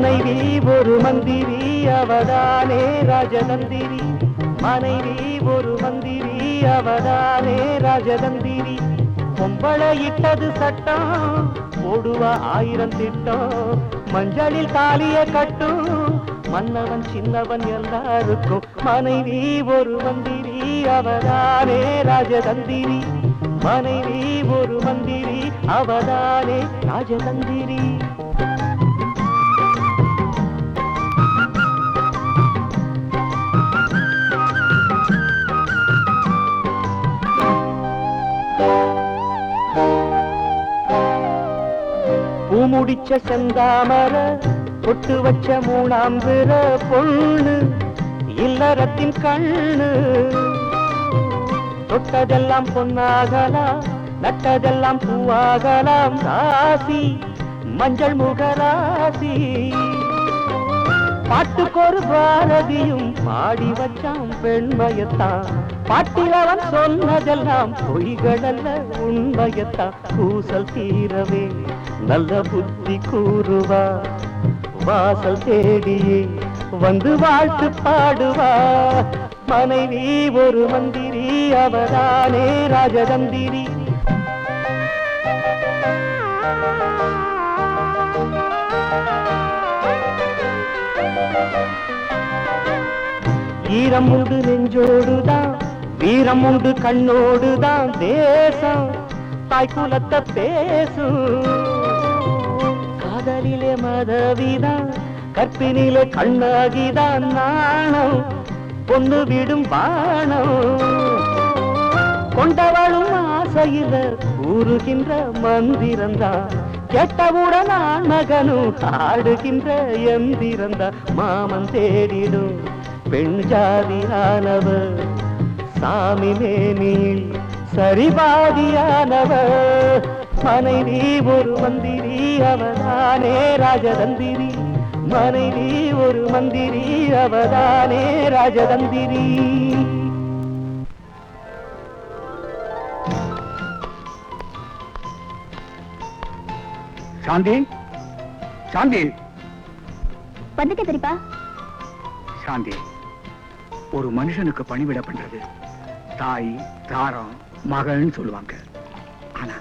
மனைவி ஒரு மந்திரி அவதானே ராஜதந்திரி. மனைவி ஒரு மந்திரி அவதானே ராஜதந்திரி. பொம்பளை இட்டது சட்டம் போடுவா 1000 திட்டம். மஞ்சளில் தாலிய கட்டும் மன்னவன் சின்னவன் எல்லாருக்கும். மனைவி ஒரு மந்திரி அவதானே ராஜதந்திரி. மனைவி ஒரு மந்திரி அவதானே ராஜதந்திரி. பூமுடிச்ச செந்தாமர பொட்டு வச்ச 3ஆம் பிற பொண்ணு இல்லறத்தின் கண்ணு. தொட்டதெல்லாம் பொன்னாகலாம் நட்டதெல்லாம் பூவாகலாம். ராசி மஞ்சள் முகராசி. பாட்டுக்கொரு பாரதியும் பாடி வச்சான் பெண்மையத்தான். பாட்டில் அவன் சொன்னதெல்லாம் பொய்களல்ல உண்மையத்தான். கூசல் தீரவே நல்ல புத்தி கூறுவா. வாசல் தேடியே வந்து வாழ்த்து பாடுவா. மனைவி ஒரு மந்திரி அவதானே ராஜதந்திரி. ஈரம் உண்டு நெஞ்சோடுதான் வீரம் உண்டு கண்ணோடுதான். தேசம் தாய்க்குலத்தை பேசும். காதலிலே மதவிதான் கற்பினிலே கண்ணாகிதான். நாணம் பொண்ணு விடும் பாணம். கொண்டவளும் ஆசையில கூறுகின்ற மந்திரந்தான். கேட்டவுடன் ஆண் மகனும் ஆடுகின்ற எந்திரந்தான். மாமன் தேடிடும் பெண் ஜாதியானவர் சாமி மேனியில் சரிபாதியானவர். மனைவி ஒரு மந்திரி அவதானே ராஜதந்திரி. மனைவி ஒரு மந்திரி அவதானே ராஜதந்திரி. சாந்தி, சாந்தி. வந்துட்டே பெரியப்பா. சாந்தி, ஒரு மனுஷனுக்கு பணிவிட பண்றது தாய் தாரம் மகள்னு சொல்லுவாங்க. ஆனா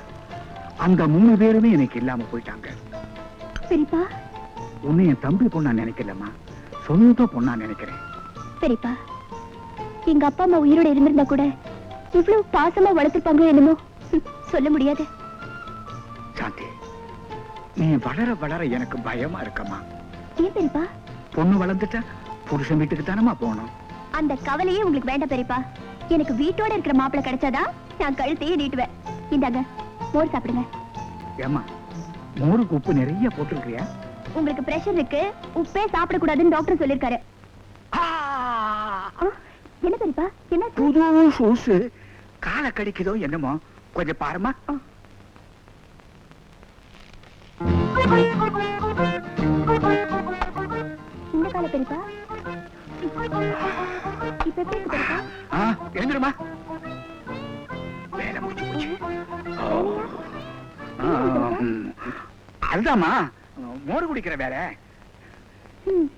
அந்த 3 பேருமே எனக்கு இல்லாம போயிட்டாங்க. பெரியப்பா, உன்னை என் தம்பி பொண்ணா நினைக்கலம்மா, சொந்த பொண்ணா நினைக்கிறேன். பெரியப்பா, எங்க அப்பா அம்மா உயிரோட இருந்திருந்தா கூட இவ்வளவு பாசமா வளர்த்துப்பாங்களோ என்னமோ சொல்ல முடியாது. சாந்தி, நீ வளர வளர எனக்கு பயமா இருக்கம்மா. ஏன் பெரியப்பா? பொண்ணு வளர்ந்துட்டா புருஷன் வீட்டுக்கு தானமா போகணும். அந்த கவலையே உங்களுக்கு வேண்டாம் பெரியப்பா. எனக்கு வீட்டோட இருக்கிற மாப்பிள்ளை கிடைச்சாதான் நான் கழுத்தையே நீட்டுவேன். இந்தாங்க, மோர் சாப்பிடுங்க. ஏமா, மோருக்கு உப்பு நிறைய போட்டிருக்கியா? உங்களுக்கு பிரஷர் இருக்கு, உப்பே சாப்பிடக்கூடாதுன்னு டாக்டர் சொல்லிருக்காரு. என்ன பெரியப்பா, என்ன புது சூசு காலை கடிக்குதோ என்னமோ, கொஞ்சம் பாருமா. இந்த கால பெரியப்பா இப்ப எப்படி இருக்கு பெரியப்பா? எழுந்துருமா, வேலை முடிச்சு போச்சு. அதுதாம்மா மோர் குடிக்கிற வேலை.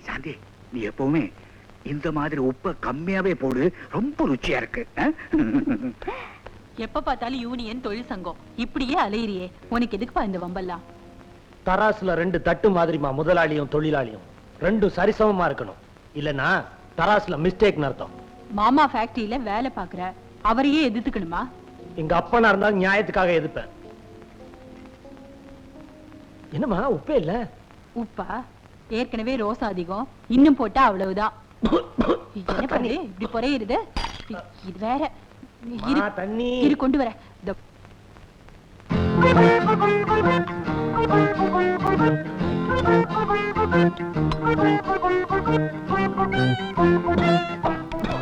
சாந்தி, நீ எப்பவுமே இந்த மாதிரி உப்ப கம்மியாவே போடு, ரொம்ப ருச்சியா இருக்கு. எப்ப பார்த்தாலும் யூனியன் தொழில் சங்கம் இப்படியே அலையிறியே, உனக்கு எதுக்குப்பா இந்த வம்பெல்லாம்? தராசுல 2 தட்டு மாதிரிமா முதலாளியும் தொழிலாளியும் 2 சரிசமமா இருக்கணும். இல்லனா தராசுல மிஸ்டேக் அர்த்தம். மாமா ஃபேக்டரியில வேலை பாக்குற அவரையே எதிர்த்துக்கணுமா? எங்க அப்பனா இருந்தாலும் நியாயத்துக்காக எதிர்ப்பேன். என்னமா உப்பே இல்ல? உப்பா ஏற்கனவே ரோஸ் அதிகம், இன்னும் போட்டா அவ்வளவுதான். என்ன பண்ணு இப்படி பொறையிருது? இது வேற தண்ணி இரு கொண்டு வர.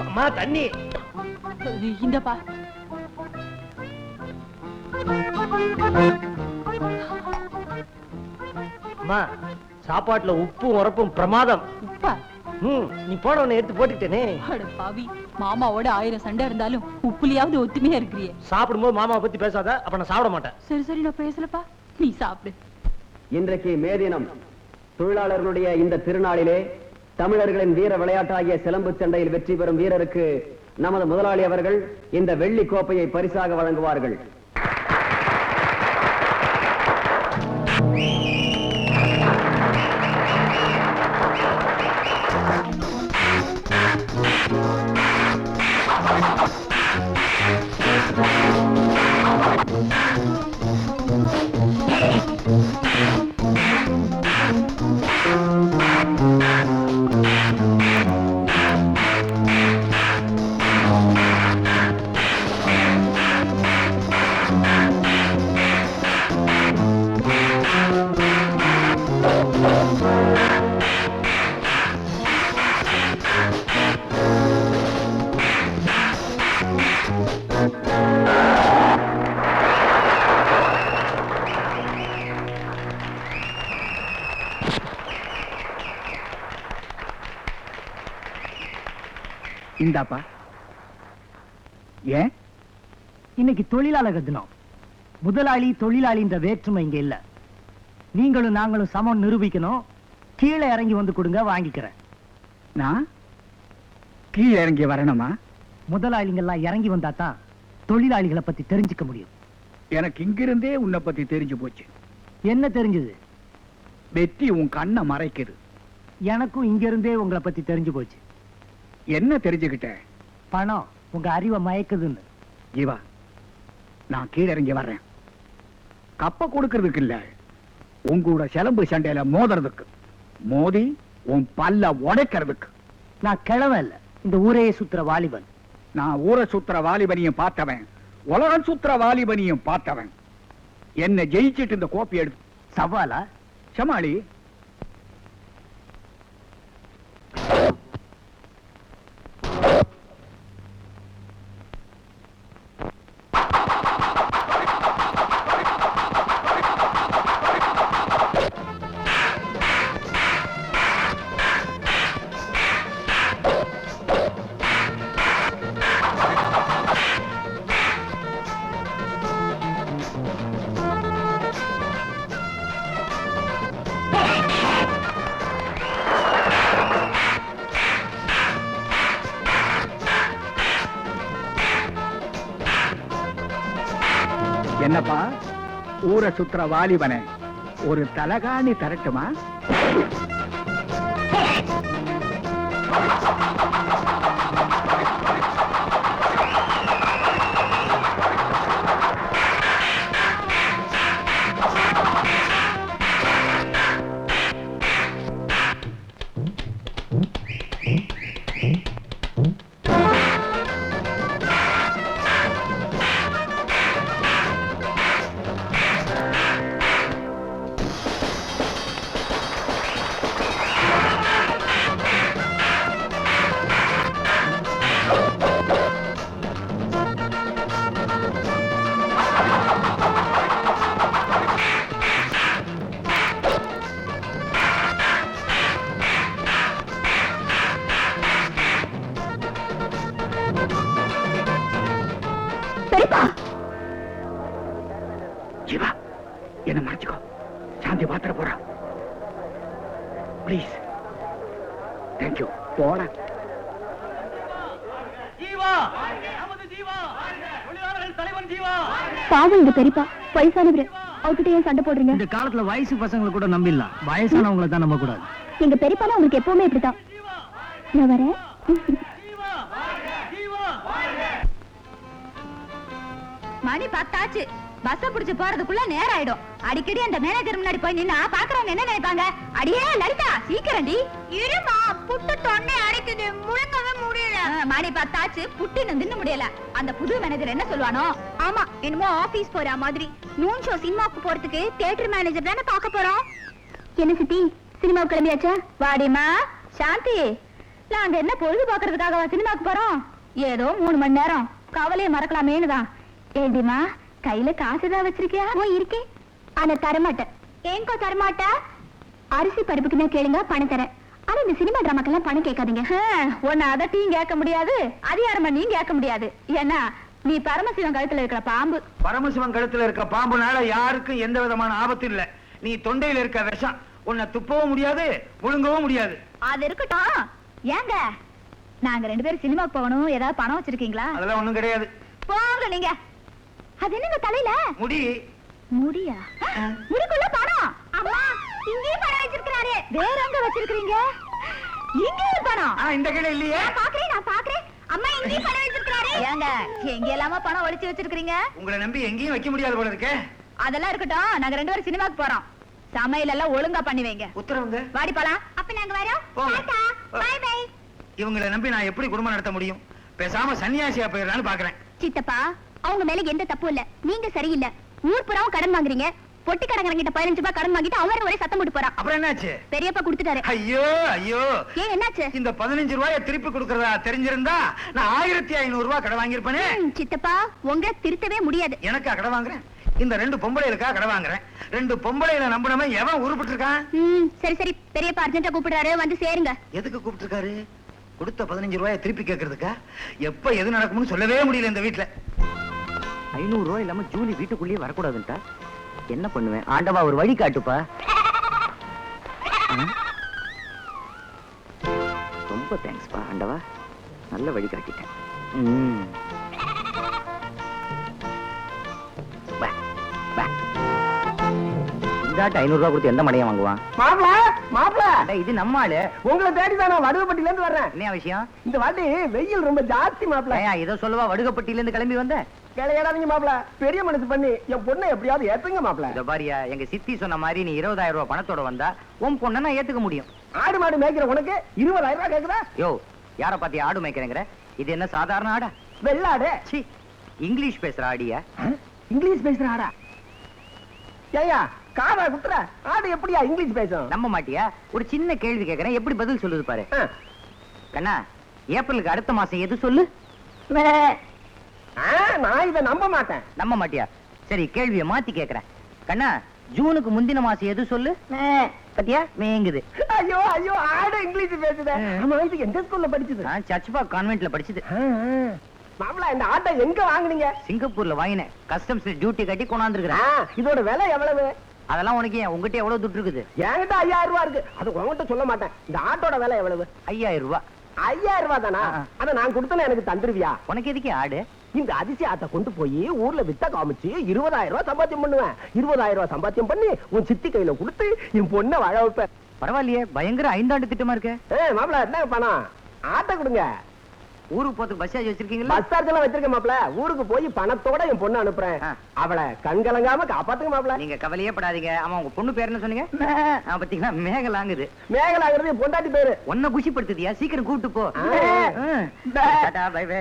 அம்மா தண்ணி இந்தப்பா. அம்மா, சாப்பாட்டுல உப்பும் உரப்பும் பிரமாதம். உப்பா? நீ போனவனை எடுத்து போட்டுட்டேனே. பாவி, மாமாவோட 1000 சண்டை இருந்தாலும் உப்புலியாவது ஒத்துமையா இருக்கிறியே. சாப்பிடும்போது மாமாவை பத்தி பேசாத, அப்ப நான் சாப்பிட மாட்டேன். சரி சரி, நான் பேசலப்பா, நீ சாப்பிடு. இன்றைக்கு மே தினம், தொழிலாளர்களுடைய இந்த திருநாளிலே தமிழர்களின் வீர விளையாட்டாகிய சிலம்பு சண்டையில் வெற்றி பெறும் வீரருக்கு நமது முதலாளி அவர்கள் இந்த வெள்ளி கோப்பையை பரிசாக வழங்குவார்கள். இந்தாப்பா. ஏன் இன்னைக்கு தொழிலாளர் தினம். முதலாளி தொழிலாளி இந்த வேற்றுமை இங்க இல்ல. நீங்களும் நாங்களும் சமம் நிரூபிக்கணும். கீழே இறங்கி வந்து கொடுங்க, வாங்கிக்கிறேன். நான் கீழே இறங்கி வரணுமா? முதலாளிங்கெல்லாம் இறங்கி வந்தா தான் தொழிலாளிகளை பத்தி தெரிஞ்சுக்க முடியும். எனக்கு இங்கிருந்தே உன்னை பத்தி தெரிஞ்சு போச்சு. என்ன தெரிஞ்சது? வெற்றி உன் கண்ணை மறைக்குது. எனக்கும் இங்க இருந்தே உங்களை பத்தி தெரிஞ்சு போச்சு. என்ன தெரிஞ்சுக்கிட்ட? பணம் உங்க அறிவை மயக்குதுன்னு. ஜீவா, நான் கீழே இறங்கி வர்றேன். கப்ப கொடுக்கறதுக்கு இல்ல, உங்களோட சிலம்பு சண்டையில மோதுறதுக்கு. மோதி உன் பல்ல உடைக்கிறதுக்கு. நான் கிழவ இல்ல, இந்த ஊரையே சுத்துற வாலிபன். நான் ஊரை சுத்துற வாலிபனியும் பார்த்தவன், உலகம் சுத்துற வாலிபனியும் பார்த்தவன். என்ன ஜெயிச்சிட்டு இந்த கோப்பை எடுத்து சவாலா? சமாளி. என்னப்பா, ஊரை சுத்துற வாலிபனை ஒரு தலகாணி தரட்டுமா? ஜீவா, என்ன மறைச்சுக்கோ. சாந்தி பாத்திர போறா. பிளீஸ். தேங்க்யூ. போட. பாவம் இந்த பெரியப்பா, வயசானவரு. அவர்கிட்ட ஏன் சண்டை போடுறீங்க? இந்த காலத்துல வயசு பசங்களை கூட நம்பிடலாம், வயசானவங்களை தான் நம்ப கூடாது. எங்க பெரியப்பாலாம் உங்களுக்கு எப்பவுமே இப்படித்தான். நான் வரேன். மணி 10 ஆச்சு. பஸ் புடிச்சு போறதுக்குள்ள நேரம் ஆயிடும். அடிக்கடி அந்த மேனேஜர் முன்னாடி போய் நின்னா பாக்குறவங்க என்ன நினைப்பாங்க? அடியே லலிதா, சீக்கிரம்டி. இருமா, புட்டு தொண்டை அடைக்குது, முழுங்கவே முடியல. மணி 10 ஆச்சு, புட்டு தின்ன முடியல. அந்த புது மேனேஜர் என்ன சொல்லுவானோ? ஆமா, என்னமோ ஆபீஸ் போற மாதிரி. நூன் ஷோ சினிமாவுக்கு போறதுக்கு தியேட்டர் மேனேஜர் தானே பார்க்க போறோம். என்ன சித்தி, சினிமாவுக்கு கிளம்பியாச்சா? வாடிமா சாந்தி, நாங்க என்ன பொழுது பாக்குறதுக்காக சினிமாவுக்கு போறோம்? ஏதோ 3 மணி நேரம் கவலையை மறக்கலாமேனுதான். ஏண்டிமா, கையில காசுதான் வச்சிருக்கியா? ஓ, இருக்கே. ஆனா தரமாட்டேன். ஏங்கோ தரமாட்டா? அரிசி பருப்புக்குன்னா கேளுங்க, பணம் தரேன். ஆனா இந்த சினிமா டிராமாக்கெல்லாம் பணம் கேட்காதீங்க. உன்னை அதட்டியும் கேட்க முடியாது, அதிகாரமா நீ கேட்க முடியாது. ஏன்னா நீ பரமசிவன் கழுத்துல இருக்கிற பாம்பு. பரமசிவன் கழுத்துல இருக்க பாம்புனால யாருக்கும் எந்த விதமான ஆபத்து இல்ல. நீ தொண்டையில இருக்க விஷம் உன்னை துப்பவும் முடியாது முழுங்கவும் முடியாது. அது இருக்கட்டும். ஏங்க நாங்க 2 பேரும் சினிமாக்கு போகணும், ஏதாவது பணம் வச்சிருக்கீங்களா? அதெல்லாம் ஒண்ணும் கிடையாது. போங்க நீங்க. அது என்னங்க தலையில முடி. முடியா? முடிக்குள்ள பணம். அம்மா இங்கே பணம் வச்சிருக்காரு. வேற எங்க வச்சிருக்கீங்க? இங்கே பணம். இந்த கையில இல்லையே. நான் பாக்குறேன். அம்மா இங்கே பணம் வச்சிருக்காரு. ஏங்க எங்க எல்லாமா பணம் ஒளிச்சு வச்சிருக்கீங்க? உங்களை நம்பி எங்கேயும் வைக்க முடியாது போல இருக்கே. அதெல்லாம் இருக்கட்டும். நாங்க 2 பேரும் சினிமாக்கு போறோம். சமையல் எல்லாம் ஒழுங்கா பண்ணி வைங்க. உத்தரவுங்க. வாடி போலாம். அப்ப நாங்க வரோம். டாடா. Bye bye. இவங்களை நம்பி நான் எப்படி குடும்பம் நடத்த முடியும்? பேசாம சன்னியாசியா போயிடலான்னு பாக்குறேன். சித்தப்பா, அவங்க மேல எந்த தப்பும் இல்ல. நீங்க சரியில்லை. ஊர் புறாவும் கடன் வாங்குறீங்க. பொட்டி கடங்கிறங்கிட்ட 15 ரூபாய் கடன் வாங்கிட்டு அவரே ஒரே சத்தம் போட்டு போறான். அப்புறம் என்னாச்சு? பெரியப்பா கொடுத்துட்டாரு. ஐயோ ஐயோ. ஏன் என்னாச்சு? இந்த 15 ரூபாயை திருப்பி கொடுக்கறதா தெரிஞ்சிருந்தா நான் 1500 ரூபாய் கடன் வாங்கியிருப்பேனே. சித்தப்பா, உங்களை திருத்தவே முடியாது. எனக்கா கடன் வாங்குறேன்? இந்த 2 பொம்பளைகளுக்கா கடன் வாங்குறேன். 2 பொம்பளைகளை நம்பினவன் எவன் உருப்பிட்டு இருக்கான்? சரி சரி, பெரியப்பா அர்ஜென்ட்டா கூப்பிடுறாரு, வந்து சேருங்க. எதுக்கு கூப்பிட்டு இருக்காரு? கொடுத்த 15 ரூபாயை திருப்பி கேட்கறதுக்கா? எப்ப எது நடக்கும்னு சொல்லவே முடியல இந்த வீட்டுல. 500 ரூபாய் இல்லாம ஜூலி வீட்டுக்குள்ளேயே வரக்கூடாதுன்ட்டா என்ன பண்ணுவேன்? ஆண்டவா ஒரு வழி காட்டுப்பா. ரொம்ப தேங்க்ஸ்ப்பா ஆண்டவா, நல்ல வழி காட்டிட்டேன். இந்தாட்ட 500 ரூபாய் கொடுத்து எந்த மடையும் வாங்குவான்? மாப்ள இது நம்ம ஆளு. உங்களை தேடிதான் நான் வடுகப்பட்டில இருந்து வர்றேன். என்ன விஷயம்? இந்த வாட்டி வெயில் ரொம்ப ஜாஸ்தி மாப்ள. ஏதோ சொல்லவா வடுகப்பட்டியில இருந்து கிளம்பி வந்த? கிளையாடாதீங்க மாப்ள, பெரிய மனசு பண்ணி என் பொண்ணை எப்படியாவது ஏத்துங்க மாப்ள. இதோ பாரியா, எங்க சித்தி சொன்ன மாதிரி நீ 20,000 ரூபாய் பணத்தோட வந்தா உன் பொண்ணை நான் ஏத்துக்க முடியும். ஆடு மாடு மேய்க்கிற உனக்கு 20,000 ரூபாய் கேக்குதா? யோ, யார பாத்தி ஆடு மேய்க்கிறேங்கிற? இது என்ன சாதாரண ஆடா? வெள்ளாடு. சி, இங்கிலீஷ் பேசுற ஆடியா? இங்கிலீஷ் பேசுற ஆடா? ஏயா காதா குத்துற ஆடு எப்படியா இங்கிலீஷ் பேசும்? நம்ப மாட்டியா? ஒரு சின்ன கேள்வி கேக்குறேன், எப்படி பதில் சொல்லுது பாரு. கண்ணா, ஏப்ரலுக்கு அடுத்த மாசம் எது சொல்லு? நான் இதை நம்ப மாட்டேன். நம்ப மாட்டியா? சரி, கேள்வியை மாத்தி கேக்குறேன். கண்ணா, ஜூனுக்கு முந்தின மாசம் எது சொல்லு? பத்தியா மேங்குது. ஐயோ ஐயோ, ஆடு இங்கிலீஷ் பேசுது. ஆமா, இது எந்த ஸ்கூல்ல படிச்சது? நான் சர்ச்பாக் கான்வென்ட்ல படிச்சது. மாப்ள, இந்த ஆட்டை எங்க வாங்குனீங்க? சிங்கப்பூர்ல வாங்கினேன். கஸ்டம்ஸ் டியூட்டி கட்டி கொண்டாந்துருக்கிறேன். இதோட விலை எவ்வளவு? அதெல்லாம் உனக்கு ஏன்? உங்ககிட்ட எவ்வளவு துட்டு இருக்குது? என்கிட்ட 5000 ரூபாய் இருக்கு. அது உங்ககிட்ட சொல்ல மாட்டேன். இந்த ஆட்டோட விலை எவ்வளவு? 5000 ரூபாய். 5000 ரூபாய் தானா? அத நான் கொடுத்தேன், எனக்கு தந்துருவியா? உனக்கு எதுக்கு ஆடு? இந்த அதிசய ஆட்டை கொண்டு போய் ஊர்ல வித்த காமிச்சு 20,000 ரூபாய் சம்பாத்தியம் பண்ணுவேன். 20,000 ரூபாய் சம்பாத்தியம் பண்ணி உன் சித்தி கையில கொடுத்து என் பொண்ணை வாழ வைப்பேன். பரவாயில்லையே, பயங்கர 5 ஆண்டு திட்டமா இருக்கு. மாப்பிள, என்ன பணம்? ஆட்டை கொடுங்க. ஊருக்கு போறதுக்கு பஸ் சார்ஜ் வச்சிருக்கீங்களா? பஸ் சார்ஜ் எல்லாம் வச்சிருக்கேன் மாப்பிள. ஊருக்கு போய் பணத்தோட என் பொண்ணு அனுப்புறேன். அவளை கண்கலங்காம காப்பாத்துங்க மாப்பிள. நீங்க கவலையே படாதீங்க. ஆமா, உங்க பொண்ணு பேர் என்ன சொன்னீங்க? பாத்தீங்களா, மேகலாங்குது. மேகலாங்கிறது என் பொண்டாட்டி பேரு. உன்னை குஷிப்படுத்துதியா? சீக்கிரம் கூப்பிட்டு போ. Tata, bye bye.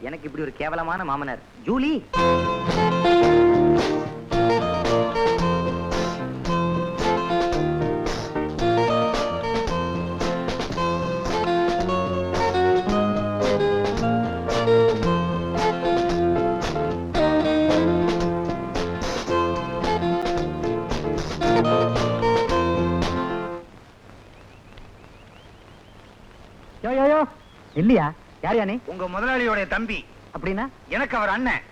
எனக்கு இப்படி ஒரு கேவலமான மாமனார். ஜூலி, இல்லையா? யாரையா நீ? உங்க முதலாளியோட தம்பி. அப்படின்னா எனக்கு அவர் அண்ணன்.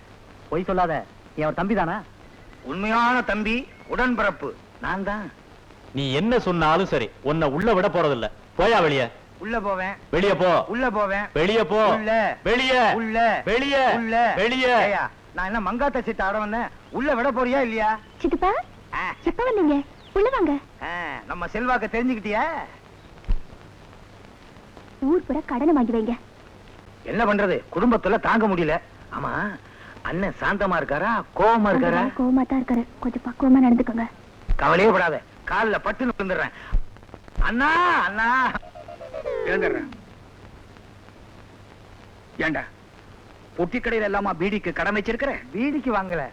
பொய் சொல்லாத. நீ அவர் தம்பி தானா? உண்மையான தம்பி, உடன்பிறப்பு. நான் தான். நீ என்ன சொன்னாலும் சரி, உன்னை உள்ள விட போறதில்ல. போயா வெளிய. உள்ள போவேன். வெளிய போ. உள்ள போவேன். வெளிய போ. உள்ள. வெளிய. உள்ள. வெளிய. உள்ள. வெளிய. ஏய்யா, நான் என்ன மங்காத்த சீட்டு ஆட வந்தேன்? உள்ள விட போறியா இல்லையா? சித்தப்பா, எப்ப வந்தீங்க? உள்ள வாங்க. நம்ம செல்வாக்க தெரிஞ்சுக்கிட்டியா? ஊர் புற கடனை வாங்கி வைங்க. என்ன பண்றது, குடும்பத்துல தாங்க முடியல. ஆமா, அண்ணன் சாந்தமா இருக்காரா கோவமா இருக்காரா? கோவமா தான் இருக்காரு. கொஞ்சம் பக்குவமா நடந்துக்கோங்க. கவலையே படாத, கால்ல பட்டு விழுந்துடுறேன். அண்ணா அண்ணா எழுந்துடுறேன். ஏண்டா, பொட்டி கடையில எல்லாமா பீடிக்கு கடன் வச்சிருக்கிற? பீடிக்கு வாங்கல,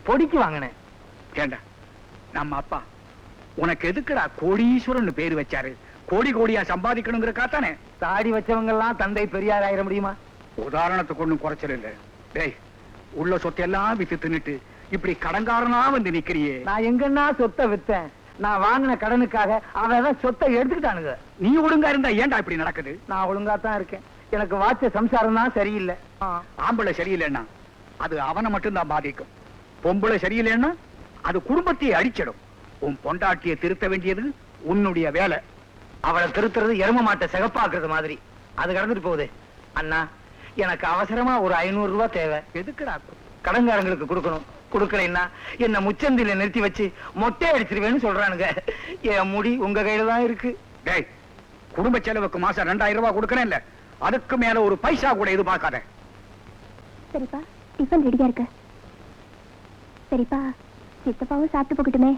பொடிக்கு வாங்கினேன். ஏண்டா, நம்ம அப்பா உனக்கு எதுக்குடா கோடீஸ்வரன் பேரு வச்சாரு? கோடி கோடியா சம்பாதிக்கணுங்கிற காத்தானே. தாடி வச்சவங்க எல்லாம் தந்தை பெரியார் ஆயிட முடியுமா? உதாரணத்துக்கு ஒண்ணும் குறைச்சல் இல்ல. டேய், உள்ள சொத்தையெல்லாம் வித்து தின்னுட்டு இப்படி கடன்காரனா வந்து நிக்கிறியே. நான் எங்கன்னா சொத்தை வித்தேன்? நான் வாங்கின கடனுக்காக அவன் சொத்தை எடுத்துக்கிட்டானுங்க. நீ ஒழுங்கா இருந்தா ஏன்டா இப்படி நடக்குது? நான் ஒழுங்கா தான் இருக்கேன். எனக்கு வாச்ச சம்சாரம் தான் சரியில்லை. ஆம்பளை சரியில்லைன்னா அது அவனை மட்டும்தான் பாதிக்கும். பொம்பளை சரியில்லைன்னா அது குடும்பத்தையே அடிச்சிடும். உன் பொண்டாட்டியை திருத்த வேண்டியது உன்னுடைய வேலை. அவளை திருத்துறது எரும மாட்டை சிகப்பாக்குறது மாதிரி. அது கடந்துட்டு போகுது. அண்ணா, எனக்கு அவசரமா ஒரு 500 ரூபாய் தேவை. எதுக்குடா? கடன்காரங்களுக்கு கொடுக்கணும். கொடுக்கலைன்னா என்ன முச்சந்தில நிறுத்தி வச்சு மொட்டை அடிச்சிருவேன்னு சொல்றானுங்க. என் முடி உங்க கையில தான் இருக்கு. டேய், குடும்ப செலவுக்கு மாசம் 2000 ரூபாய் கொடுக்கறேன் இல்ல, அதுக்கு மேல ஒரு பைசா கூட எதிர்பார்க்காத. சரிப்பா, டிஃபன் ரெடியா இருக்கு. சரிப்பா, சித்தப்பாவும் சாப்பிட்டு போகட்டுமே.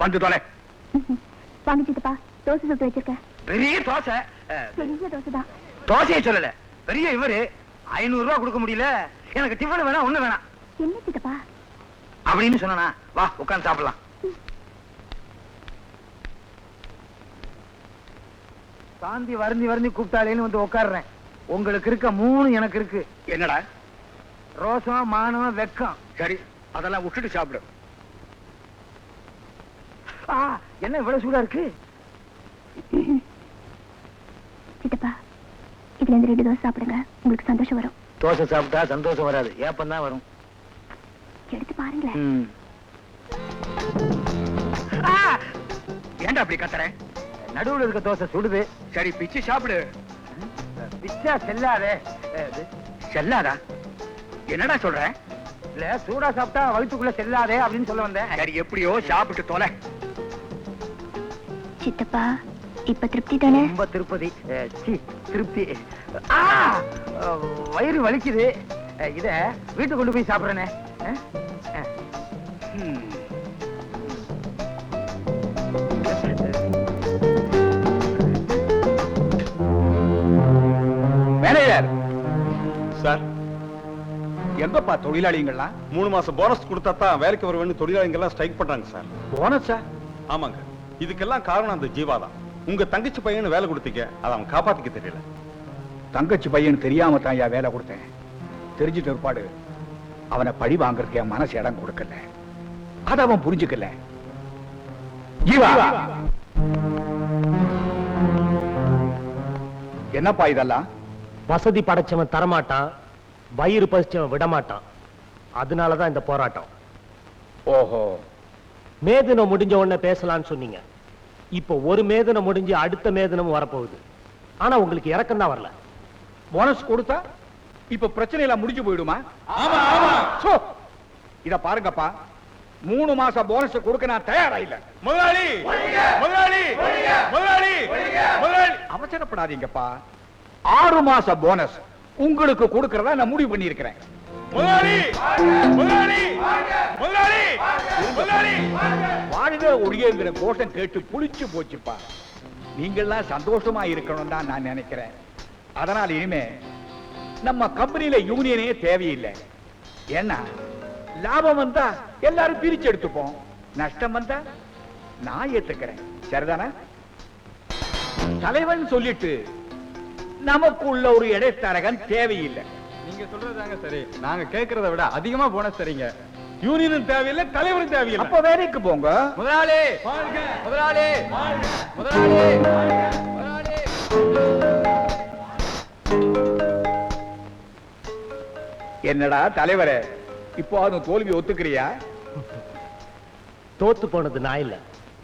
வந்து தொலை. வாங்க சித்தப்பா, தோசை சுட்டு வச்சிருக்கேன். பெரிய தோசை. பெரிய தோசை தான். தோசையை சொல்லல, பெரிய இவரு 500 ரூபாய் கொடுக்க முடியல, எனக்கு டிஃபன் வேணாம், ஒண்ணு வேணாம் என்ன சித்தப்பா அப்படின்னு சொன்னா, வா உட்கார்ந்து சாப்பிடலாம். சாந்தி வருந்தி வருந்தி கூப்பிட்டாலேன்னு வந்து உட்கார்றேன். உங்களுக்கு இருக்க 3 எனக்கு இருக்கு. என்னடா? ரோசம், மானம், வெக்கம். சரி, அதெல்லாம் விட்டுட்டு சாப்பிடு. என்ன இவ்வளவு சூடா இருக்கு? சித்தப்பா, இதுல இருந்து 2 தோசை சாப்பிடுங்க, உங்களுக்கு சந்தோஷம் வரும். தோசை சாப்பிட்டா சந்தோஷம் வராது, ஏப்பம் தான் வரும். எடுத்து பாருங்களேன். ஏன்டா அப்படி கத்துற? நடுவுல இருக்க தோசை சுடுது. சரி, பிச்சு சாப்பிடு. பிச்சா செல்லாதே. செல்லாதா? என்னடா சொல்ற? இல்ல, சூடா சாப்பிட்டா வயிற்றுக்குள்ள செல்லாதே அப்படின்னு சொல்ல வந்தேன். சரி, எப்படியோ சாப்பிட்டு தொலை. சித்தப்பா, இப்ப திருப்தி தானே? ரொம்ப திருப்தி. திருப்தி. வயிறு வலிக்குது. இத வீட்டுக்கு கொண்டு போய் சாப்பிடுறேனே. மேனேஜர் சார், எங்கப்பா தொழிலாளிங்கள்லாம்? 3 மாசம் போனஸ் கொடுத்தா தான் வேலைக்கு வருவேன்னு தொழிலாளிங்க எல்லாம் ஸ்ட்ரைக் பண்றாங்க சார். போனஸா? ஆமாங்க, இதுக்கெல்லாம் காரணம் அந்த ஜீவா தான். உங்க தங்கச்சி பையனு வேலை கொடுத்தீங்க, அதை அவன் காப்பாத்திக்க தெரியல. தங்கச்சி பையன் தெரியாம தான் வேலை கொடுத்தேன். தெரிஞ்சிட்ட ஒருபாடு அவனை பழி வாங்குறதுக்கு என் மனசு இடம் கொடுக்கல. அத அவன் புரிஞ்சுக்கல. ஜீவா, என்னப்பா இதெல்லாம்? வசதி படைச்சவன் தரமாட்டான், வயிறு பசிச்சவன் விடமாட்டான். அதனாலதான் இந்த போராட்டம். ஓஹோ, மேதினம் முடிஞ்ச உடனே பேசலாம்னு சொன்னீங்க. இப்போ ஒரு மேதினம் முடிஞ்சு அடுத்த மேதினமும் வரப்போகுது. ஆனா உங்களுக்கு இறக்கம் தான் வரல. போனஸ் கொடுத்தா இப்ப பிரச்சனை எல்லாம் முடிஞ்சு போயிடுமா? சோ, இத பாருங்கப்பா, 3 மாசம் போனஸ் கொடுக்க நான் தயாரா இல்ல. முதலாளி, முதலாளி, முதலாளி, முதலாளி. அவசரப்படாதீங்கப்பா. 6 மாசம் போனஸ் உங்களுக்கு கொடுக்கறதா நான் முடிவு பண்ணி இருக்கிறேன். முதலாளி, முதலாளி, முதலாளி, முதலாளி. வாழ்க ஒழியங்கிற கோஷம் கேட்டு புளிச்சு போச்சுப்பா. நீங்கள்லாம் சந்தோஷமா இருக்கணும் தான் நான் நினைக்கிறேன். அதனால இனிமே நம்ம கம்பெனியில யூனியனே தேவையில்லை. ஏன்னா லாபம் வந்தா எல்லாரும் பிரிச்சு எடுத்துப்போம், நஷ்டம் வந்தா நான் ஏத்துக்கிறேன். சரிதானே? தலைவன் சொல்லிட்டு நமக்குள்ள ஒரு இடைத்தரகன் தேவையில்லை. நீங்க சொல்றதாங்க சரி. நாங்க கேட்கறத விட அதிகமா போனஸ் தரீங்க. யூனியனும் தேவையில்லை, தலைவரும் தேவையில்லை. அப்ப வேலைக்கு போங்க. முதலாளி, முதலாளி, முதலாளி, முதலாளி. என்னடா தலைவரே, இப்போ அது தோல்வி ஒத்துக்கிறியா? தோத்து போனது நான் இல்ல,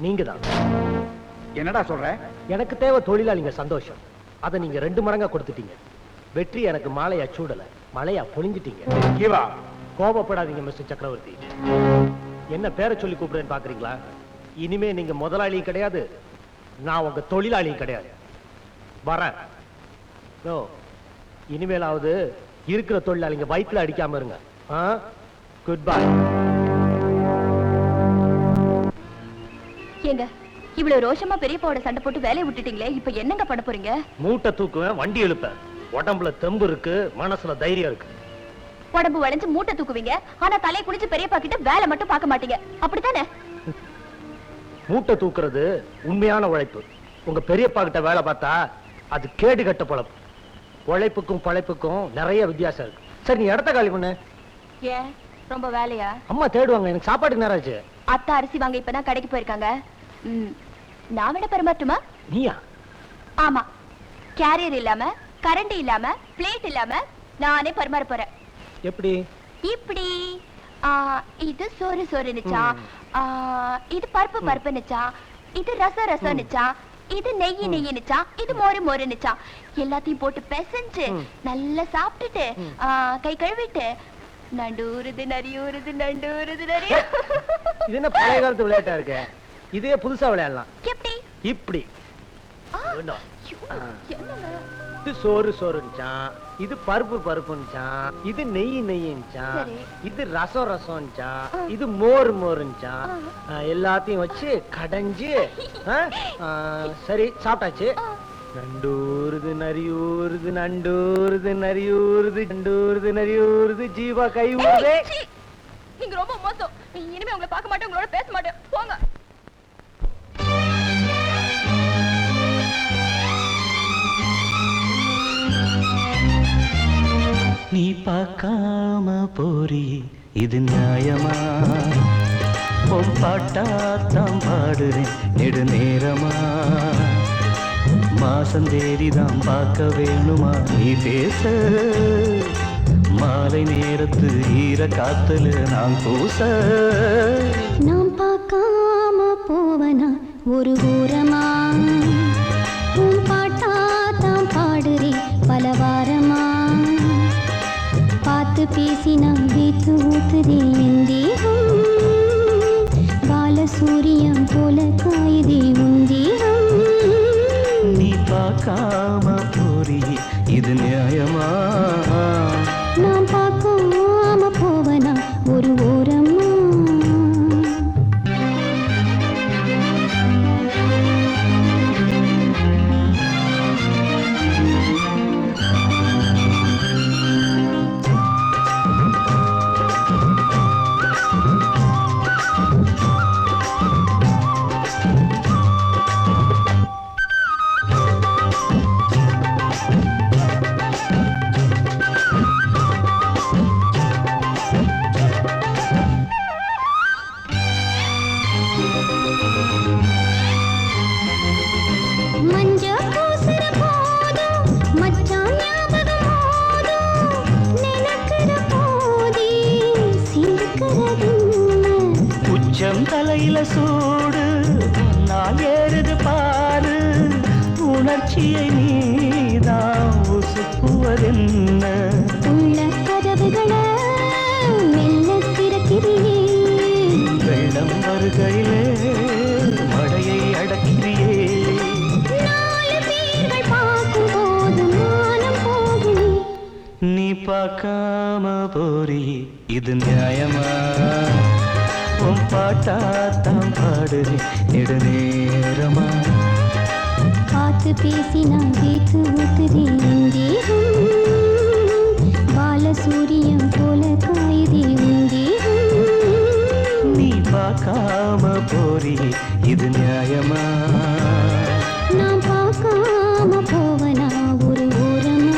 நீங்க தான். என்னடா சொல்ற? எனக்கு தேவை தொழிலாளிங்க சந்தோஷம். அதை நீங்க 2 மடங்கா கொடுத்துட்டீங்க. வெற்றி எனக்கு மாலையா சூடல, மழையா பொழிஞ்சிட்டீங்க. ஜீவா, கோபப்படாதீங்க மிஸ்டர் சக்கரவர்த்தி. என்ன பேரை சொல்லி கூப்பிடுறேன்னு பாக்குறீங்களா? இனிமே நீங்க முதலாளியும் கிடையாது, நான் உங்க தொழிலாளியும் கிடையாது. வரேன். இனிமேலாவது இருக்கிற தொழிலாளிங்க வயிற்றுல அடிக்காம இருங்க. Good bye. ஏங்க, இவ்வளவு ரோஷமா பெரியப்பாவோட சண்டை போட்டு வேலையை விட்டுட்டீங்களே, இப்ப என்னங்க பண்ண போறீங்க? மூட்டை தூக்குவேன், வண்டி எழுப்பேன். உடம்புல தெம்பு இருக்கு, மனசுல தைரியம் இருக்கு. உடம்பு வளைஞ்சு மூட்டை தூக்குவீங்க, ஆனா தலையை குடிச்சு பெரியப்பா கிட்ட வேலை மட்டும் பார்க்க மாட்டீங்க, அப்படித்தானே? மூட்டை தூக்குறது உண்மையான உழைப்பு. உங்க பெரியப்பா கிட்ட வேலை பார்த்தா அது கேடு கட்ட பொழப்பு. உழைப்புக்கும் பழைப்புக்கும் நிறைய வித்தியாசம் இருக்கு. சரி, நீ இடத்த காலி பண்ணு. ஏன், ரொம்ப வேலையா? அம்மா தேடுவாங்க, எனக்கு சாப்பாடு நேரம் ஆச்சு. அத்தா அரிசி வாங்க இப்பதான் கடைக்கு போயிருக்காங்க. நான் விட பரிமாற்றுமா? நீயா? ஆமா, கேரியர் இல்லாம, கரண்ட் இல்லாம, பிளேட் இல்லாம நானே பரிமாற போறேன். எப்படி? இப்படி இது சோறு சோறுனுச்சா, இது பருப்பு பருப்பு நிச்சா, இது ரசம் ரசம் நிச்சா, இது நெய் நெய் நிச்சா, இது மோரு மோரு நிச்சா. எல்லாத்தையும் போட்டு பிசைஞ்சு நல்லா சாப்பிட்டுட்டு கை கழுவிட்டு நண்டூருது நரியூருது நண்டூருது நரியூ. இது என்ன பழைய காலத்து விளையாட்டா இருக்கு? இதே புதுசா விளையாடலாம். எப்படி இப்படி என்னங்க? இது சோறு சோறுச்சான், இது பருப்பு பருப்புச்சான், இது நெய் நெய்ச்சான், சரி. இது ரசம் ரசம்ச்சான், இது மோர் மோருச்சான். எல்லாத்தையும் வச்சு கடைஞ்சு சரி சாப்பிட்டாச்சு. நண்டூருது நரியூருது நண்டூருது நரியூருது நண்டூருது நரியூருது ஜீவா கை ஊருதே. நீங்க ரொம்ப மோசம். இனிமே உங்களை பார்க்க மாட்டேன், உங்களோட பேச மாட்டேன். போங்க. நீ பார்க்காம போறி இது நியாயமா? உன் பாட்டாத்தான் பாடுறேன் நெடு நேரமா. மாசம் தேதிதான் பார்க்க வேணுமா நீ பேச? மாலை நேரத்து ஈர காத்துல நான் கூச. நான் பார்க்காம போவனா ஒரு ஓரமா? உன் பாட்டா தான் பாடுறேன் பல வாரமா. பார்த்து பேசி நான் வீத்து ஊத்துதே என் தேகம். பாலசூரியம் போல காயுதே உன் தேகம். நீ பார்க்காம போறி இது நியாயமா? நான் பார்க்காம போவனா ஒரு ஓரமா? தலையில சூடு நான் ஏறுது பாரு. உணர்ச்சியை நீதான் உசுப்புவதென்ன? உள்ள கதவுகளை மெல்ல திறக்கிறியே. வெள்ளம் வருகையிலே மழையை அடக்கிறியே. 4 பேர்கள் பார்க்கும் போது மானம் போகுமே. நீ பார்க்காம போறி இது நியாயமா? உன் பாட்டாத்தான் பாடுறேன் நெடு நேரமா. பார்த்து பேசி நான் வீட்டு ஊத்துதே என் தேகம். பாலசூரியம் போல காயுதே உன் தேகம். நீ பார்க்காம போறி இது நியாயமா? நான் பார்க்காம போவனா ஒரு ஓரமா?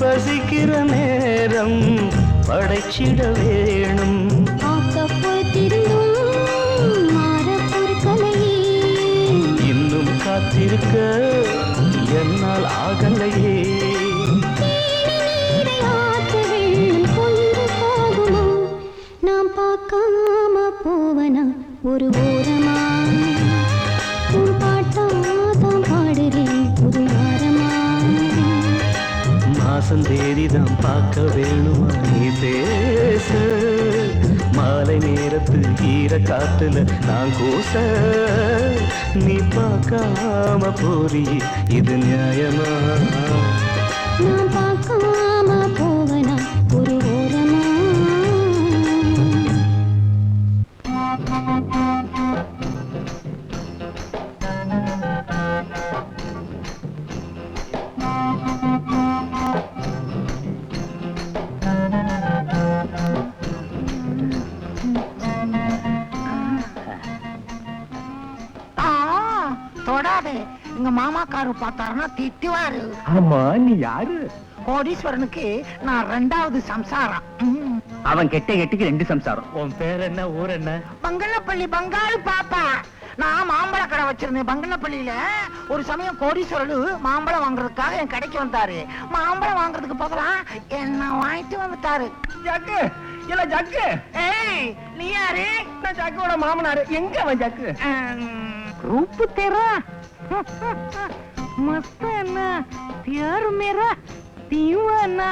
பசிக்கிற நேரம் படைச்சிட வேணும். இன்னும் காத்திருக்க என்னால் ஆகலையே. நாம் பார்க்காம போவனா ஒரு ஓரமா? உன் பாட்டாதான் பாடுறேன் ஒரு வாரமா. மாசம் தேதிதான் பார்க்க வேணுமா நீ பேச? மாலை நேரத்து ஈர காத்துல நான் கூச. நீ பார்க்காம போறி இது நியாயமா? நான் பார்க்காம போவனா ஒரு ஓரமா? மாமாக்காரு பார்த்தாருன்னா திட்டுவாரு. ஆமா நீ யாரு? கோடீஸ்வரனுக்கு நான் 2வது சம்சாரம். அவன் கெட்ட கெட்டுக்கு 2 சம்சாரம். உன் பேர் என்ன, ஊர் என்ன? பங்கனப்பள்ளி பங்காளி பாப்பா. நான் மாம்பழ கடை வச்சிருந்தேன் பங்கனப்பள்ளியில. ஒரு சமயம் கோடீஸ்வரரு மாம்பழம் வாங்குறதுக்காக என் கடைக்கு வந்தாரு. மாம்பழம் வாங்குறதுக்கு பதிலா என்ன வாங்கிட்டு வந்துட்டாரு. ஜக்கு இல்ல ஜக்கு. ஏய், நீ யாரு? நான் ஜக்குவோட மாமனாரு. எங்க அவன் ஜக்கு? रूप तेरा मस्त है ना, प्यार मेरा दीवाना.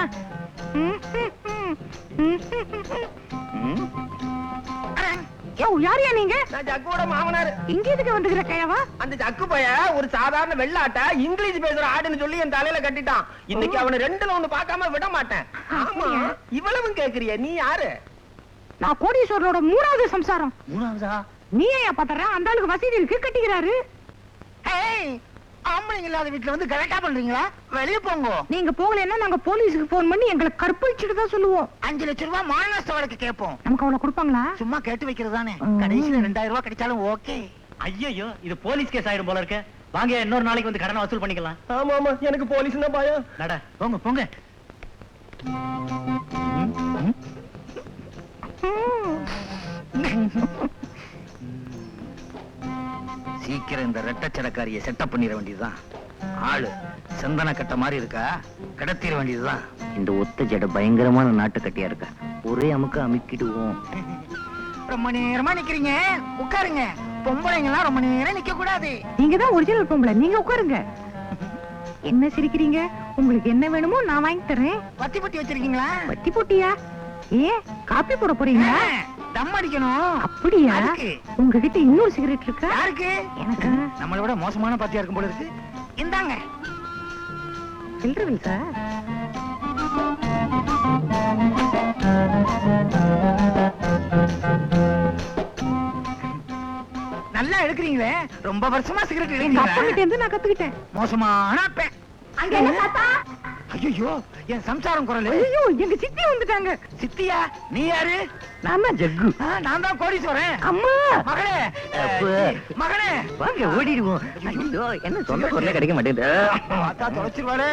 யாரியா நீங்க? நான் ஜக்குவோட மாமனாரு. இங்க எதுக்கு வந்துக்கிற கையவா? அந்த ஜக்கு பைய ஒரு சாதாரண வெள்ளாட்ட இங்கிலீஷ் பேசுற ஆடுன்னு சொல்லி என் தலையில கட்டிட்டான். இன்னைக்கு அவனை 2ல 1 பார்க்காம விட மாட்டேன். ஆமா, இவ்வளவும் கேக்குறிய? நீ யாரு? நான் கோடீஸ்வரனோட 3வது சம்சாரம். 3வதா? நீ ஏன் பாத்தற? அந்த ஆளுக்கு வசதி இருக்கு, கட்டிக்கிறாரு. ஏய், ஆம்பளைங்க இல்லாத வீட்ல வந்து கரெக்டா பண்றீங்களா? வெளிய போங்க. நீங்க போகலன்னா நாங்க போலீஸ்க்கு போன் பண்ணி எங்களை கற்பழிச்சிட்டு தான் சொல்லுவோம். 5 லட்சம் ரூபாய் மானநஷ்ட வழக்கு கேட்போம். நமக்கு அவ்வளவு கொடுப்பாங்களா? சும்மா கேட்டு வைக்கிறது தானே. கடைசியில 2000 ரூபாய் கிடைச்சாலும் ஓகே. ஐயோ, இது போலீஸ் கேஸ் ஆயிடும் போல இருக்கு. வாங்க, இன்னொரு நாளைக்கு வந்து கடனை வசூல் பண்ணிக்கலாம். ஆமா ஆமா, எனக்கு போலீஸ் தான் பயம். நட, போங்க போங்க. சீக்கிரம் இந்த ரெட்டச்சடக்காரிய செட்டப் பண்ணிட வேண்டியதுதான். ஆளு சந்தன கட்ட மாதிரி இருக்கா, கடத்திட வேண்டியதுதான். இந்த ஒத்த ஜட பயங்கரமான நாட்டு கட்டியா இருக்கா. ஒரே அமுக்க அமுக்கிடுவோம். ரொம்ப நேரமா நிக்கிறீங்க, உட்காருங்க. பொம்பளைங்க எல்லாம் ரொம்ப நேரம் நிக்க கூடாது. நீங்க தான் ஒரிஜினல் பொம்பளை, நீங்க உட்காருங்க. என்ன சிரிக்கிறீங்க? உங்களுக்கு என்ன வேணுமோ நான் வாங்கி தரேன். வத்தி பொட்டி வச்சிருக்கீங்களா? வத்தி பொட்டியா? ஏன் காப்பி போட போறீங்களா? தம் அடிக்கணும். அப்படியா? உங்ககிட்ட இன்னொரு சிகரெட் இருக்கா? யாருக்கு? எனக்கு. நம்மளை விட மோசமான பாத்தியா இருக்கும் போல இருக்கு. இந்தாங்க. சில்றவில் சார். நல்லா எடுக்கிறீங்களே. ரொம்ப வருஷமா சிகரெட் எடுக்கிறீங்க. நான் கத்துக்கிட்டேன். மோசமான அப்பன். அங்க என்ன தாத்தா? ஐயோ, என் சம்சாரம் குரல். ஐயோ, எங்க சித்தி வந்துட்டாங்க. சித்தியா? நீ யாரு? நான் தான் ஜக்கு. நான் தான் கோடீஸ்வரன். அம்மா, மகளே, மகளே, வாங்க ஓடிடுவோம். ஐயோ, என்ன சொந்த பொருளே கிடைக்க மாட்டேங்குது. பார்த்தா தொலைச்சிருவாளே.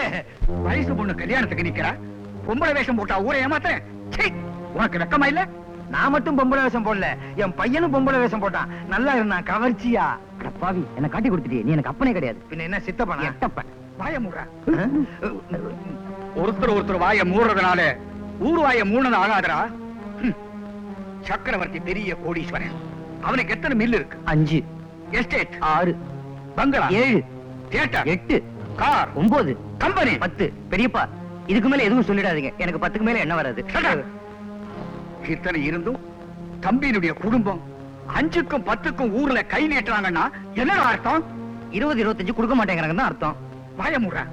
வயசு பொண்ணு கல்யாணத்துக்கு நிக்கிறா, பொம்பளை வேஷம் போட்டா ஊரை ஏமாத்துறேன். சீ, உனக்கு வெக்கமா இல்ல? நான் மட்டும் பொம்பளை வேஷம் போடல, என் பையனும் பொம்பளை வேஷம் போட்டான். நல்லா இருந்தான், கவர்ச்சியா. பாவி, என்ன காட்டி கொடுத்துட்டியே. நீ எனக்கு அப்பனே கிடையாது. பின்ன என்ன சித்தப்பனா? எட்டப்பன். வாய மூடுறா. ஒருத்தர் வாய மூடுறதுனால ஊர் வாய மூணது ஆகாதரா. சக்கரவர்த்தி பெரிய கோடீஸ்வரன். அவனுக்கு எத்தனை மில் இருக்கு? 5. எஸ்டேட் 6. பங்களா 7. தியேட்டர் 8. கார் 9. கம்பெனி 10. பெரியப்பா, இதுக்கு மேல எதுவும் சொல்லிடாதீங்க. எனக்கு 10க்கு மேல என்ன வராது. இத்தனை இருந்தும் தம்பியினுடைய குடும்பம் 5க்கும் 10க்கும் ஊர்ல கை நீட்டுறாங்கன்னா என்னடா அர்த்தம்? 20, 25 கொடுக்க மாட்டேங்கிறாங்கன்னு தான் அர்த்தம். வாய மூடுறா.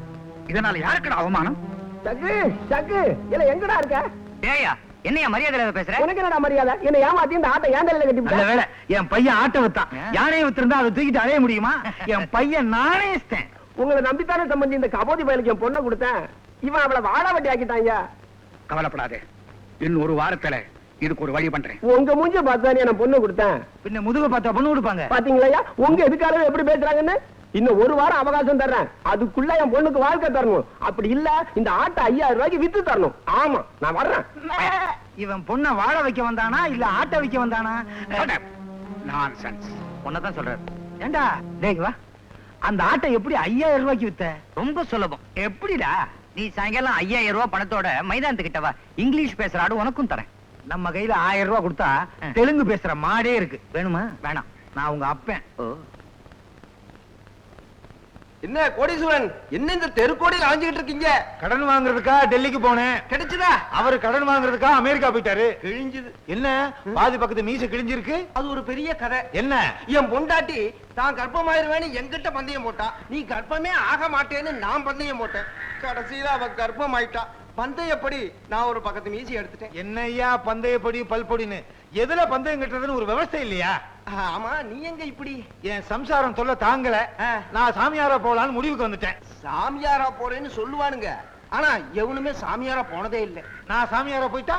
இதனால யாருக்குடா அவமானம்? ஜக்கு ஜக்கு இல்ல எங்கடா இருக்க? டேயா, என்னையா மரியாதையில பேசுற? உனக்கு என்னடா மரியாதை? என்ன ஏமாத்தி இந்த ஆட்டை ஏன் தலையில கட்டி நல்ல வேளை என் பையன் ஆட்டை வித்தான். யானையை வித்திருந்தா அதை தூக்கிட்டு அலைய முடியுமா? என் பையன் நானே இஷ்டேன். உங்களை நம்பித்தானே சம்பந்தி இந்த கபோதி பயலுக்கு என் பொண்ணை கொடுத்தேன். இவன் அவளை வாழ வட்டி ஆக்கிட்டாங்க. கவலைப்படாதே, இன்னும் ஒரு வாரத்துல இதுக்கு ஒரு வழி பண்றேன். உங்க மூஞ்ச பார்த்தானே நான் பொண்ணு கொடுத்தேன். பின்ன முதுக பார்த்தா பொண்ணு கொடுப்பாங்க. பாத்தீங்களா உங்க எதுக்காக எப்படி பேசுறாங்கன்னு? இன்னும் 1 வாரம் அவகாசம் தர்றேன், அதுக்குள்ள என் பொண்ணுக்கு வாழ்க்கை தரணும். அப்படி இல்ல இந்த ஆட்டை 5000 ரூபாய்க்கு வித்து தரணும். ஆமா, நான் வர்றேன். இவன் பொண்ண வாழ வைக்க வந்தானா இல்ல ஆட்ட வைக்க வந்தானா? நான்சென்ஸ். உன்னதான் சொல்றாரு. ஏண்டா டேய் வா, அந்த ஆட்டை எப்படி 5000 ரூபாய்க்கு வித்த? ரொம்ப சுலபம். எப்படிடா? நீ சாயங்காலம் 5000 ரூபாய் பணத்தோட மைதானத்துக்கிட்ட வா. இங்கிலீஷ் பேசுற ஆடு உனக்கும் தரேன். நம்ம கையில 1000 ரூபாய் கொடுத்தா தெலுங்கு பேசுற மாடே இருக்கு. வேணுமா? வேணாம், நான் உங்க அப்பன். ஓ, என்ன கோடீஸ்வரன், என்ன இந்த தெருக்கோடியில் அலைஞ்சுகிட்டு இருக்கீங்க? கடன் வாங்குறதுக்கா டெல்லிக்கு போனேன். கிடைச்சதா? அவரு கடன் வாங்குறதுக்கா அமெரிக்கா போயிட்டாரு. கிழிஞ்சது. என்ன பாதி பக்கத்து மீச கிழிஞ்சிருக்கு? அது ஒரு பெரிய கதை. என்ன? என் பொண்டாட்டி தான் கர்ப்பமாயிருவேன்னு என்கிட்ட பந்தயம் போட்டா. நீ கர்ப்பமே ஆக மாட்டேன்னு நான் பந்தயம் போட்டேன். கடைசியில அவ கர்ப்பம் ஆயிட்டா. பந்தயப்படி நான் ஒரு பக்கத்து மீசி எடுத்துட்டேன். என்னய்யா பந்தயப்படி பல்பொடின்னு எதுல பந்தயம் கட்டுறதுன்னு ஒரு விவசாயம் இல்லையா? ஆமா, நீ எங்க இப்படி? என் சம்சாரம் தொல்லை தாங்கல, நான் சாமியாரா போலான்னு முடிவுக்கு வந்துட்டேன். சாமியாரா போறேன்னு சொல்லுவானுங்க, ஆனா எவனுமே சாமியாரா போனதே இல்லை. நான் சாமியாரா போயிட்டா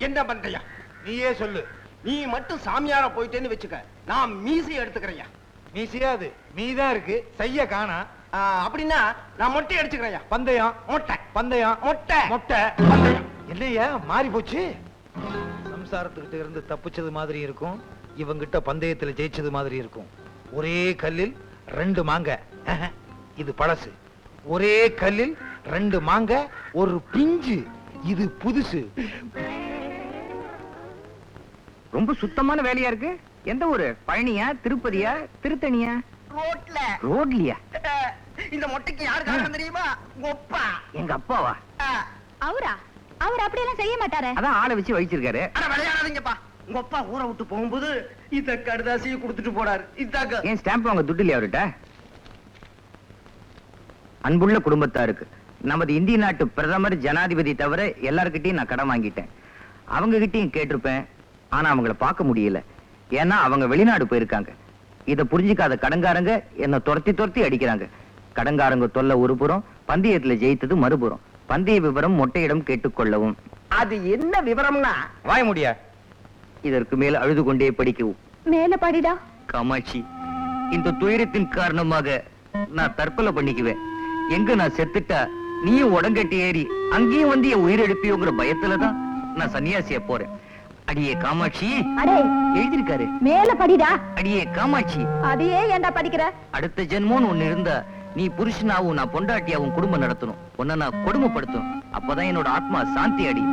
என்ன பண்றியா? நீயே சொல்லு. நீ மட்டும் சாமியாரா போயிட்டேன்னு வச்சுக்க, நான் மீசி எடுத்துக்கிறேன். மீசியாது மீதான் இருக்கு, செய்ய காணா. அப்படின்னா நான் மொட்டை அடிச்சுக்கிறேன். பந்தயம் மொட்டை பந்தயம் மொட்டை மொட்டை பந்தயம். என்னையா மாறி போச்சு? சம்சாரத்துக்கிட்ட இருந்து தப்பிச்சது மாதிரி இருக்கும், இவங்கிட்ட பந்தயத்துல ஜெயிச்சது மாதிரி இருக்கும். ஒரே கல்லில் 2 மாங்க. இது பழசு. ஒரே கல்லில் 2 மாங்க, ஒரு பிஞ்சு. இது புதுசு. ரொம்ப சுத்தமான வேலையா இருக்கு. எந்த ஊரு? பழனியா, திருப்பதியா, திருத்தணியா? ரோட்ல ரோட்லயா? இந்த மொட்டைக்கு யாரு காரணம் தெரியுமா? ஒப்பா. எங்க அப்பாவா? அவரா? அவர் அப்படியெல்லாம் செய்ய மாட்டாரே. அதான் ஆளை வச்சு வச்சிருக்காரு. அட விளையாடாதீங்கப்பா. உங்க அப்பா ஊரை விட்டு போகும்போது இந்த கடுதாசியை கொடுத்துட்டு போனாரு. இதாக்க ஏன் ஸ்டாம்ப் வாங்க துட்டு இல்லையா அவர்கிட்ட? அன்புள்ள குடும்பத்தாருக்கு நமது இந்திய நாட்டு பிரதமர் ஜனாதிபதி தவிர எல்லார்கிட்டயும் நான் கடன் வாங்கிட்டேன். அவங்க கிட்டயும் கேட்டிருப்பேன், ஆனா அவங்கள பார்க்க முடியல. ஏன்னா அவங்க வெளிநாடு போயிருக்காங்க. இத புரிஞ்சுக்காத கடங்காரங்க என்ன துரத்தி அடிக்கிறாங்க. கடங்காரங்க தொல்லை ஒரு புறம், பந்தயத்துல ஜெயித்தது மறுபுறம். பந்தய விவரம் மொட்டையிடம் கேட்டுக்கொள்ளவும். அது என்ன விவரம்னா? வாய முடியா. இதற்கு மேல் அழுது கொண்டே படிக்கவும். மேல படிடா. காமாட்சி, இந்த துயரத்தின் காரணமாக நான் தற்கொலை பண்ணிக்குவேன். எங்க நான் செத்துட்டா நீயும் உடங்கட்டி ஏறி அங்கேயும் வந்து என் உயிர் எடுப்பியோங்கிற பயத்துலதான் நான் சன்னியாசிய போறேன். அடியே காமாட்சி. அடே எழுதிருக்காரு. மேல படிடா. அடியே காமாட்சி, அதையே ஏன்டா படிக்கிற? அடுத்த ஜென்மோன்னு ஒண்ணு இருந்தா நீ புருஷனாவும் நான் பொண்டாட்டியாவும் குடும்பம் நடத்தணும். உன்னை நான் கொடுமைப்படுத்தணும். அப்பதான் என்னோட ஆத்மா சாந்தி அடி.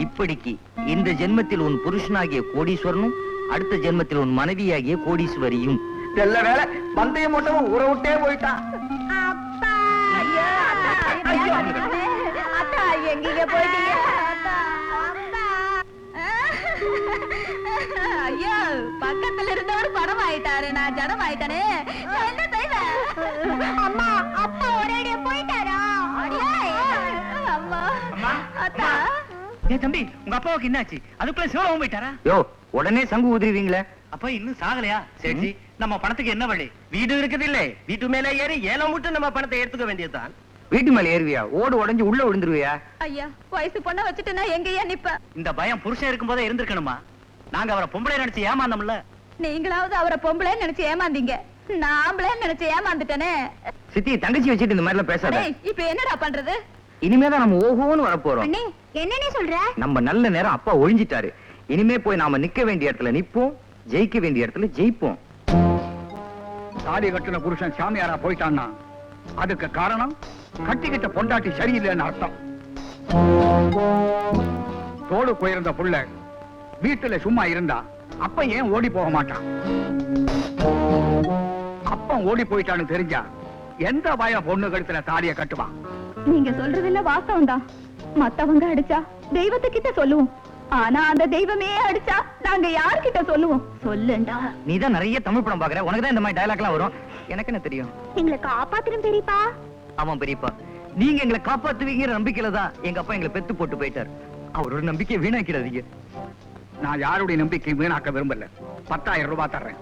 இப்படிக்கு இந்த ஜென்மத்தில் உன் புருஷனாகிய கோடீஸ்வரனும், அடுத்த ஜென்மத்தில் உன் மனைவியாகிய கோடீஸ்வரியும். நல்ல வேலை பந்தயம் மட்டும் ஊரை விட்டே போயிட்டான். அப்பா ஐயா, அத்தா எங்கீங்க போயிட்டீங்க? ஐயோ, பக்கத்துல இருந்தவர் படம் ஆயிட்டாரு, நான் ஜடம் ஆயிட்டானே. என்ன செய்வேன்? அம்மா, அப்பா ஒரேடியா போயிட்டாரா? அம்மா, அத்தா. ஏன் தம்பி, உங்க அப்பாவுக்கு என்னாச்சு? அதுக்குள்ள சிவராமன் போயிட்டாரா? யோ, உடனே சங்கு ஊதுறீங்களே. அப்ப இன்னும் சாகலையா? சரி, நம்ம பணத்துக்கு என்ன வழி? வீடு இருக்குது இல்ல, வீட்டு மேல ஏறி ஏலம் விட்டு நம்ம பணத்தை எடுத்துக்க வேண்டியதுதான். வீட்டு மேல ஏறுவியா? ஓடு உடைஞ்சு உள்ள விழுந்துருவியா? ஐயா, வயசு பொண்ண வச்சுட்டு நான் எங்கேயா நிப்ப? இந்த பயம் புருஷன் இருக்கும் போதே இருந்திருக்கணுமா? நாங்க அவரை பொம்பளை நினைச்சு ஏமாந்தோம்ல. நீங்களாவது அவரை பொம்பளைன்னு நினைச்சு ஏமாந்தீங்க, நாம்பளே நினைச்சு ஏமாந்துட்டேனே. சித்தி, தங்கச்சி வச்சுட்டு இந்த மாதிரி எல்லாம் பேசாத. டேய், இப்ப என்னடா பண்றது? இனிமேதான் நம்ம ஓஹோன்னு வரப்போறோம். அண்ணே, என்னன்னே சொல்ற? நம்ம நல்ல நேரம் அப்பா ஒழிஞ்சிட்டாரு. இனிமே போய் நாம நிக்க வேண்டிய இடத்துல நிப்போம், ஜெயிக்க வேண்டிய இடத்துல ஜெயிப்போம். தாலி கட்டின புருஷன் சாமியாரா போயிட்டான்னா அதுக்கு காரணம் கட்டிக்கிட்ட பொண்டாட்டி சரியில்லைன்னு அர்த்தம். தோடு போயிருந்த புள்ள வீட்டுல சும்மா இருந்தா அப்ப ஏன் ஓடி போக மாட்டான்? அப்பன் ஓடி போயிட்டான்னு தெரிஞ்சா எந்த பய பொண்ணு கழுத்துல தாலிய கட்டுவான்? நீங்க சொல்றதுல வாஸ்தவம் தான். மத்தவங்க அடிச்சா தெய்வத்துக்கிட்ட சொல்லுவோம், ஆனா அந்த தெய்வமே அடிச்சா நாங்க யார்கிட்ட சொல்லுவோம்? சொல்லுண்டா. நீதான் நிறைய தமிழ் படம் பாக்குற, உனக்குதான் இந்த மாதிரி டயலாக் எல்லாம் வரும். எனக்கு என்ன தெரியும்? எங்களை காப்பாத்திரும் பெரியப்பா. ஆமாம் பெரியப்பா, நீங்க எங்களை காப்பாத்துவீங்கிற நம்பிக்கையில தான் எங்க அப்பா எங்களை பெத்து போட்டு போயிட்டார். அவரோட நம்பிக்கையை வீணாக்கிடாதீங்க. நான் யாருடைய நம்பிக்கை வீணாக்க விரும்பல. 10,000 ரூபாய் தர்றேன்,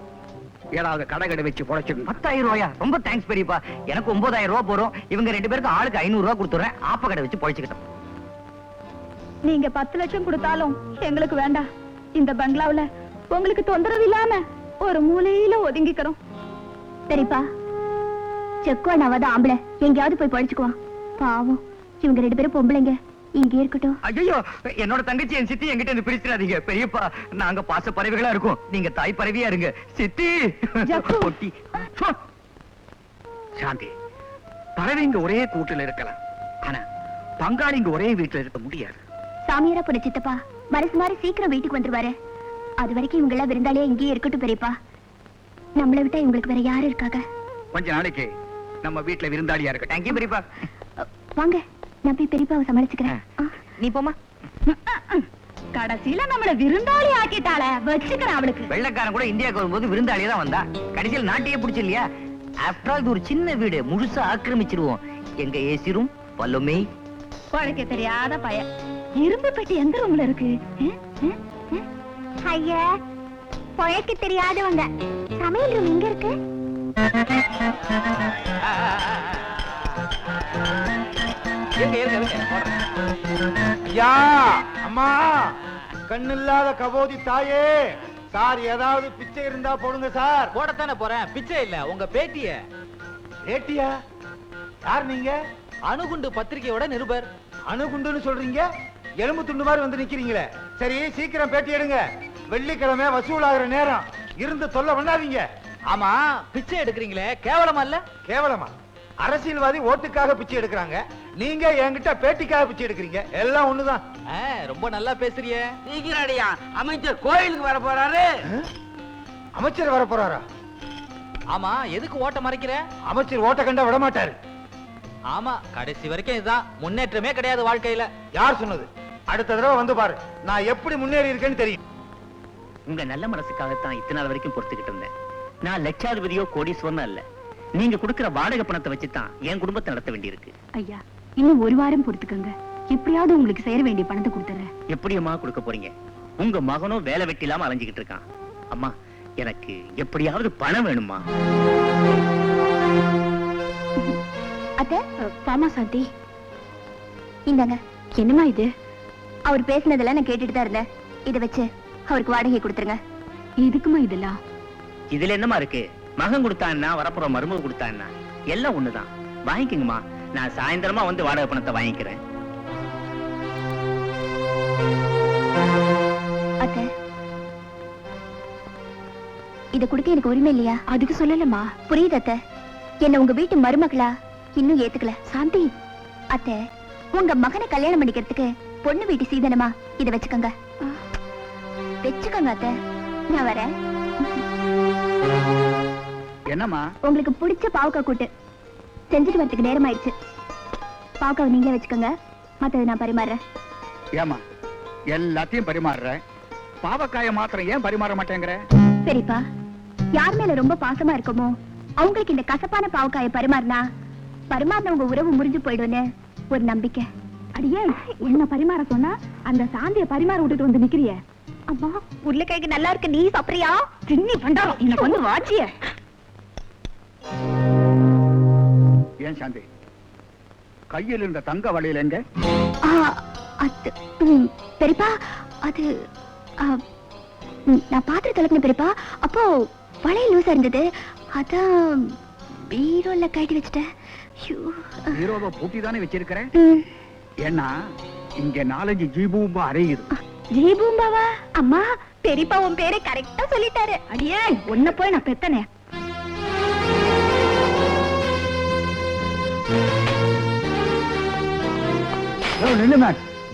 ஏதாவது கடை வச்சு பொழைச்சிருங்க. 10,000 ரூபாயா? ரொம்ப தேங்க்ஸ் பெரியப்பா. எனக்கு 9,000 ரூபாய் போறோம். இவங்க 2 பேருக்கு ஆளுக்கு 500 ரூபாய் கொடுத்துறேன். ஆப்ப கடை வச்சு பொழைச்சுக்கிட்டோம். நீங்க 10 லட்சம் கொடுத்தாலும் எங்களுக்கு வேண்டாம். இந்த பங்களாவுல உங்களுக்கு தொந்தரவு இல்லாம ஒரு மூலையில ஒதுங்கிக்கிறோம். சரிப்பா, செக்குவா நவாத ஆம்பளை எங்கேயாவது போய் பழிச்சுக்குவான். பாவம், இவங்க 2 பேரும் பொம்பளைங்க, இங்க இருக்கட்டும். ஐயோ, என்னோட தங்கச்சி என் சித்தி என்கிட்ட இருந்து பிரிச்சிடாதீங்க பெரியப்பா. நாங்க பாச பறவைகளா இருக்கோம், நீங்க தாய் பறவையா இருங்க. சித்தி ஒட்டி. சாந்தி, பறவைங்க ஒரே கூட்டுல இருக்கலாம், ஆனா பங்காளிங்க ஒரே வீட்டுல இருக்க முடியாது. சாமியாரா போன சித்தப்பா மனசு மாதிரி சீக்கிரம் வீட்டுக்கு வந்துருவாரு. அது வரைக்கும் இவங்க எல்லாம் விருந்தாளியா இங்கேயே இருக்கட்டும் பெரியப்பா. நம்மளை விட்டா இவங்களுக்கு வேற யாரு இருக்காங்க? கொஞ்ச நாளைக்கு நம்ம வீட்டுல விருந்தாளியா இருக்க. தேங்க்யூ பெரியப்பா. வாங்க, நான் போய் பெரியப்பாவை சமாளிச்சுக்கிறேன். நீ போமா. கடைசியில நம்மள விருந்தாளி ஆக்கிட்டாள, வச்சுக்கிறேன் அவளுக்கு. வெள்ளக்காரன் கூட இந்தியாவுக்கு வரும்போது விருந்தாளியே தான் வந்தா. கடைசியில் நாட்டையே பிடிச்சு இல்லையா? ஆஃப்டர் ஆல் இது ஒரு சின்ன வீடு, முழுசா ஆக்கிரமிச்சிருவோம். எங்க ஏசி ரூம் பல்லுமே. குழைக்க தெரியாத பையன். இரும்பு பெட்டி எந்த ரூம்ல இருக்கு? ஐயா, குழைக்க தெரியாதவங்க. சமையல் ரூம் எங்க இருக்கு? ஐயா, அம்மா, கண்ணு இல்லாத கபோதி தாயே, சார் ஏதாவது பிச்சை இருந்தா போடுங்க சார். போடத்தானே போறேன், பிச்சை இல்ல உங்க பேட்டிய. பேட்டியா? யார் நீங்க? அணுகுண்டு பத்திரிகையோட நிருபர். அணுகுண்டுன்னு சொல்றீங்க, எலும்பு துண்டு மாதிரி வந்து நிக்கிறீங்களே. சரி, சீக்கிரம் பேட்டி எடுங்க. வெள்ளிக்கிழமை வசூலாகிற நேரம், இருந்து தொல்லை பண்ணாதீங்க. ஆமா, பிச்சை எடுக்கிறீங்களே, கேவலமா இல்ல? கேவலமா? அரசியல்வாதி ஓட்டுக்காக பிச்சை எடுக்கிறாங்க, நீங்க என்கிட்ட பேட்டிக்காக பிச்சை எடுக்கிறீங்க. எல்லாம் ஒண்ணுதான். ரொம்ப நல்லா பேசுறியே. சீக்கிரடியா, அமைச்சர் கோயிலுக்கு வர போறாரு. அமைச்சர் வர போறாரா? ஆமா, எதுக்கு ஓட்ட மறைக்கிற? அமைச்சர் ஓட்ட கண்டா விட மாட்டாரு. ஆமா, கடைசி வரைக்கும் இதுதான், முன்னேற்றமே கிடையாது வாழ்க்கையில. யார் சொன்னது? அடுத்த தடவை வந்து பாரு, நான் எப்படி முன்னேறி இருக்கேன்னு தெரியும். உங்க நல்ல மனசுக்காகத்தான் இத்தனை நாள் வரைக்கும் பொறுத்துக்கிட்டு இருந்தேன். நான் லட்சாதிபதியோ கோடீஸ்வரனும் அல்ல. நீங்க கொடுக்கிற வாடகை பணத்தை வச்சுதான் என் குடும்பத்தை நடத்த வேண்டியிருக்கு. ஐயா, இன்னும் ஒரு வாரம் பொறுத்துக்கங்க. எப்படியாவது உங்களுக்கு சேர வேண்டிய பணத்தை கொடுத்துறேன். எப்படியம்மா கொடுக்க போறீங்க? உங்க மகனும் வேலை வெட்டி இல்லாம அலைஞ்சுக்கிட்டு இருக்கான். அம்மா, எனக்கு எப்படியாவது பணம் வேணுமா? அத்தை, பாமா சாந்தி, இந்தாங்க. என்னமா இது? அவர் பேசினதெல்லாம் நான் கேட்டுட்டு தான் இருந்தேன். இதை வச்சு அவருக்கு வாடகை கொடுத்துருங்க. எதுக்குமா இதெல்லாம்? இதுல என்னமா இருக்கு? மகன் கொடுத்தான்னா, வரப்புற மருமக கொடுத்தான்னா எல்லாம் ஒண்ணுதான். வாங்கிக்கங்கம்மா, நான் சாயந்தரமா வந்து வாடகை பணத்தை வாங்கிக்கிறேன். அத்தை, இத கொடுக்க எனக்கு உரிமை இல்லையா? அதுக்கு சொல்லலமா. புரியுது அத்தை, என்ன உங்க வீட்டு மருமகளா இன்னும் ஏத்துக்கல. சாந்தி அத்தை, உங்க மகனை கல்யாணம் பண்ணிக்கிறதுக்கு பொண்ணு வீட்டு சீதனமா இத வச்சுக்கோங்க. வச்சுக்கோங்க அத்தை, நான் வரேன். என்னம்மா? உங்களுக்கு பிடிச்ச பாவக்காய் கூட்டு செஞ்சுட்டு வரதுக்கு நேரம் ஆயிடுச்சு. பாவக்காவை நீங்களே வச்சுக்கோங்க, மத்தது நான் பரிமாறுறேன். ஏமா எல்லாத்தையும் பரிமாறுற, பாவக்காய மாத்திரம் ஏன் பரிமாற மாட்டேங்கிற? சரிப்பா, யார் மேல ரொம்ப பாசமா இருக்கமோ அவங்களுக்கு இந்த கசப்பான பாவக்காயை பரிமாறின உங்க உறவு முறிஞ்சு போயிடும்னு ஒரு நம்பிக்கை. அடியே, என்ன பரிமாற சொன்னா அந்த சாந்திய பரிமாற விட்டுட்டு வந்து நிக்கிறிய? அம்மா, உருளைக்கிழங்கு நல்லா இருக்கு, நீ சாப்பிடுறியா? சின்னி பண்டாரம், எனக்கு வந்து வாட்சிய. ஏன் சாந்தி, கையில் இருந்த தங்க வளையல் எங்க? அது பெரியப்பா, அது நான் பாத்திரம் கலப்பின பெரியப்பா. அப்போ வளையல் லூசா இருந்தது, அதான் பீரோல கட்டி வச்சுட்டேன். ஹீரோவை பூட்டி தானே வச்சிருக்கிறேன். ஏன்னா இங்க 4-5 ஜீபூம்பா அறையுது. ஜீபூம்பாவா? அம்மா, பெரியப்பா உன் பேரை கரெக்டா சொல்லிட்டாரு. அடியே, உன்ன போய் நான் பெத்தனே.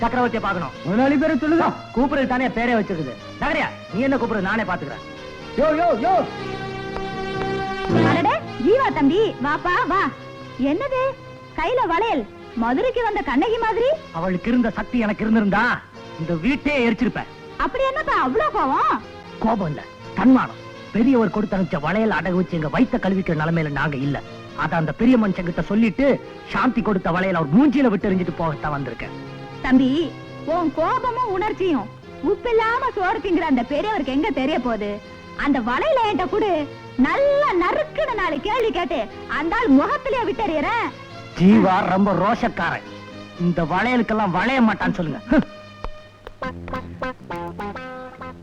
சக்கரவர்த்தியை பார்க்கணும். முதலாளி பேரை சொல்லுங்க. கூப்பிடுறது தானே பேரே வச்சிருக்குது. நகரியா, நீ என்ன கூப்பிடுறது? நானே பாத்துக்கிறேன். யோ யோ யோ. அடடே, ஜீவா தம்பி, வாப்பா வா. என்னது கையில வளையல்? மதுரைக்கு வந்த கண்ணகி மாதிரி. அவளுக்கு இருந்த சக்தி எனக்கு இருந்திருந்தா இந்த வீட்டையே எரிச்சிருப்பேன். அப்படி என்னப்பா அவ்வளவு கோவம்? கோபம் இல்ல, தன்மானம். பெரியவர் கொடுத்து அனுப்பிச்ச வளையல் அடகு வச்சு எங்க வயித்த கழுவிக்கிற நிலைமையில நாங்க இல்ல. அத அந்த பெரிய மனுஷன் கிட்ட சொல்லிட்டு சாந்தி கொடுத்த வளையல் அவர் மூஞ்சியில விட்டு எரிஞ்சிட்டு போகத்தான் வந்திருக்கேன். தம்பி, உன் கோபமும் உணர்ச்சியும் உப்பில்லாம சோறு திங்கிற அந்த பெரியவருக்கு எங்க தெரிய போகுது? அந்த வளையல என்கிட்ட கூட நல்ல நறுக்குன்னு 4 கேள்வி கேட்டு அந்த ஆள் முகத்திலேயே விட்டறியறேன். ஜீவா ரொம்ப ரோஷக்காரன். இந்த வளையலுக்கெல்லாம் வளைய மாட்டான்னு சொல்லுங்க.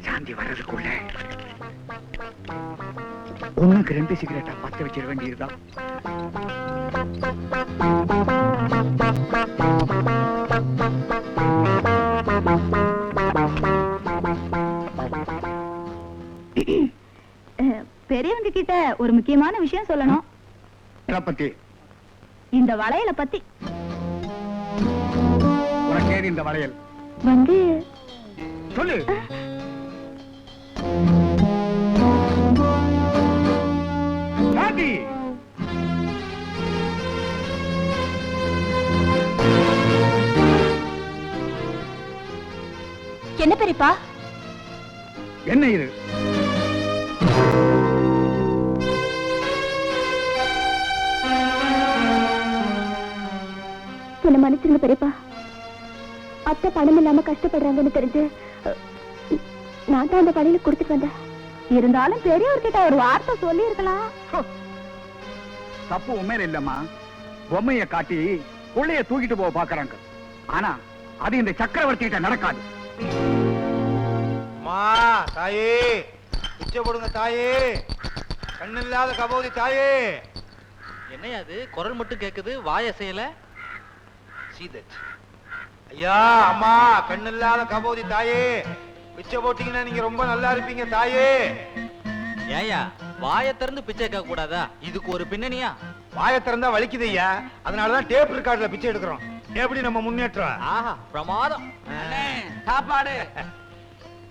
சாந்தி வர்றதுக்குள்ள 1க்கு 2 சிகரெட்டா பத்த வச்சிட வேண்டியதுதான். பெரியவங்க கிட்ட ஒரு முக்கியமான விஷயம் சொல்லணும். பத்தி? இந்த வளையல பத்தி. உனக்கு ஏது இந்த வளையல்? வந்து சொல்லு. சாந்தி, என்ன பெரியப்பா? என்ன இது? என்ன மன்னிச்சுங்க பெரியப்பா. அத்தை பணம் இல்லாம கஷ்டப்படுறாங்கன்னு தெரிஞ்சு நான் தான் அந்த வழியில கொடுத்துட்டு வந்தேன். இருந்தாலும் பெரியவர்கிட்ட ஒரு வார்த்தை சொல்லி இருக்கலாம். தப்பு உண்மையில இல்லம்மா. பொம்மைய காட்டி புள்ளைய தூக்கிட்டு போக பாக்குறாங்க. ஆனா அது இந்த சக்கரவர்த்தி கிட்ட நடக்காது. தாயே, பிச்சை போடுங்க தாயே, கண்ணில்லாத கபோதி தாயே, என்னையா அது குரல் மட்டும் கேக்குது வாய் அசையல சீதத் ஐயா அம்மா கண்ணில்லாத கபோதி தாயே பிச்சை போட்டீங்கன்னா நீங்க ரொம்ப நல்லா இருப்பீங்க தாயே. ஏயா வாயை திறந்து பிச்சை கேட்க கூடாதா? இதுக்கு ஒரு பின்னணியா? வாயை திறந்தா வலிக்குது ஐயா, அதனாலதான் டேப் ரெக்கார்ட்ல பிச்சை எடுக்கிறோம். எப்படி நம்ம முன்னேற்றம்? ஆஹா பிரமாதம். சாப்பாடு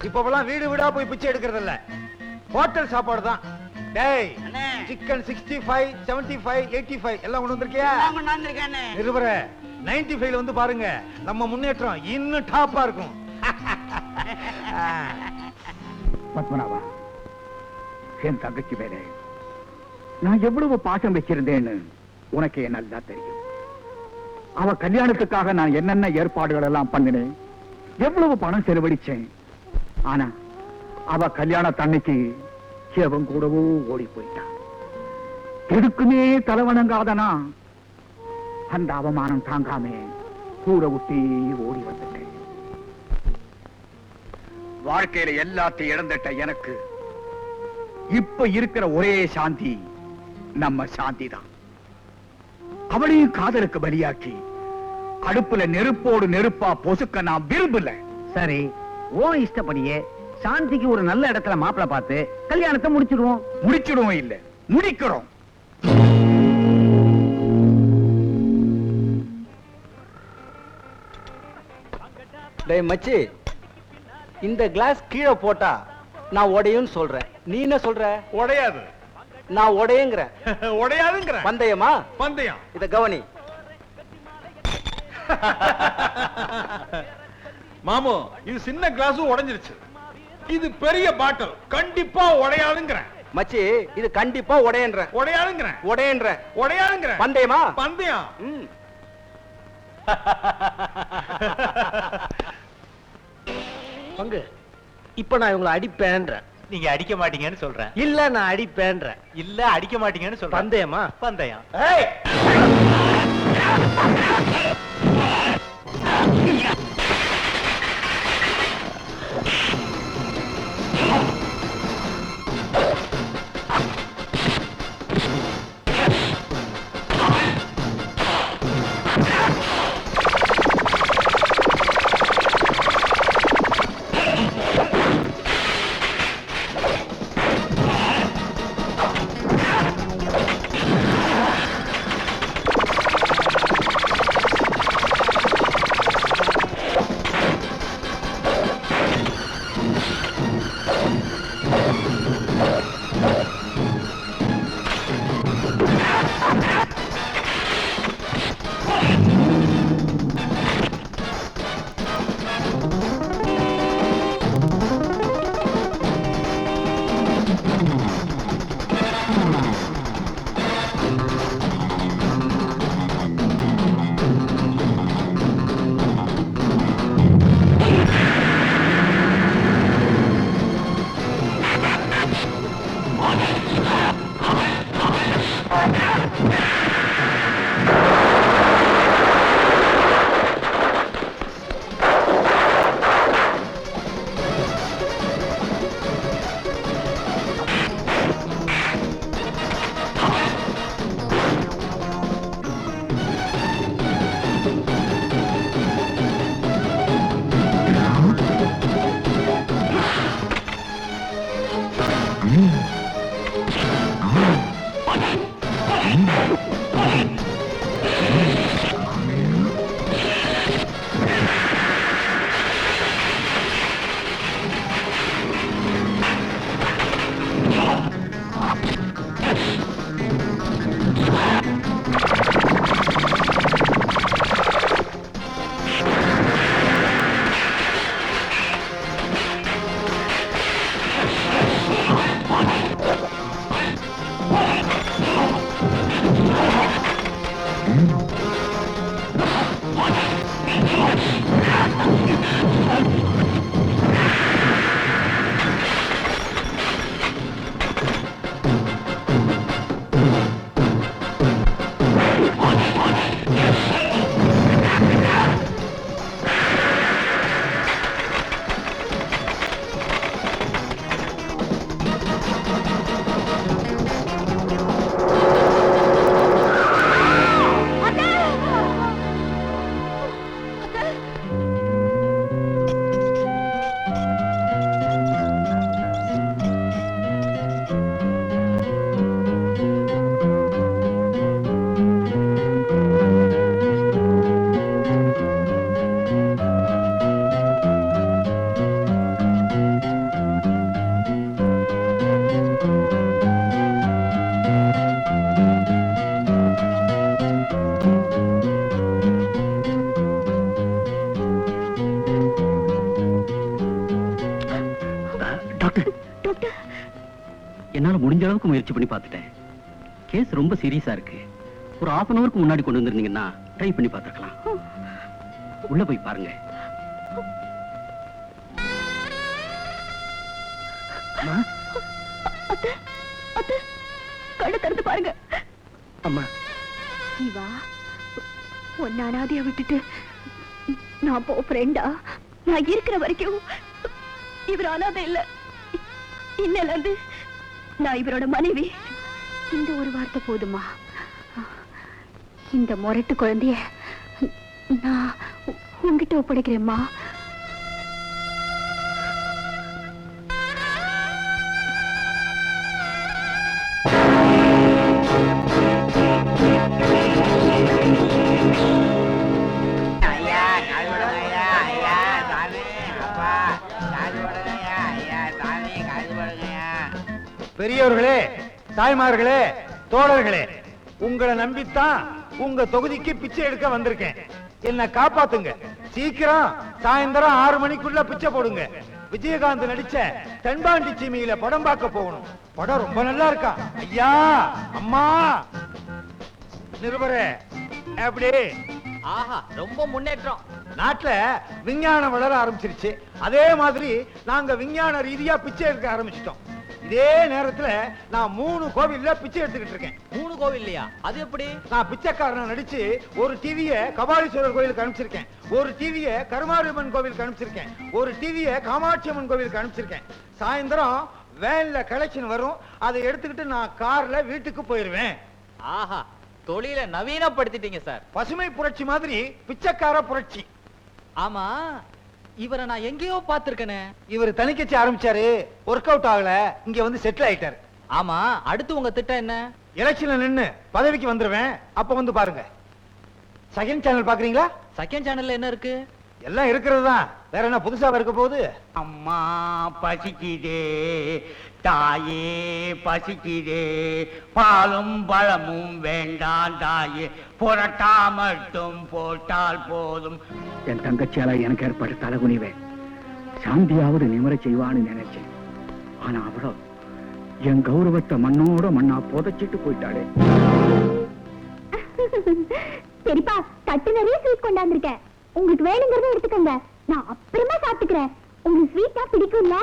இப்பெல்லாம் வீடு வீடா போய் பிச்சை எடுக்கிறது இல்ல, ஹோட்டல் சாப்பாடு தான். டேய் அண்ணே. சிக்கன் 65 75 85 எல்லாம் கொண்டு வந்திருக்கியா? நிருபர 95 வந்து பாருங்க, நம்ம முன்னேற்றம் இன்னும் டாப்பா இருக்கும். பத்மநாபா, என் தங்கச்சி மேல நான் எவ்வளவு பாசம் வச்சிருந்தேன்னு உனக்கே நல்லா தெரியும். அவ கல்யாணத்துக்காக நான் என்னென்ன ஏற்பாடுகள் எல்லாம் பண்ணினேன், எவ்வளவு பணம் செலவழிச்சேன். ஆனா அவ கல்யாண தன்னைக்கு எவன் கூடவோ ஓடி போயிட்டான். எதுக்குமே தலைவணங்காதனா அந்த அவமானம் தாங்காம கூற விட்டு ஓடி வந்துட்டேன். வாழ்க்கையில எல்லாத்தையும் இழந்துட்ட எனக்கு இப்ப இருக்கிற ஒரே சாந்தி நம்ம சாந்தி தான். அவளையும் காதலுக்கு பலியாக்கி அடுப்புல நெருப்போடு நெருப்பா பொசுக்க நான் விரும்பல. சரி, ஓ இஷ்டப்படியே சாந்திக்கு ஒரு நல்ல இடத்துல மாப்பிளை பார்த்து கல்யாணத்தை முடிச்சிடுவோம். முடிச்சிடுவோம் இல்ல, முடிக்கிறோம். டேய் மச்சி, இந்த கிளாஸ் கீழே போட்டா நான் உடையும்னு சொல்றேன், நீ என்ன சொல்ற? உடையாது. நான் உடையங்கிற. உடையாதுங்கிற. பந்தயமா? பந்தயம். இத கவனி. மாமு, இது சின்ன கிளாஸும் உடைஞ்சிருச்சு, இது பெரிய பாட்டில், கண்டிப்பா உடையாதுங்கிற. மச்சி, இது கண்டிப்பா உடையன்ற. உடையாதுங்கிற. உடையன்ற. உடையாதுங்கிற. பந்தயமா? பந்தயம். பங்கு, இப்ப நான் இவங்களை அடிப்பேன்ற. நீங்க அடிக்க மாட்டீங்கன்னு சொல்றேன். இல்ல நான் அடிப்பேன்ற. இல்ல அடிக்க மாட்டீங்கன்னு சொல்றேன். பந்தயமா? பந்தயம். ஏய்! முடிஞ்ச அளவுக்கு முயற்சி பண்ணி பார்த்துட்டேன். கேஸ் ரொம்ப சீரியஸா இருக்கு. ஒரு 1/2 hourக்கு முன்னாடி கொண்டு வந்திருந்தீங்கன்னா ட்ரை பண்ணி பார்த்துக்கலாம். உள்ள போய் பாருங்க. கண்ணு திறந்து பாருங்க. அம்மா, இவா உன்னை அனாதையா விட்டுட்டு நான் ஃப்ரெண்டா? நான் இருக்கிற வரைக்கும் இவர் அனாதை இல்ல. இன்னல இருந்து நான் இவரோட மனைவி. இந்த ஒரு வார்த்தை போதுமா? இந்த முரட்டு குழந்தைய நான் உங்ககிட்ட ஒப்படைக்கிறேம்மா. பெரியவர்களே, தாய்மார்களே, தோழர்களே, உங்களை நம்பித்தான் உங்க தொகுதிக்கு பிச்சை எடுக்க வந்திருக்கேன். என்ன காப்பாத்துங்க. சீக்கிரம் சாயந்தரம் 6 மணிக்குள்ள பிச்சை போடுங்க. விஜயகாந்த் நடிச்ச தென்பாண்டி சீமையில படம் பார்க்க போகணும். படம் ரொம்ப நல்லா இருக்கா. ஐயா, அம்மா, நிருபரே, எப்படி? ஆஹா, ரொம்ப முன்னேற்றம். நாட்டுல விஞ்ஞானம் வளர ஆரம்பிச்சிருச்சு. அதே மாதிரி நாங்க விஞ்ஞான ரீதியா பிச்சை எடுக்க ஆரம்பிச்சிட்டோம். இதே நேரத்துல நான் 3 கோவில்ல பிச்சை எடுத்துக்கிட்டு இருக்கேன். 3 கோவில் இல்லையா? அது எப்படி? நான் பிச்சைக்காரனை நடிச்சு ஒரு டிவிய கபாலீஸ்வரர் கோயிலுக்கு அனுப்பிச்சிருக்கேன், ஒரு டிவிய கருமாரியம்மன் கோவிலுக்கு அனுப்பிச்சிருக்கேன், ஒரு டிவிய காமாட்சி அம்மன் கோவிலுக்கு அனுப்பிச்சிருக்கேன். சாயந்தரம் வேன்ல கலெக்ஷன் வரும். அதை எடுத்துக்கிட்டு நான் கார்ல வீட்டுக்கு போயிருவேன். ஆஹா, தொழிலை நவீனப்படுத்திட்டீங்க சார். பசுமை புரட்சி மாதிரி பிச்சைக்கார புரட்சி. ஆமா, இவரை நான் எங்கேயோ பார்த்திருக்கேனே. இவர் தனிக்கட்சி ஆரம்பிச்சாரு, ஒர்க் அவுட் ஆகல, இங்க வந்து செட்டில் ஆயிட்டாரு. ஆமா, அடுத்து உங்க திட்டம் என்ன? எலெக்ஷன்ல நின்னு பதவிக்கு வந்துருவேன். அப்ப வந்து பாருங்க. செகண்ட் சேனல் பாக்குறீங்களா? செகண்ட் சேனல்ல என்ன இருக்கு? எல்லாம் இருக்கிறது தான். வேற என்ன புதுசா இருக்க போகுது? அம்மா பசிக்குதே, தாயே பசிக்குதே, பாலும் பழமும் வேண்டாம் தாயே, புரட்டா மட்டும் போட்டால் போதும். என் தங்கச்சியால எனக்கு ஏற்பட்ட தலைகுனிவேன். சாந்தியாவது நிமிர செய்வான்னு நினைச்சேன். ஆனா அவளோ என் கௌரவத்தை மண்ணோட மண்ணா புதைச்சிட்டு போயிட்டாளே. சரிப்பா, தட்டு நிறைய ஸ்வீட் கொண்டாந்துருக்கேன். உங்களுக்கு வேணுங்கிறத எடுத்துக்கோங்க, நான் அப்புறமா சாப்பிட்டுக்கிறேன். உங்களுக்கு ஸ்வீட்டா பிடிக்கும்ல?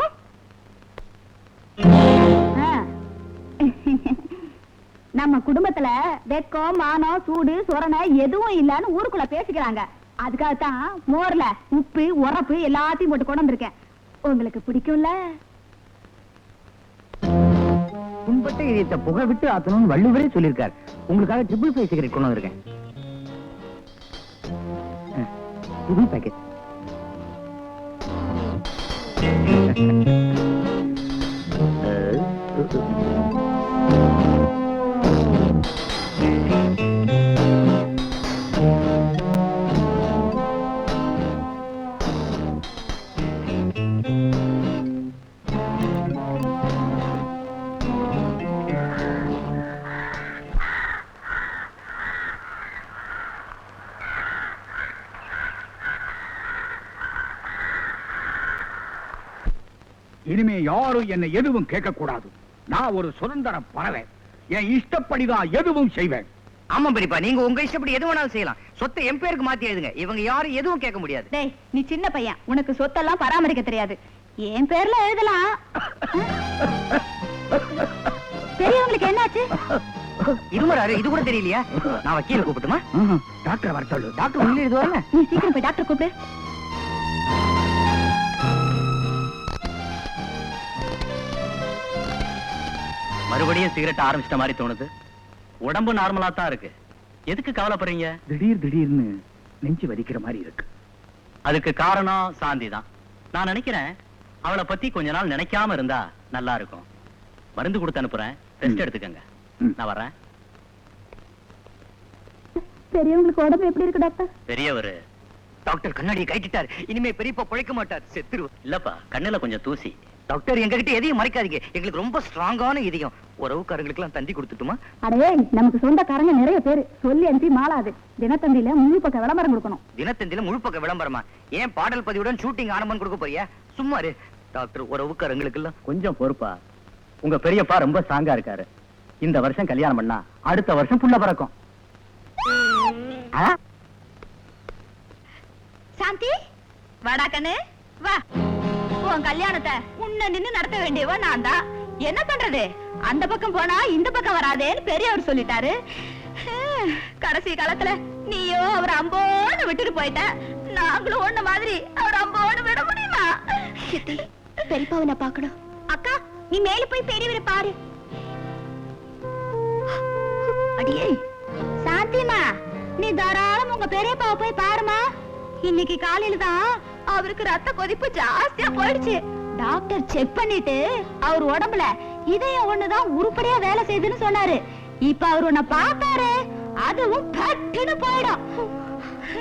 நம்ம குடும்பத்துல வெக்கம், மானம், சூடு, சொரணை எதுவும் இல்லன்னு ஊருக்குள்ள பேசிக்கிறாங்க. அதுக்காகத்தான் மோர்ல உப்பு, உரப்பு எல்லாத்தையும் போட்டு கொண்டு வந்திருக்கேன். உங்களுக்கு பிடிக்கும்ல? புண்பட்ட இதயத்தை புகை விட்டு ஆத்தணும்னு வள்ளுவரே சொல்லியிருக்கார். உங்களுக்காக ட்ரிபிள் ஃபைவ் சிகரெட் கொண்டு வந்திருக்கேன். புது பேக்கெட். இனிமே யாரும் என்னை எதுவும் கேட்க கூடாது. நான் ஒரு சுதந்திர பறவை. என் இஷ்டப்படிதான் எதுவும் செய்வேன். ஆமா பெரியப்பா, நீங்க உங்க இஷ்டப்படி எது வேணாலும் செய்யலாம். சொத்தை என் பேருக்கு மாத்தி எழுதுங்க. இவங்க யாரும் எதுவும் கேட்க முடியாது. டேய், நீ சின்ன பையன், உனக்கு சொத்தெல்லாம் பராமரிக்க தெரியாது. என் பேர்ல எழுதலாம். பெரியவங்களுக்கு என்னாச்சு? இருமராரு, இது கூட தெரியலையா? நான் வக்கீல கூப்பிட்டுமா? டாக்டர் வர சொல்லு. டாக்டர் உள்ள இது வரல. நீ சீக்கிரம் போய் டாக்டர் கூப்பிடு. மறுபடியும் சிகரெட் ஆரம்பிச்சிட்ட மாதிரி தோணுது. உடம்பு நார்மலா தான் இருக்கு. எதுக்கு கவலைப்படுறீங்க? திடீர்னு நெஞ்சு வலிக்கிற மாதிரி இருக்கு. அதுக்கு காரணம் சாந்தி தான். நான் நினைக்கிறேன் அவளை பத்தி கொஞ்ச நாள் நினைக்காம இருந்தா நல்லா இருக்கும். மருந்து கொடுத்து அனுப்புறேன், ரெஸ்ட் எடுத்துக்கங்க. நான் வரேன். பெரியவங்களுக்கு உடம்பு எப்படி இருக்கு டாக்டர்? பெரியவரு டாக்டர் கண்ணாடியை கைட்டிட்டார். இனிமே பெரியப்பா பிழைக்க மாட்டார், செத்துரு. இல்லப்பா, கண்ணுல கொஞ்சம் தூசி. டாக்டர், எங்ககிட்ட எதையும் மறைக்காதீங்க. எங்களுக்கு ரொம்ப ஸ்ட்ராங்கான இதயம். உறவுக்காரங்களுக்கு எல்லாம் தந்தி கொடுத்துட்டுமா? அடே, நமக்கு சொந்தக்காரங்க நிறைய பேரு. சொல்லி அனுப்பி மாளாது. தினத்தந்தியில முழு பக்க விளம்பரம் கொடுக்கணும். தினத்தந்தியில முழு பக்க விளம்பரமா? ஏன் பாடல் பதிவுடன் ஷூட்டிங் ஆரம்பம் கொடுக்க போறியா? சும்மா இரு. டாக்டர், உறவுக்காரங்களுக்கு எல்லாம் கொஞ்சம் பொறுப்பா. உங்க பெரியப்பா ரொம்ப ஸ்ட்ராங்கா இருக்காரு. இந்த வருஷம் கல்யாணம் பண்ணா அடுத்த வருஷம் புள்ள பிறக்கும். சாந்தி வாடா கண்ணு வா. உன் கல்யாணத்தை உன்ன நின்னு நடத்த வேண்டியவ நான் தான். என்ன பண்றது, அந்த பக்கம் போனா இந்த பக்கம் வராதேன்னு பெரியவர் சொல்லிட்டாரு. கடைசி காலத்துல நீயோ அவர் அம்போன்னு விட்டுட்டு போயிட்ட. நாங்களும் ஒண்ணு மாதிரி அவர் அம்போன்னு விட முடியுமா? சித்தி, பெரியப்பாவை நான் பார்க்கணும். அக்கா நீ மேல போய் பெரியவரை பாரு. அடியே சாந்திமா, நீ தாராளம் உங்க பெரியப்பாவை போய் பாருமா. இன்னைக்கு காலையில தான் அவருக்கு ரத்த கொதிப்பு ஜாஸ்தியா போயிடுச்சு. டாக்டர் செக் பண்ணிட்டு அவர் உடம்புல இதயம் ஒண்ணுதான் உருப்படியா வேலை செய்யுதுன்னு சொன்னாரு. இப்ப அவர் உன்னை பார்த்தாரு, அதுவும் பட்டுன்னு போயிடும்.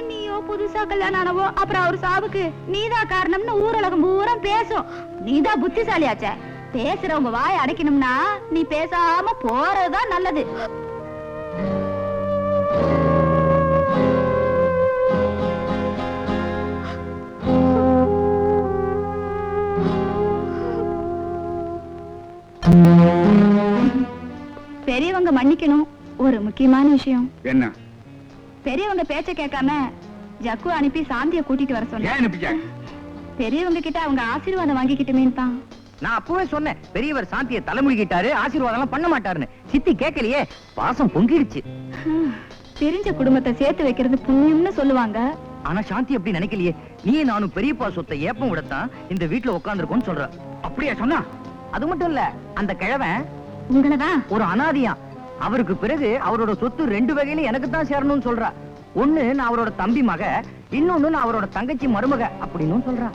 நீயோ புதுசா கல்யாணம் ஆனவோ, அப்புறம் அவர் சாவுக்கு நீதான் காரணம்னு ஊரலகம் பூரா பேசும். நீதான் புத்திசாலியாச்சே. பேசுறவங்க வாய் அடைக்கணும்னா நீ பேசாம போறதுதான் நல்லது. பெரியவங்க மன்னிக்கணும், ஒரு முக்கியமான விஷயம். என்ன? பெரியவங்க பேச்ச கேட்காம ஜக்கு அனுப்பி சாந்திய கூட்டிட்டு வர சொன்னேன். பெரியவங்க கிட்ட அவங்க ஆசீர்வாதம் வாங்கிக்கிட்டுமேன்னு தான். நான் அப்பவே சொன்னேன், பெரியவர் சாந்தியை தலைமுழுகிட்டாரு, ஆசீர்வாதம் எல்லாம் பண்ண மாட்டாருன்னு. சித்தி கேட்கலையே, பாசம் பொங்கிடுச்சு. தெரிஞ்ச குடும்பத்தை சேர்த்து வைக்கிறது புண்ணியம்னு சொல்லுவாங்க. ஆனா சாந்தி அப்படி நினைக்கலையே. நீ நானும் பெரியப்பா சொத்தை ஏப்பம் விடத்தான் இந்த வீட்டுல உட்கார்ந்துருக்கோம்னு சொல்ற. அப்படியே சொன்னா? அது மட்டும் இல்ல, அந்த கிழவன் உங்களதான் ஒரு அனாதியா. அவருக்கு பிறகு அவரோட சொத்து 2 வகையில எனக்கு தான் சேரணும்னு சொல்றா. ஒண்ணு நான் அவரோட தம்பி மக, இன்னொன்னு நான் அவரோட தங்கச்சி மருமக அப்படின்னு சொல்றா.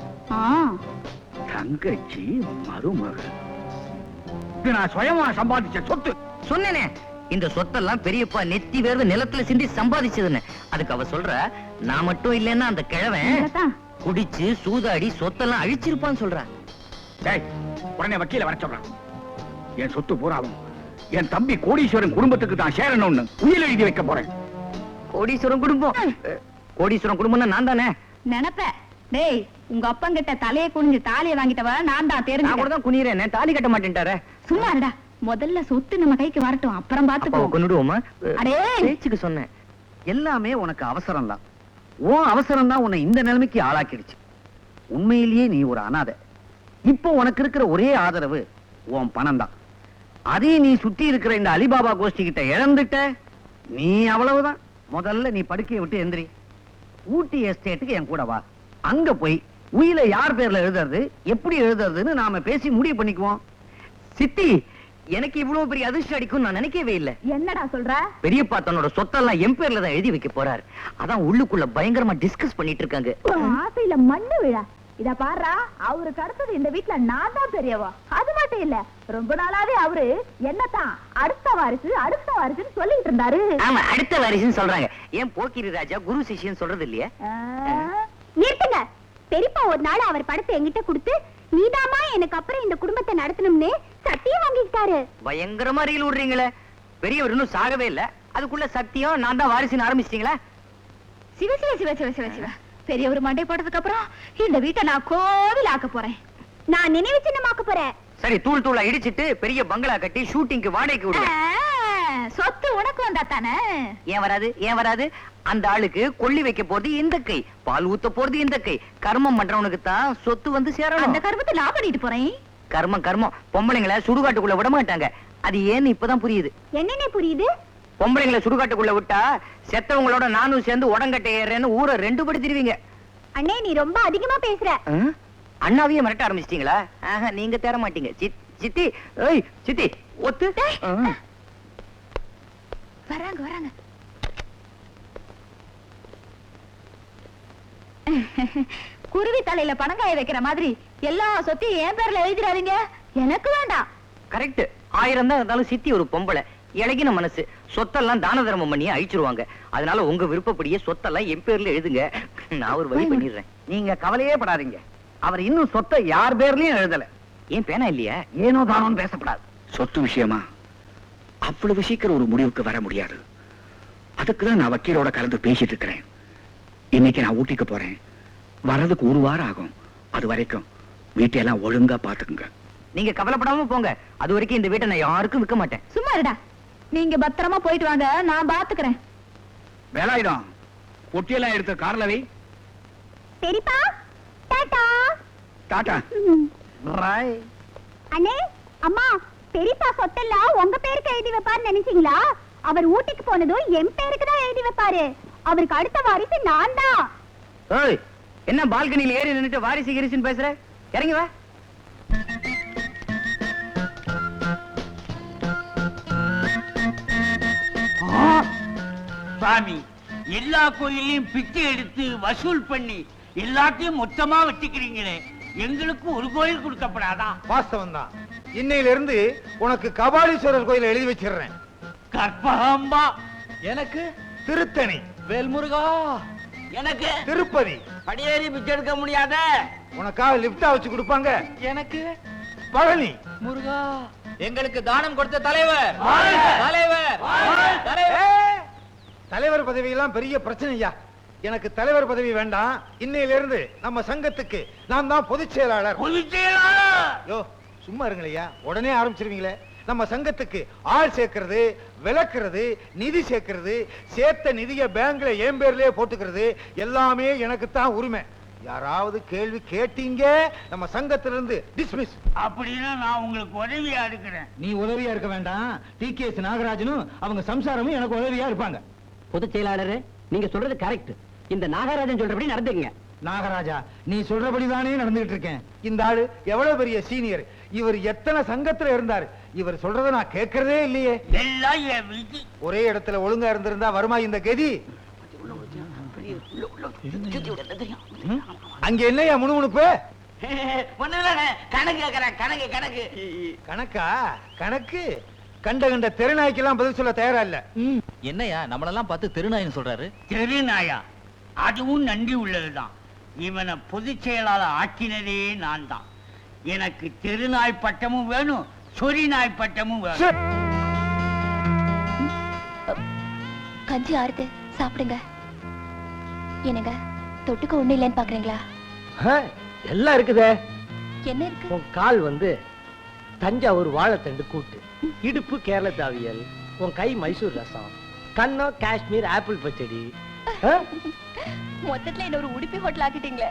தங்கச்சி மருமக? இது நான் சுயமா சம்பாதிச்ச சொத்து. சொன்னேனே, இந்த சொத்தெல்லாம் பெரியப்பா நெத்தி வேர்வை நிலத்துல சிந்தி சம்பாதிச்சதுன்னு. அதுக்கு அவ சொல்ற, நான் மட்டும் இல்லைன்னா அந்த கிழவன் குடிச்சு சூதாடி சொத்தெல்லாம் அழிச்சிருப்பான்னு சொல்ற. உடனே வக்கீல வர சொல்றான். என் சொத்து பூராவும் என் தம்பி கோடீஸ்வரன் குடும்பத்துக்கு தான் சேரணும்னு உயிர் எழுதி வைக்க போறேன். கோடீஸ்வரன் குடும்பம்? கோடீஸ்வரன் குடும்பம்னா நான் தானே நினைப்ப. டேய், உங்க அப்பங்கிட்ட தலையை குனிஞ்சு தாலியை வாங்கிட்டவ நான் தான். நான் கூட தான் குனிறேன், தாலி கட்ட மாட்டேன்ட்டாரே. சும்மா இருடா, முதல்ல சொத்து நம்ம கைக்கு வரட்டும், அப்புறம் பாத்துக்குவோம். கொன்னுடுவோமா? அடே பேச்சுக்கு சொன்னேன். எல்லாமே உனக்கு அவசரம் தான். உன் அவசரம் தான் உன்னை இந்த நிலைமைக்கு ஆளாக்கிடுச்சு. உண்மையிலேயே நீ ஒரு அனாதை. இப்போ உனக்கு இருக்கிற ஒரே ஆதரவு உன் பணம் தான். அதையும் நீ சுத்தி இருக்கிற இந்த அலிபாபா கோஷ்டி கிட்ட இழந்துட்ட. நீ அவ்வளவுதான். முதல்ல நீ படுக்கையை விட்டு எந்திரி. ஊட்டி எஸ்டேட்டுக்கு என் கூட வா. அங்க போய் உயிரை யார் பேர்ல எழுதுறது, எப்படி எழுதுறதுன்னு நாம பேசி முடிவு பண்ணிக்குவோம். சித்தி, எனக்கு இவ்வளவு பெரிய அதிர்ஷ்டம் அடிக்கும் நான் நினைக்கவே இல்லை. என்னடா சொல்ற? பெரியப்பா தன்னோட சொத்தெல்லாம் என் பேர்ல தான் எழுதி வைக்க போறாரு. அதான் உள்ளுக்குள்ள பயங்கரமா டிஸ்கஸ் பண்ணிட்டு இருக்காங்க. ஆசையில மண்ணு விழா. இத பாருடா, அவருக்கு அடுத்தது இந்த வீட்டுல நான் தான் பெரியவா. அது மட்டும் இல்ல, ரொம்ப நாளாவே அவரு என்னதான் அடுத்த வாரிசுன்னு சொல்லிட்டு இருந்தாரு. ஆமா, அடுத்த வாரிசுன்னு சொல்றாங்க. ஏன் போக்கிரி ராஜா குரு சிஷ்யன் சொல்றது இல்லையா? நிறுத்துங்க. பெரியப்பா ஒரு நாள் அவர் படத்தை என்கிட்ட கொடுத்து, நீதாமா எனக்கு அப்புறம் இந்த குடும்பத்தை நடத்தணும்னு சத்தியம் வாங்கிட்டாரு. பயங்கரமா ரீல் விடுறீங்களே. பெரியவர் இன்னும் சாகவே இல்ல, அதுக்குள்ள சத்தியம் நான் தான் வாரிசுன்னு ஆரம்பிச்சிட்டீங்களா? சிவ சிவ சிவ சிவ சிவ சிவ. பெரியவர் மண்டை போட்டதுக்கு அப்புறம் இந்த வீட்டை நான் கோவில் ஆக்க போறேன். நான் நினைவு சின்னமாக்க போறேன். சரி, தூள் தூளா இடிச்சிட்டு பெரிய பங்களா கட்டி ஷூட்டிங்க்கு வாடகைக்கு விடுவேன். சொத்து உனக்கு வந்தா தானே? ஏன் வராது, ஏன் வராது? அந்த ஆளுக்கு கொள்ளி வைக்க போறது இந்த கை, பால் ஊத்த போறது இந்த கை. கர்மம் பண்றவனுக்கு தான் சொத்து வந்து சேரணும். அந்த கர்மத்தை நான் பண்ணிட்டு போறேன். கர்மம் கர்மம். பொம்பளைங்களை சுடுகாட்டுக்குள்ள விட மாட்டாங்க. அது ஏன்னு இப்பதான் புரியுது. என்னென்ன புரியுது? பொம்பளைங்களை சுடுகாட்டுக்குள்ள விட்டா செத்தவங்களோட நானும் சேர்ந்து உடங்கட்டை ஏறேன்னு ஊரை 2 படி திருவீங்க. அண்ணே, நீ ரொம்ப அதிகமா பேசுற. அண்ணாவையே மிரட்ட ஆரம்பிச்சிட்டீங்களா? நீங்க தேர மாட்டீங்க. சித்தி, ஏய் சித்தி, ஒத்து. வராங்க. குருவி தலையில பணங்காய வைக்கிற மாதிரி எல்லா சொத்தையும் என் பேர்ல எழுதிடாதீங்க. எனக்கு வேண்டாம். கரெக்ட். 1000 தான் இருந்தாலும் சித்தி ஒரு பொம்பளை, இழகின மனசு. சொத்தெல்லாம் தான தர்மம் பண்ணி அழிச்சிருவாங்க. அதனால உங்க விருப்பப்படியே சொத்தெல்லாம் என் பேர்ல எழுதுங்க. நான் ஒரு வழி பண்ணிடுறேன். நீங்க கவலையே படாதீங்க. அவர் இன்னும் சொத்தை யார் பேர்லயும் எழுதல. ஏன் பேனா இல்லையா? ஏனோ தானோன்னு பேசப்படாது. சொத்து விஷயமா அவ்வளவு சீக்கிரம் ஒரு முடிவுக்கு வர முடியாது. அதுக்குதான் நான் வக்கீலோட கலந்து பேசிட்டு இருக்கிறேன். இன்னைக்கு நான் ஊட்டிக்கு போறேன். வர்றதுக்கு 1 வாரம் ஆகும். அது வரைக்கும் வீட்டையெல்லாம் ஒழுங்கா பாத்துக்குங்க. நீங்க கவலைப்படாம போங்க. அது வரைக்கும் இந்த வீட்டை நான் யாருக்கும் விற்க மாட்டேன். சும்மா இருடா. நீங்க பத்திரமா போயிட்டு வாங்க, நான் பாத்துக்கிறேன். வேலாயுதம் பொட்டியெல்லாம் எடுத்து கார்ல வை. பெரியப்பா டாடா. டாடா. ராய். அண்ணே, அம்மா, பெரியப்பா சொத்தெல்லாம் உங்க பேருக்கு எழுதி வைப்பாருன்னு நினைச்சீங்களா? அவர் ஊட்டிக்கு போனதும் என் பேருக்கு தான் எழுதி வைப்பாரு. அவருக்கு அடுத்த வாரிசு நான் தான். ஏய், என்ன பால்கனியில் ஏறி நின்னுட்டு வாரிசு கிரிசுன்னு பேசுற? இறங்கி வா. சாமி, எல்லா கோயிலையும் பிச்சை எடுத்து வசூல் பண்ணி எல்லாத்தையும் மொத்தமா வச்சுக்கிறீங்களே, எங்களுக்கு ஒரு கோயில் கொடுக்கப்படாதா? வாஸ்தவம் தான். இன்னையில இருந்து உனக்கு கபாலீஸ்வரர் கோயில் எழுதி வச்சிடுறேன். கற்பகம்பா எனக்கு திருத்தணி, வேல்முருகா எனக்கு திருப்பதி. படியேறி பிச்சை எடுக்க முடியாத உனக்காக லிப்டா வச்சு கொடுப்பாங்க. எனக்கு பழனி முருகா. எங்களுக்கு தானம் கொடுத்த தலைவர். தலைவர் பதவி எல்லாம் பெரிய பிரச்சனையா. எனக்கு தலைவர் பதவி வேண்டாம். இன்னையில இருந்து நம்ம சங்கத்துக்கு நான் தான் பொதுச் செயலாளர். யோ சும்மா இருங்களையா, உடனே ஆரம்பிச்சிருவீங்களே. நம்ம சங்கத்துக்கு ஆள் சேர்க்கிறது, விளக்குறது, நிதி சேர்க்கிறது, சேர்த்த நிதியை பேங்க்ல என் பேர்லயே போட்டுக்கிறது எல்லாமே எனக்கு தான் உரிமை. யாராவது கேள்வி கேட்டீங்க நம்ம சங்கத்திலிருந்து டிஸ்மிஸ். அப்படின்னா நான் உங்களுக்கு உதவியா இருக்கிறேன். நீ உதவியா இருக்க வேண்டாம். டிகேஎஸ் நாகராஜனும் அவங்க சம்சாரமும் எனக்கு உதவியா இருப்பாங்க. பொதுச் செயலாளர், நீங்க சொல்றது கரெக்ட். இந்த நாகராஜன் சொல்றபடி நடந்துக்கங்க. நாகராஜா, நீ சொல்றபடிதானே நடந்துகிட்டு இருக்கேன். இந்த ஆளு எவ்வளவு பெரிய சீனியர். இவர் எத்தனை சங்கத்துல இருந்தாரு. இவர் சொல்றத நான் கேட்கறதே இல்லையே. எல்லாம் என் விதி. ஒரே இடத்துல ஒழுங்கா இருந்திருந்தா வருமா இந்த கதி? அங்க என்னையா முணுமுணுப்பு? கணக்கு கேக்குறேன், கணக்கு கணக்கு. கணக்கா? கணக்கு கண்ட கண்ட தெருநாய்க்கெல்லாம் பதில் சொல்ல தயாரா இல்ல. என்னையா நம்மளெல்லாம் பார்த்து திருநாயின்னு சொல்றாரு? தெருநாயா? அதுவும் நன்றி உள்ளதுதான். இவனை பொதுச் செயலாளர் ஆக்கினதே நான் தான். எனக்கு தெருநாய் பட்டமும் வேணும், சொறி நாய் பட்டமும் வேணும். கஞ்சி ஆறுது, சாப்பிடுங்க. என்னங்க தொட்டுக்க ஒண்ணு இல்லைன்னு பாக்குறீங்களா? எல்லாம் இருக்குதே. என்ன இருக்கு? உன் கால் வந்து தஞ்சாவூர் வாழைத்தண்டு கூட்டு, இடுப்பு கேரள தாவியல், உன் கை மைசூர் ரசம், கண்ணம் காஷ்மீர் ஆப்பிள் பச்சடி. மொத்தத்துல என்ன ஒரு உடுப்பி ஹோட்டல் ஆக்கிட்டீங்களே.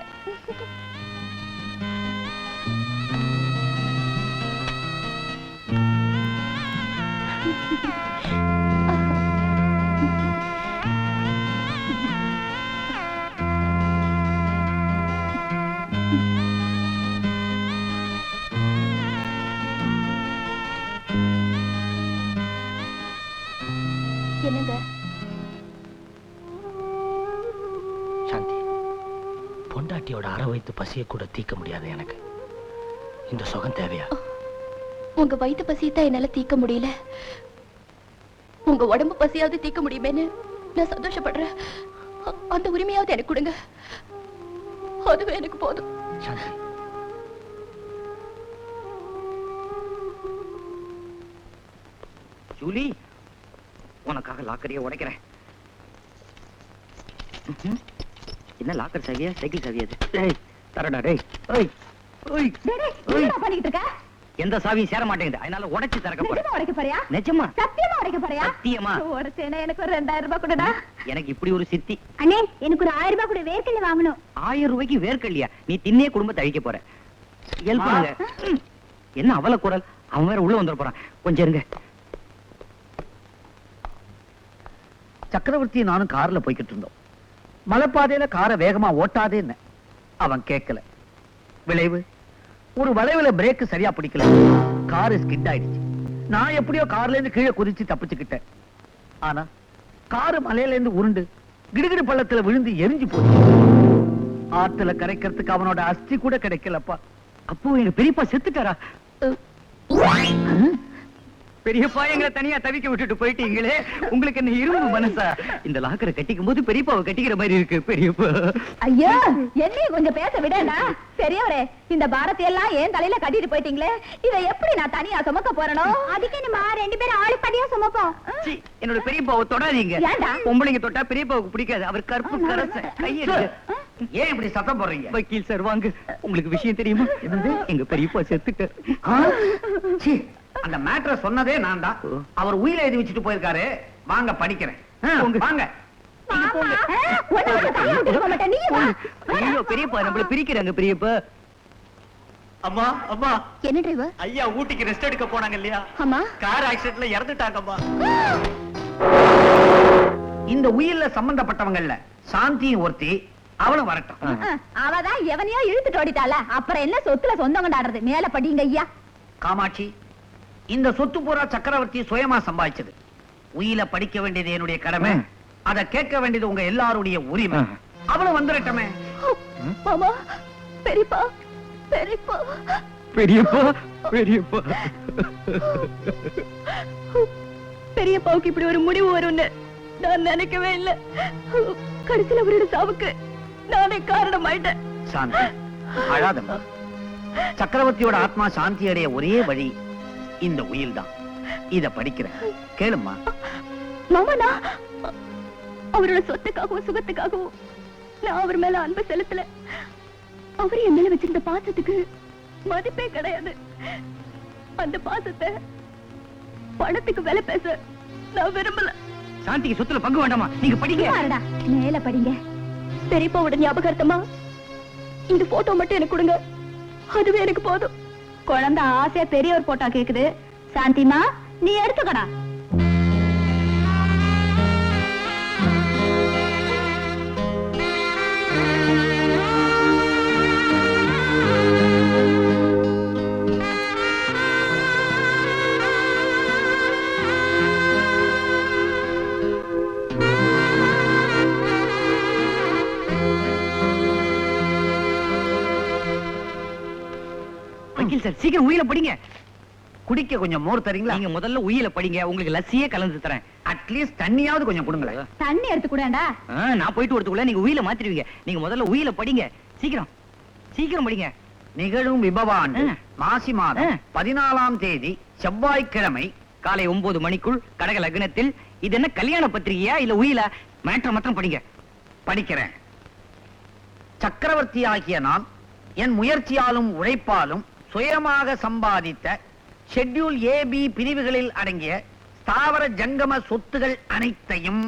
என்னங்க? சாந்தி, பொண்டாட்டியோட அரை வயித்து பசியை கூட தீர்க்க முடியாது எனக்கு. இந்த சுகம் தேவையா? உங்க வயிற்று பசியத்தான் என்னால தீர்க்க முடியல. உங்க உடம்பு பசியாவது தீர்க்க முடியுமேன்னு நான் சந்தோஷப்படுறேன். அந்த உரிமையாவது எனக்கு கொடுங்க. அதுவே எனக்கு போதும். சாந்தி, ஜூலி, உனக்காக லாக்கரையே உடைக்கிறேன். என்ன லாக்கர் சாவியா, சைக்கிள் சாவியா? டேய் தரடா. டேய் ஓய் ஓய் ஓய், பண்ணிட்டு இருக்க? எந்த சாவியும் சேர மாட்டேங்குது. அதனால உடைச்சு திறக்க போறேன். நிஜமா உடைக்க போறியா? நிஜமா? சத்தியமா உடைக்க போறியா? சத்தியமா. உடைச்சேனா எனக்கு ஒரு 2000 ரூபாய் கொடுடா. எனக்கு இப்படி ஒரு சித்தி. அண்ணே, எனக்கு ஒரு 1000 ரூபாய் கொடு, வேர்க்கல்ல வாங்கணும். 1000 ரூபாய்க்கு வேர்க்கல்லையா? நீ தின்னே குடும்பத்தை அழிக்க போற. ஹெல்ப் பண்ணுங்க. என்ன அவல குரல்? அவன் வேற உள்ள வந்துட போறான். கொஞ்சம் இருங்க. சக்கரவர்த்தி நானும் கார்ல போய்கிட்டு இருந்தோம். மலைப்பாதையில காரை வேகமா ஓட்டாதேன்னு அவன் கேட்கல. விளைவு, ஒரு வளைவுல பிரேக் சரியா பிடிக்கல. காரு ஸ்கிட் ஆயிடுச்சு. நான் எப்படியோ கார்ல இருந்து கீழே குதிச்சு தப்பிச்சுக்கிட்டேன். ஆனா காரு மலையில இருந்து உருண்டு கிடுகிடு பள்ளத்துல விழுந்து எரிஞ்சு போச்சு. ஆத்துல கரைக்கிறதுக்கு அவனோட அஸ்தி கூட கிடைக்கலப்பா. அப்போ எங்க பெரியப்பா செத்துட்டாரா? பெரியப்பா எங்களை தனியா தவிக்க விட்டுட்டு போயிட்டீங்களே, உங்களுக்கு என்ன இரும்பு மனசா? இந்த லாக்கரை கட்டிக்கும் போது பெரியப்பாவை கட்டிக்கிற மாதிரி இருக்கு பெரியப்பா. ஐயோ என்னையும் கொஞ்சம் பேச விடடா. பெரியவரே, இந்த பாரத்தை எல்லாம் ஏன் தலையில கட்டிட்டு போயிட்டீங்களே, இதை எப்படி நான் தனியா சுமக்க போறனோ? அதுக்கு நம்ம 2 பேரும் ஆளு படியா சுமப்போம். என்னோட பெரியப்பாவை தொடாதீங்க. ஏன்டா? பொம்பளைங்க தொட்டா பெரியப்பாவுக்கு பிடிக்காது. அவர் கருப்பு கரச கையெடு. ஏன் இப்படி சத்தம் போடுறீங்க? வக்கீல் சார் வாங்க, உங்களுக்கு விஷயம் தெரியுமா? எங்க பெரியப்பா செத்துட்டார். சீ, அந்த மேட்டரை சொன்னதே நான் தான். அவர் உயிரை எழுதி வச்சுட்டு போயிருக்காரு. வாங்க படிக்கிறேன். வாங்க. ஐயோ பெரியப்பா, நம்மள பிரிக்கிறாங்க பெரியப்பா. அம்மா அம்மா, என்ன டிரைவர்? ஐயா ஊட்டிக்கு ரெஸ்ட் எடுக்க போனாங்க இல்லையா, ஆமா. கார் ஆக்சிடென்ட்ல இறந்துட்டாங்கம்மா. இந்த உயிர்ல சம்பந்தப்பட்டவங்கல்ல சாந்தியும் ஒருத்தி, அவளும் வரட்டும். அவதான் எவனையோ இழுத்துட்டு ஓடிட்டால, அப்புறம் என்ன சொத்துல சொந்தங்கடாடுறது? மேல படிங்க ஐயா. காமாட்சி, இந்த சொத்து பூரா சக்கரவர்த்தி சுயமா சம்பாதிச்சது. உயில படிக்க வேண்டியது என்னுடைய கடமை, அத கேட்க வேண்டியது உங்க எல்லாருடைய உரிமை. அவளும் வந்துடட்டமே. மாமா, பெரியப்பா, பெரியப்பா, பெரியப்பா, பெரியப்பா. பெரியப்பாவுக்கு இப்படி ஒரு முடிவு வரும்னு நான் நினைக்கவே இல்லை. கடைசியில் அவரோட சாவுக்கு நானே காரணமாயிட்டேன். சாந்தி, அழாதம்மா. சக்கரவர்த்தியோட ஆத்மா சாந்தி அடைய ஒரே வழி இந்த உயில் தான். இத படிக்கிறேன், கேளும்மா. மாமா, நான் அவரோட சொத்துக்காகவும் சுகத்துக்காகவும் நான் அவர் மேல அன்பு செலுத்தல. அவர் என் மேல வச்சிருந்த பாசத்துக்கு மதிப்பே கிடையாது. அந்த பாசத்தை பணத்துக்கு விலை பேச நான் விரும்பல. சாந்திக்கு சொத்துல பங்கு வேண்டாமா? நீங்க படிங்க. மேல படிங்க. பெரியப்பாவோட ஞாபகார்த்தமா இந்த போட்டோ மட்டும் எனக்கு கொடுங்க, அதுவே எனக்கு போதும். குழந்தை ஆசையா பெரியவர் போட்டோ கேக்குது. சாந்திமா, நீ எடுத்துக்கடா. வக்கீல் சார், சீக்கிரம் உயில படிங்க. குடிக்க கொஞ்சம் மோர் தரீங்களா? நீங்க முதல்ல உயில படிங்க, உங்களுக்கு லஸ்ஸியே கலந்து தரேன். அட்லீஸ்ட் தண்ணியாவது கொஞ்சம் கொடுங்களேன். தண்ணி எடுத்து கூடா. நான் போயிட்டு வரதுக்குள்ள நீங்க உயில மாத்திருவீங்க. நீங்க முதல்ல உயில படிங்க, சீக்கிரம் சீக்கிரம் படிங்க. நிகழும் விபவாண்டு மாசி மாதம் 14ஆம் தேதி செவ்வாய்க்கிழமை காலை 9 மணிக்குள் கடக லக்னத்தில். இது என்ன கல்யாண பத்திரிகையா இல்ல உயில? மேட்டர் மாத்திரம் படிங்க. படிக்கிறேன். சக்கரவர்த்தி ஆகிய நான் என் முயற்சியாலும் உழைப்பாலும் சுயமாக சம்பாதித்த ஷெட்யூல் AB பிரிவுகளில் அடங்கிய ஸ்தாவர ஜங்கம சொத்துகள் அனைத்தையும்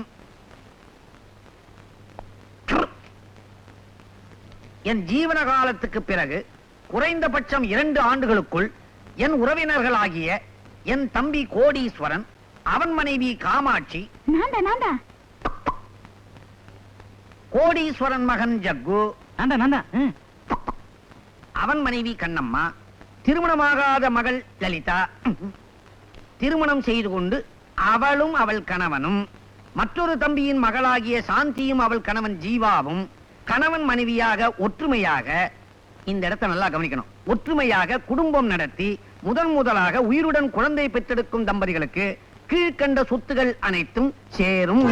என் ஜீவன காலத்துக்கு பிறகு குறைந்தபட்சம் 2 ஆண்டுகளுக்குள் என் உறவினர்களாகிய என் தம்பி கோடீஸ்வரன், அவன் மனைவி காமாட்சி, கோடீஸ்வரன் மகன் ஜக்கு, அவன் மனைவி கண்ணம்மா, திருமணமாகாத மகள் லலிதா திருமணம் செய்து கொண்டு அவளும் அவள் கணவனும், மற்றொரு தம்பியின் மகளாகிய சாந்தியும் அவள் கணவன் ஜீவாவும் கணவன் மனைவியாக ஒற்றுமையாக, இந்த இடத்தை நல்லா கவனிக்கணும், ஒற்றுமையாக குடும்பம் நடத்தி முதலாக உயிருடன் குழந்தை பெற்றெடுக்கும் தம்பதிகளுக்கு கீழ்கண்ட சொத்துகள் அனைத்தும் சேரும்.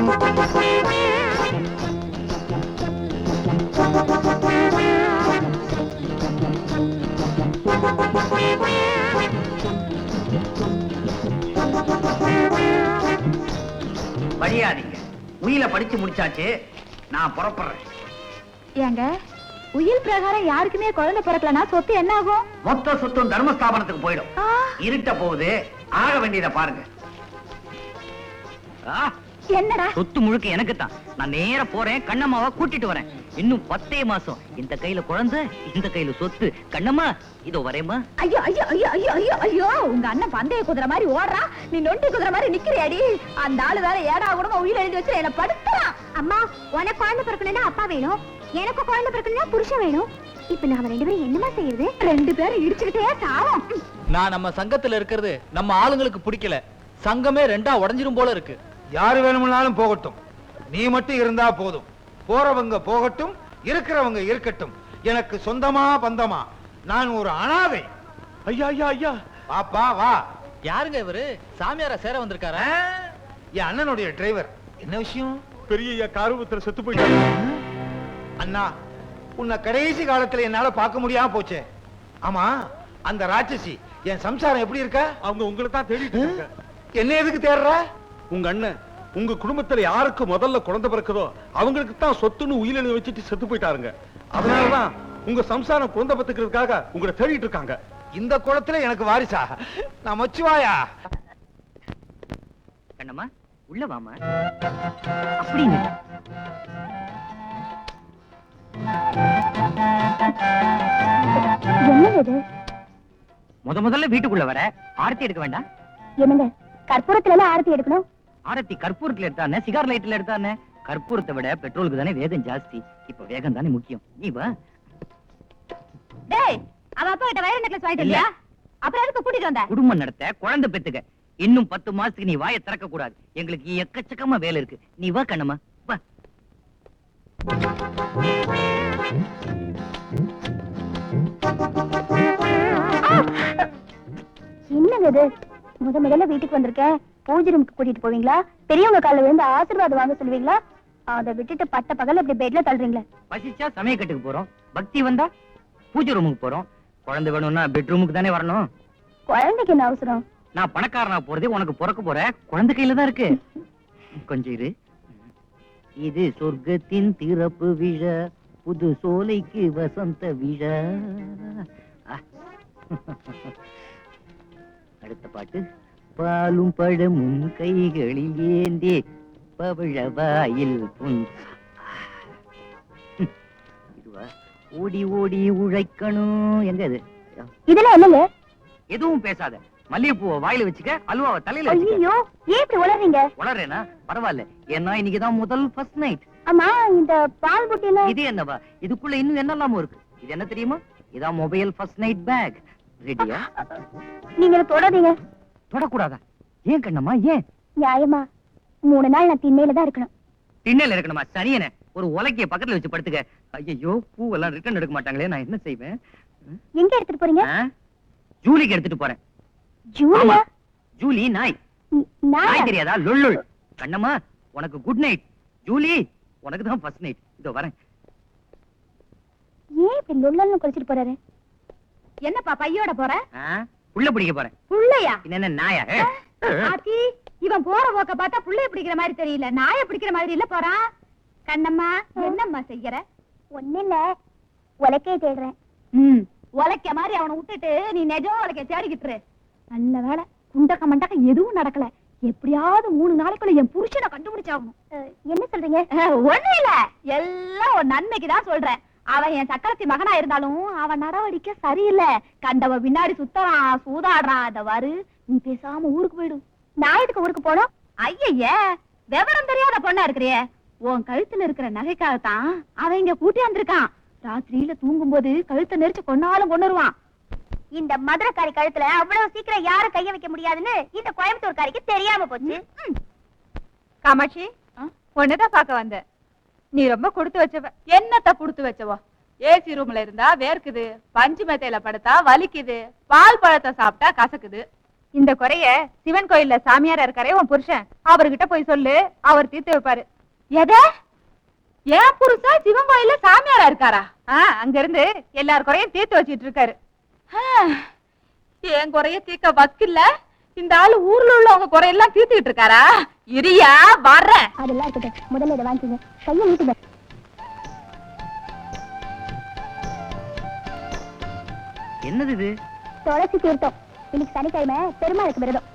படியாதீங்க, உயில படிச்சு முடிச்சாச்சு, நான் புறப்படுறேன். ஏங்க, உயில் பிரகாரம் யாருக்குமே குழந்தை பிறக்கலனா சொத்து என்ன ஆகும்? மொத்த சொத்தும் தர்மஸ்தாபனத்துக்கு போயிடும். இருட்ட போகுது, ஆக வேண்டியதை பாருங்க. என்னடா? சொத்து முழுக்க எனக்கு தான். நான் நேர போறேன், கண்ணம்மாவை கூட்டிட்டு வரேன். இன்னும் 10 மாசம். இந்த கையில குழந்தை, இந்த கையில சொத்து. கண்ணம்மா, இதோ வரேம்மா. ஐயோ ஐயோ ஐயோ ஐயோ ஐயோ ஐயோ, உங்க அண்ணன் பந்தய குதிரை மாதிரி ஓடுறா, நீ நொண்டி குதிரை மாதிரி நிக்கிறியாடி. அந்த ஆளு வேற ஏடா கூடமா உயிர் எழுதி வச்சு என்ன படுத்துறான். அம்மா, உனக்கு குழந்தை பிறக்கணும்னா அப்பா வேணும், எனக்கு குழந்தை பிறக்கணும்னா புருஷன் வேணும். இப்ப நாம 2 பேரும் என்னமா செய்யறது? 2 பேரும் இடிச்சுக்கிட்டே சாவோம். நான் நம்ம சங்கத்துல இருக்கிறது நம்ம ஆளுங்களுக்கு பிடிக்கல. சங்கமே 2ஆ உடைஞ்சிரும் போல இருக்கு. யாரு வேணும்னாலும் போகட்டும், நீ மட்டும் இருந்தா போதும். போறவங்க போகட்டும், இருக்கிறவங்க இருக்கட்டும். எனக்கு சொந்தமா பந்தமா நான் ஒரு அனாதை. ஐயா ஐயா ஐயா, பாப்பா வா. யாருங்க இவரு? சாமியாரா சேர வந்திருக்காரா? என் அண்ணனுடைய டிரைவர். என்ன விஷயம்? பெரிய காரூபத்துல செத்து போயிட்டாரு. அண்ணா, உன்னை கடைசி காலத்துல என்னால பார்க்க முடியாம போச்சே. ஆமா, அந்த ராட்சசி என் சம்சாரம் எப்படி இருக்கா? அவங்க உங்களை தான் தேடிட்டு இருக்காங்க. என்ன எதுக்கு தேடுற? உங்க அண்ணன் உங்க குடும்பத்துல யாருக்கு முதல்ல குழந்தை பிறக்குதோ அவங்களுக்கு தான் சொத்துன்னு உயிரிழந்து வச்சுட்டு செத்து போயிட்டாருங்க. அதனாலதான் உங்க சம்சாரம் குழந்தை பத்துக்கிறதுக்காக உங்களை தேடிட்டு இருக்காங்க. இந்த குளத்துல எனக்கு வாரிசா? நான் மச்சுவாயா? கண்ணம்மா உள்ள வாமா. அப்படின்னு என்னது முதல்ல வீட்டுக்குள்ள வர ஆரத்தி எடுக்க வேண்டாம். என்னங்க கற்பூரத்துல எல்லாம் ஆரத்தி எடுக்கணும்? ஆரத்தி கற்பூரத்துல எடுத்தானே, சிகார் லைட்ல எடுத்தானே. கற்பூரத்தை விட பெட்ரோலுக்கு தானே வேகம் ஜாஸ்தி. இப்ப வேகம் தானே முக்கியம். நீ வா. டேய், அவ அப்பா கிட்ட வயர் நெக்லஸ் வாங்கிட்டு இல்லையா? அப்புறம் எதுக்கு கூட்டிட்டு வந்த? குடும்பம் நடத்த, குழந்தை பெத்துக்க. இன்னும் 10 மாசத்துக்கு நீ வாயை திறக்க கூடாது. எங்களுக்கு எக்கச்சக்கமா வேலை இருக்கு. நீ வா கண்ணம்மா வா. என்னங்க இது? முதல்ல வீட்டுக்கு வந்திருக்கேன். பூஜை ரூமுக்கு கூட்டிட்டு போவீங்களா? பெரியவங்க கால்ல விழுந்து ஆசீர்வாதம் வாங்க சொல்லுவீங்களா? அதை விட்டுட்டு பட்ட பகல்ல இப்படி பெட்ல தள்ளுறீங்களே. பசிச்சா சமயக்கட்டுக்கு போறோம், பக்தி வந்தா பூஜை ரூமுக்கு போறோம். குழந்தை வேணும்னா பெட்ரூமுக்கு தானே வரணும். குழந்தைக்கு என்ன அவசரம்? நான் பணக்காரனா போறதே உனக்கு பிறக்க போற குழந்தை கையில தான் இருக்கு. கொஞ்சம் இரு. இது சொர்க்கத்தின் திறப்பு விழா, புது சோலைக்கு வசந்த விழா. அடுத்த பாட்டு. பாலும் பழமும் கைகளில் ஏந்தே பவழவாயில் இதுவா? ஓடி ஓடி உழைக்கணும். எங்க இது? இதெல்லாம் என்னங்க? எதுவும் பேசாத. மல்லிகைப்பூவை வாயில வச்சுக்க, அல்வாவை தலையில வச்சுக்க. ஐயோ, ஏன் இப்படி உளறீங்க? உளறேனா? பரவாயில்ல. ஏன்னா இன்னைக்குதான் முதல் ஃபர்ஸ்ட் நைட். அம்மா, இந்த பால் புட்டில இது என்னவா? இதுக்குள்ள இன்னும் என்னெல்லாமோ இருக்கு. இது என்ன தெரியுமா? இதான் மொபைல் ஃபர்ஸ்ட் நைட் பேக். ரெடியா? நீங்க தொடாதீங்க. தொடக்கூடாதா? ஏன் கண்ணம்மா, ஏன்? நியாயமா 3 நாள் நான் திண்ணையில தான் இருக்கணும். திண்ணையில இருக்கணுமா? சனியனே, ஒரு உலக்கைய பக்கத்துல வச்சு படுத்துக்க. ஐயோ, பூவெல்லாம் ரிட்டர்ன் எடுக்க மாட்டாங்களே, நான் என்ன செய்வேன்? எங்க எடுத்துட்டு போறீங்க? ஜூலிக்கு எடுத்துட்டு போறேன். ஜூலியா? ஜூலி நாய். நாய் தெரியாதா? லொல்லுள். கண்ணம்மா, உனக்கு குட் நைட். ஜூலி, உனக்கு தான் ஃபர்ஸ்ட் நைட். இதோ வரேன். ஏன் இப்படி லொல்லன்னு குளிச்சிட்டு போறாரு? என்னப்பா பையோட போற? புள்ள பிடிக்க போறேன். புள்ளையா? என்ன நாயா? ஆத்தி, இவன் போற போக்க பார்த்தா புள்ளைய பிடிக்கிற மாதிரி தெரியல, நாயை பிடிக்கிற மாதிரி இல்ல போறான். கண்ணம்மா, என்னம்மா செய்யற? ஒண்ணு இல்ல, உலக்கைய தேடுறேன். உலக்க மாதிரி அவனை விட்டுட்டு நீ நிஜம் உலக்கைய தேடிக்கிட்டு. நல்ல வேலை, குண்டக்க மண்டக்க எதுவும் நடக்கல. எப்படியாவது 3 நாளைக்குள்ள என் புருஷனை கண்டுபிடிச்சாகணும். என்ன சொல்றீங்க? ஒண்ணு இல்ல, எல்லாம் ஒரு நன்மைக்குதான் சொல்றேன். அவன் என் சக்கரத்தி மகனா இருந்தாலும் அவன் நடவடிக்கை சரியில்லை. கண்டவ பின்னாடி சுத்தறான், சூதாடுறான். அத வாரு, நீ பேசாம ஊருக்கு போயிடு. நான் எதுக்கு ஊருக்கு போனோம்? ஐய, விவரம் தெரியாத பொண்ணா இருக்கிறிய. உன் கழுத்துல இருக்கிற நகைக்காகத்தான் அவன் இங்க கூட்டி வந்திருக்கான். ராத்திரியில தூங்கும் போது கழுத்தை நெரிச்சு கொன்னாலும் கொண்டுருவான். இந்த மதுரைக்காரி கழுத்துல அவ்வளவு சீக்கிரம் யாரும் கைய வைக்க முடியாதுன்னு இந்த கோயம்புத்தூர்காரிக்கு தெரியாம போச்சு. காமாட்சி, ஒண்ணுதான் பார்க்க வந்த. நீ ரொம்ப கொடுத்து வச்சவ. என்னத்த கொடுத்து வச்சவோ? ஏசி ரூம்ல இருந்தா வேர்க்குது, பஞ்சு மெத்தையில படுத்தா வலிக்குது, பால் பழத்தை சாப்பிட்டா கசக்குது. இந்த குறைய சிவன் கோயில்ல சாமியாரா இருக்காரே உன் புருஷன், அவர்கிட்ட போய் சொல்லு, அவர் தீர்த்து வைப்பாரு. எத? ஏன் புருஷன் சிவன் கோயில்ல சாமியாரா இருக்காரா? அங்க இருந்து எல்லார் குறையும் தீர்த்து வச்சிட்டு இருக்காரு. என் குறைய தீர்க்க வக்கில்ல, இந்த ஆளு ஊர்ல உள்ளவங்க குறையெல்லாம் தீர்த்துக்கிட்டு இருக்காரா? இரியா வர்ற. அதெல்லாம் இருக்கட்டும், முதல்ல இதை வாங்கிக்கோங்க. கையை நீட்டுங்க. என்னது இது? துளசி தீர்த்தம். இன்னைக்கு சனிக்கிழமை பெருமாளுக்கு விரதம்.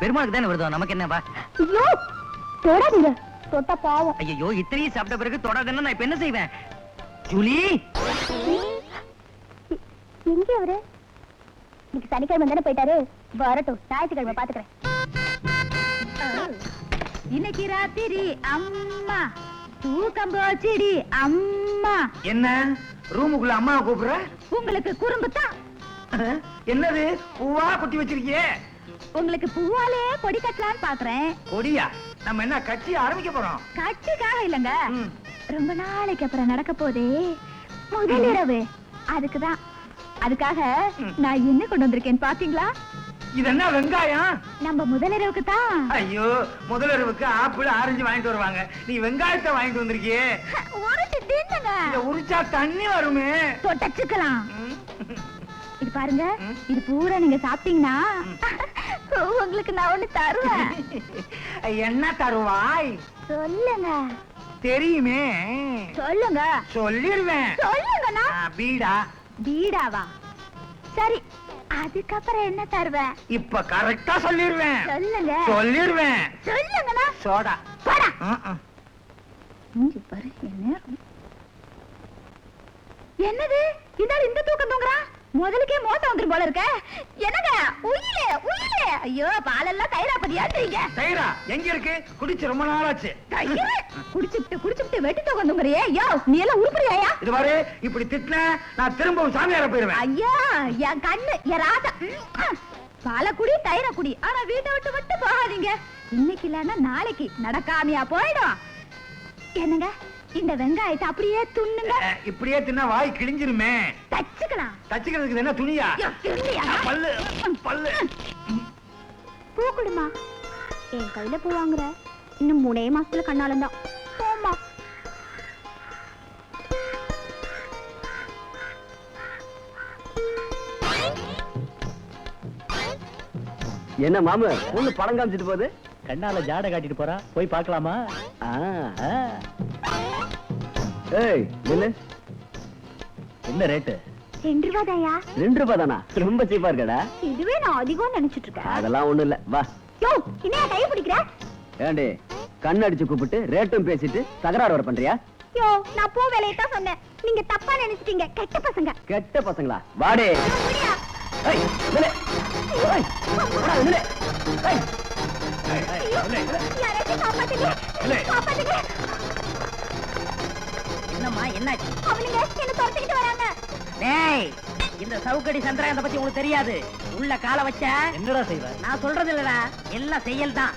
பெருமாளுக்கு தானே விரதம், நமக்கு என்னவா? ஐயோ, தொடாதீங்க, தொட்டா பாவம். ஐயோ, இத்தனையும் சாப்பிட்ட பிறகு தொடாதேன்னா நான் இப்ப என்ன செய்வேன்? ஜூலி, எங்க அவரு? இன்னைக்கு சனிக்கிழமை தானே போயிட்டாரு. வரட்டும், ஞாயிற்றுக்கிழமை பாத்துக்கிறேன். இன்னைக்கு ராத்திரி அம்மா தூக்கம் போச்சுடி அம்மா. என்ன ரூமுக்குள்ள அம்மாவை கூப்பிடுற? உங்களுக்கு குறும்பு தான். என்னது பூவா குட்டி வச்சிருக்கியே? உங்களுக்கு பூவாலே கொடி கட்டலான்னு பாக்குறேன். கொடியா? நம்ம என்ன கட்சி ஆரம்பிக்க போறோம்? கட்சிக்காக இல்லங்க, ரொம்ப நாளைக்கு அப்புறம் நடக்க போதே முதல் இரவு, அதுக்குதான். அதுக்காக நான் என்ன கொண்டு வந்திருக்கேன் பாத்தீங்களா? இது என்ன வெங்காயம்? நம்ம முதலிரவுக்கு தான். ஐயோ, முதலிரவுக்கு ஆப்பிள் ஆரஞ்சு வாங்கிட்டு வருவாங்க, நீ வெங்காயத்தை வாங்கிட்டு வந்திருக்கியே. உரிச்சு தின்னுங்க. இத உரிச்சா தண்ணி வருமே. தொட்டச்சுக்கலாம். இது பாருங்க, இது பூரா நீங்க சாப்பிட்டீங்கன்னா உங்களுக்கு நான் ஒண்ணு தருவேன். என்ன தருவாய்? சொல்லுங்க. தெரியுமே. சொல்லுங்க. சொல்லிருவேன். சொல்லுங்கண்ணா. பீடா. பீடாவா? சரி, அதுக்கப்புறம் என்ன தருவேன்? இப்ப கரெக்டா சொல்லிருவேன். சொல்லுங்க. சொல்லிருவேன். சொல்லுங்கண்ணா. சோடா. போடா. பாரு என்ன என்னது இந்த தூக்கம் தூங்குறா? முதலுக்கே மோசம் வந்துரும் போல இருக்க. என்னங்க உயிலே உயிலே. ஐயோ, பாலெல்லாம் தயிரா பதியான்றீங்க. தயிரா எங்க இருக்கு? குடிச்சு ரொம்ப நாளாச்சு. குடிச்சுட்டு வெட்டி தூக்கம் தூங்குறியே. ஐயோ, நீ எல்லாம் உருப்படியாயா? இது பாரு, இப்படி திட்டின நான் திரும்பவும் சாமியார போயிருவேன். ஐயா, என் கண்ணு என் ராசா. பால குடி தயிர குடி, ஆனா வீட்டை விட்டு விட்டு போகாதீங்க. இன்னைக்கு இல்லன்னா நாளைக்கு நடக்காமையா போயிடும். என்னங்க, இந்த வெங்காயத்தை அப்படியே துண்ணுங்க. இப்படியே தின்னா வாய் கிழிஞ்சிருமே. தச்சுக்கலாம். தச்சுக்கிறதுக்கு என்ன துணியா? பல்லு பல்லு. பூ கொடுமா. என் கையில பூ வாங்குற இன்னும் 3 மாசத்துல கண்ணாலம் தான். போமா. என்ன மாமு பொண்ணு படம் காமிச்சிட்டு போகுது? கண்ணால ஜாட காட்டிட்டு போறா, போய் பார்க்கலாமா? ஏய் நில்லு. என்ன ரேட்டு? 2 ரூபா தாயா? 2 ரூபாய் தானா? ரொம்ப சீப்பா இருக்கடா. இதுவே நான் அதிகம் நினைச்சிட்டு இருக்கேன். அதெல்லாம் ஒண்ணும் இல்ல, வா. யோ, என்ன கைய பிடிக்கிற? ஏண்டி கண்ணடிச்சு கூப்பிட்டு ரேட்டும் பேசிட்டு தகராறு வர பண்றியா? யோ, நான் பூ வேலையை தான் சொன்னேன். நீங்க தப்பா நினைச்சிட்டீங்க. கெட்ட பசங்க. கெட்ட பசங்களா? வாடே. ஏய் நில்லு. ஏய் வாடா நில்லு. ஏய் யாராச்சும் காப்பாத்துங்க. காப்பாத்துங்க. என்னம்மா என்னாச்சு? அவனுங்க என்ன துரத்திக்கிட்டு வராங்க. டேய், இந்த சவுக்கடி சந்திரகாந்த பத்தி உங்களுக்கு தெரியாது. உள்ள கால வச்ச என்னடா செய்வ? நான் சொல்றது இல்லடா, எல்லாம் செயல் தான்.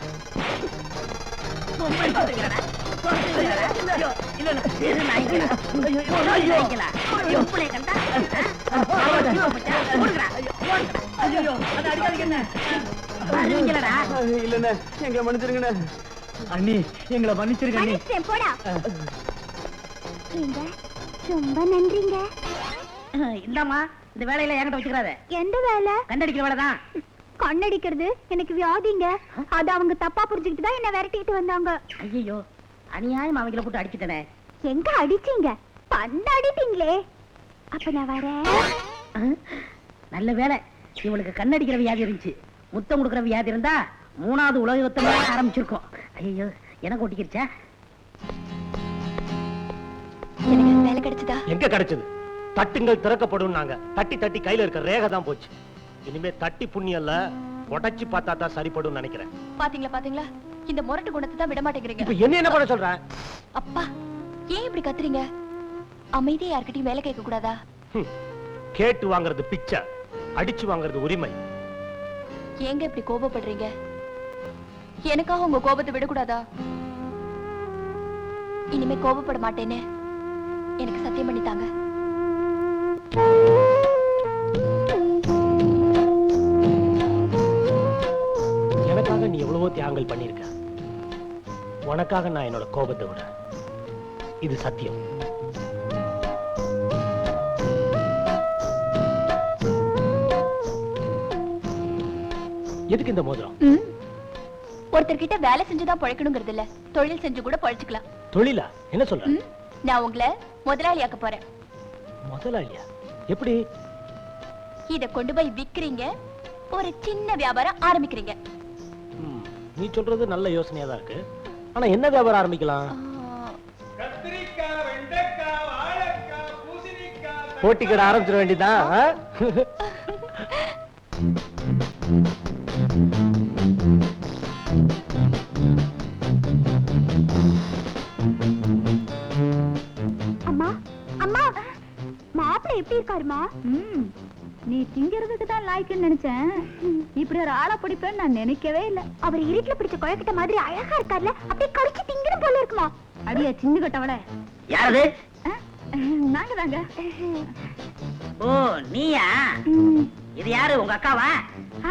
இல்லண்ணே, எங்களை மன்னிச்சிருங்கண்ணே. அண்ணி, எங்களை மன்னிச்சிருங்க அண்ணி. மன்னிச்சேன், போடா. ஏங்க, ரொம்ப நன்றிங்க. இந்தாமா, இந்த வேலையில என்கிட்ட வச்சுக்கிறாத. எந்த வேலை? கண்டடிக்கிற வேலைதான். கண்ணடிக்கிறது எனக்கு வியாதிங்க. அது அவங்க தப்பா புரிஞ்சுக்கிட்டு தான் என்ன விரட்டிட்டு வந்தாங்க. ஐயோ, அநியாயம் அவங்கள போட்டு அடிச்சுட்டனே. எங்க அடிச்சீங்க? பந்து அடிப்பீங்களே. அப்ப நான் வரேன். நல்ல வேலை, இவளுக்கு கண்ணடிக்கிற வியாதி இருந்துச்சு. முத்தம் கொடுக்கிற வியாதி இருந்தா 3வது உலக யுத்தமே ஆரம்பிச்சிருக்கோம். ஐயோ, எனக்கு ஒட்டிக்கிருச்சா? எனக்கு வேலை கிடைச்சதா? எங்க கிடைச்சது? தட்டுங்கள் திறக்கப்படும். நாங்க தட்டி தட்டி கையில இருக்க ரேகை தான் போச்சு. இனிமே தட்டி புண்ணியல்ல, உடைச்சு பார்த்தா தான் சரிப்படும் நினைக்கிறேன். பாத்தீங்களா பாத்தீங்களா, இந்த முரட்டு குணத்தை தான் விட மாட்டேங்கிறீங்க. இப்ப என்ன பண்ண சொல்ற? அப்பா, ஏன் இப்படி கத்துறீங்க? அமைதியா யார்கிட்டயும் வேலை கேட்க கூடாதா? கேட்டு வாங்குறது பிச்சை, அடிச்சு வாங்குறது உரிமை. ஏங்க இப்படி கோபப்படுறீங்க? எனக்காக உங்க கோபத்தை விடக்கூடாதா? இனிமே கோபப்பட மாட்டேன்னு எனக்கு சத்தியம் பண்ணித்தாங்க. எனக்காக நீ எவ்வளவோ தியாகங்கள் பண்ணிருக்க. உனக்காக நான் என்னோட கோபத்தை விட. இது சத்தியம். எதுக்கு இந்த மோதிரம்? ஒருத்தர்கிட்ட வேலை செஞ்சுதான் பழைக்கணுங்கிறது இல்ல, தொழில் செஞ்சு கூட பழைச்சுக்கலாம். தொழிலா? என்ன சொல்ற? நான் உங்களை முதலாளியாக்க போறேன். முதலாளியா? எப்படி? இத கொண்டு போய் விக்கிறீங்க, ஒரு சின்ன வியாபாரம் ஆரம்பிக்கிறீங்க. நீ சொல்றது நல்ல யோசனையா தான் இருக்கு. ஆனா என்ன வியாபாரம் ஆரம்பிக்கலாம்? போட்டி கடை ஆரம்பிச்சிட வேண்டியதான். அம்மா, அம்மா, மாப்பிள்ளை எப்படி இருக்காருமா? நீ திங்கிறதுக்கு தான் லாய்க்குன்னு நினைச்சேன். இப்படி ஒரு ஆளை பிடிப்பேன்னு நான் நினைக்கவே இல்ல. அவர் இருட்டுல பிடிச்ச குழக்கிட்ட மாதிரி அழகா இருக்கார்ல, அப்படியே கடிச்சு திங்கிற போல இருக்குமா? அடியா சின்ன கட்டவள. யாரது? நாங்க தாங்க. ஓ, நீயா? இது யாரு உங்க அக்காவா?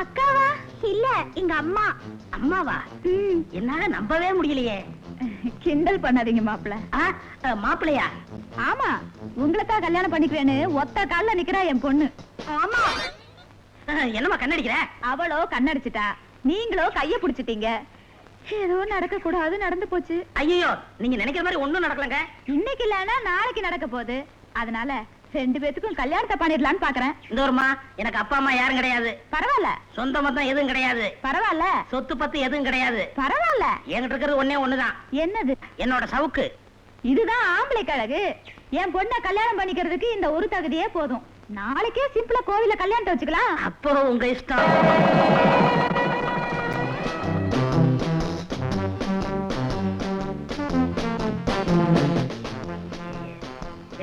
அக்காவா? இல்ல எங்க அம்மா. அம்மாவா? என்னால நம்பவே முடியலையே. கிண்டல் பண்ணாதீங்க மாப்பிள்ள. மாப்பிள்ளையா? ஆமா, உங்களுக்கா கல்யாணம் பண்ணிக்குவேன்னு ஒத்த கால்ல நிக்கிறா என் பொண்ணு. ஆமா. என்னம்மா கண்ணடிக்கிற? அவளோ கண்ணடிச்சிட்டா, நீங்களோ கைய புடிச்சிட்டீங்க. ஏதோ நடக்க கூடாது நடந்து போச்சு. ஐயோ, நீங்க நினைக்கிற மாதிரி ஒண்ணும் நடக்கலங்க. இன்னைக்கு இல்லன்னா நாளைக்கு நடக்க போகுது. அதனால 2 பேத்துக்கும் கல்யாணத்தை பண்ணிடலான்னு பாக்குறேன். இந்த ஒருமா, எனக்கு அப்பா அம்மா யாரும் கிடையாது. பரவாயில்ல. சொந்த மொத்தம் எதுவும் கிடையாது. பரவாயில்ல. சொத்து பத்து எதுவும் கிடையாது. பரவாயில்ல. என்கிட்ட இருக்கிறது ஒண்ணே ஒண்ணுதான். என்னது? என்னோட சவுக்கு. இதுதான் ஆம்பளை கழகு. என் பொண்ணை கல்யாணம் பண்ணிக்கிறதுக்கு இந்த ஒரு தகுதியே போதும். நாளைக்கே சிம்பிளா கோவில கல்யாணத்தை வச்சுக்கலாம். அப்புறம் உங்க இஷ்டம்.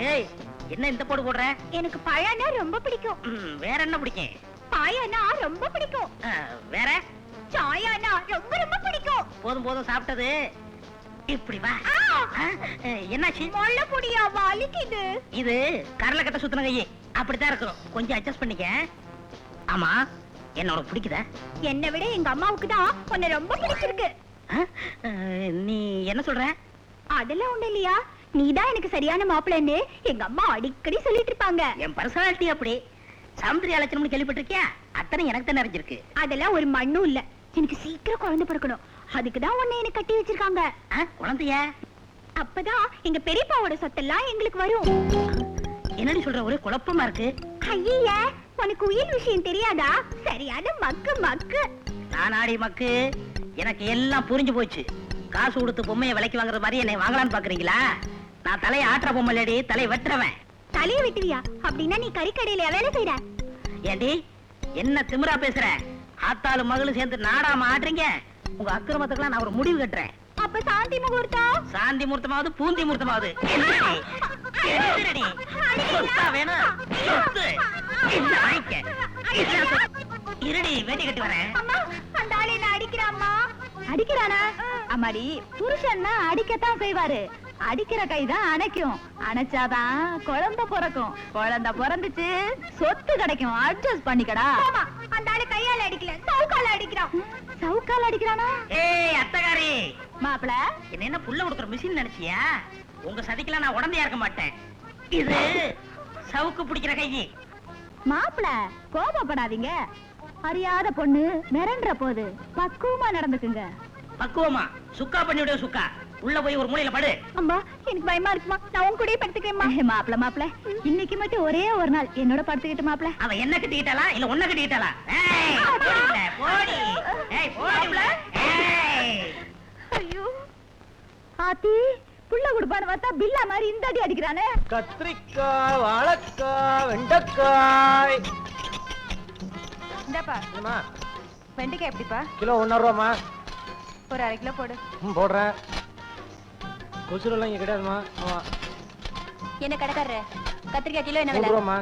ஏய், என்ன இந்த போடு போடுற? எனக்கு பழம்னா ரொம்ப பிடிக்கும். வேற என்ன பிடிக்கும்? பாயனா ரொம்ப பிடிக்கும். வேற? சாயானா ரொம்ப ரொம்ப பிடிக்கும். போதும் போதும் சாப்பிட்டது. இப்படி வா. என்னாச்சு? மொள்ள புடியா வலிக்குது. இது கரல கட்ட சுத்தின கையே. அப்படித்தான் இருக்கும். கொஞ்சம் அட்ஜஸ்ட் பண்ணிக்க. ஆமா, என்ன உனக்கு பிடிக்குதா? என்னை விட எங்க அம்மாவுக்கு தான் உன்னை ரொம்ப பிடிச்சிருக்கு. நீ என்ன சொல்ற? அதெல்லாம் ஒண்ணு இல்லையா, நீதான் எனக்கு சரியான மாப்பிள்ளைன்னு எங்க அம்மா அடிக்கடி சொல்லிட்டு இருப்பாங்க. என் பர்சனாலிட்டி அப்படி. சௌந்தரிய லட்சணம்னு கேள்விப்பட்டிருக்கியா? அத்தனை எனக்கு தான் நிறைஞ்சிருக்கு. அதெல்லாம் ஒரு மண்ணும் இல்ல. எனக்கு சீக்கிரம் குழந்தை பிறக்கணும். அதுக்குதான் உன்னை எனக்கு கட்டி வச்சிருக்காங்க. குழந்தைய? அப்பதான் எங்க பெரியப்பாவோட சொத்தெல்லாம் எங்களுக்கு வரும். என்னடி சொல்ற? ஒரே குழப்பமா இருக்கு. ஐய, உனக்கு உயிர் விஷயம் தெரியாதா? சரியான மக்கு மக்கு. நானாடி மக்கு? எனக்கு எல்லாம் புரிஞ்சு போச்சு. காசு கொடுத்து பொம்மையை விலைக்கு வாங்குற மாதிரி என்னை வாங்கலான்னு பாக்குறீங்களா? நான் தலையை ஆட்டுற பொம்மை இல்லடி, தலையை வெட்டுறவன். தலையை வெட்டுவியா? அப்படின்னா நீ கறிக்கடையில வேலை செய்யற? ஏண்டி என்ன திமிரா பேசுற? ஆத்தாலும் மகளும் சேர்ந்து நாடாம ஆடுறீங்க. உங்க அக்கிரமத்துக்குலாம் நான் ஒரு முடிவு கட்டுறேன். அப்ப சாந்தி முகூர்த்தம்? சாந்தி முகூர்த்தமாவது பூந்தி முகூர்த்தமாவது வேணும். இருடி, வேட்டி கட்டி வரேன். அந்த ஆளை என்ன அடிக்கிறாம்மா? அடிக்கிறானா? அம்மாடி, புருஷன்னா அடிக்கத்தான் செய்வாரு. அடிக்கிற கைதான் அணைக்கும். அணைச்சாதான் குழந்தை பிறக்கும். குழந்தை பிறந்துச்சு, சொத்து கிடைக்கும். அட்ஜஸ்ட் பண்ணிக்கடா. அந்த ஆளு கையால அடிக்கல, சவுக்கால அடிக்கிறான். சவுக்கால அடிக்கிறானா? ஏய் அத்தகாரி, மாப்பிள, என்ன புள்ள கொடுக்குற மிஷின் நினைச்சியா? உங்க சதிக்கெல்லாம் நான் உடந்தையா இருக்க மாட்டேன். இது சவுக்கு பிடிக்கிற கை. மாப்பிள, கோபப்படாதீங்க. அறியாத பொண்ணு மிரண்ட போது பக்குவமா நடந்துக்குங்க. பக்குவமா? சுக்கா பண்ணி விட. சுக்கா உள்ள போய் ஒரு மூலையில படு. அம்மா, எனக்கு பயமா இருக்குமா. நான் உன் கூடயே படுத்துக்கிறேம்மா. மாப்பிள, இன்னைக்கு மட்டும் ஒரே ஒரு நாள் என்னோட படுத்துக்கிட்டு மாப்பிள. அவ என்ன கட்டிக்கிட்டாளா இல்ல ஒன்ன கட்டிக்கிட்டாளா? ஏய் போடி, போடி. ஏய் போடி. ஏய் ஐயோ, ஆத்தி, புள்ள குடுப்பான்னு பார்த்தா பில்லா மாதிரி இந்த அடி அடிக்கிறானே. கத்திரிக்காய், வாழைக்காய், வெண்டைக்காய். இந்தாப்பா, வெண்டைக்காய் எப்படிப்பா? கிலோ 1.5 ரூபாமா? ஒரு 1/2 கிலோ போடு. போடுறேன். கொசுரெல்லாம் இங்க கிடையாதுமா. ஆமா. என்ன கடைக்காரரு, கத்திரிக்காய் கிலோ என்ன 3 விலை? ரூபாமா?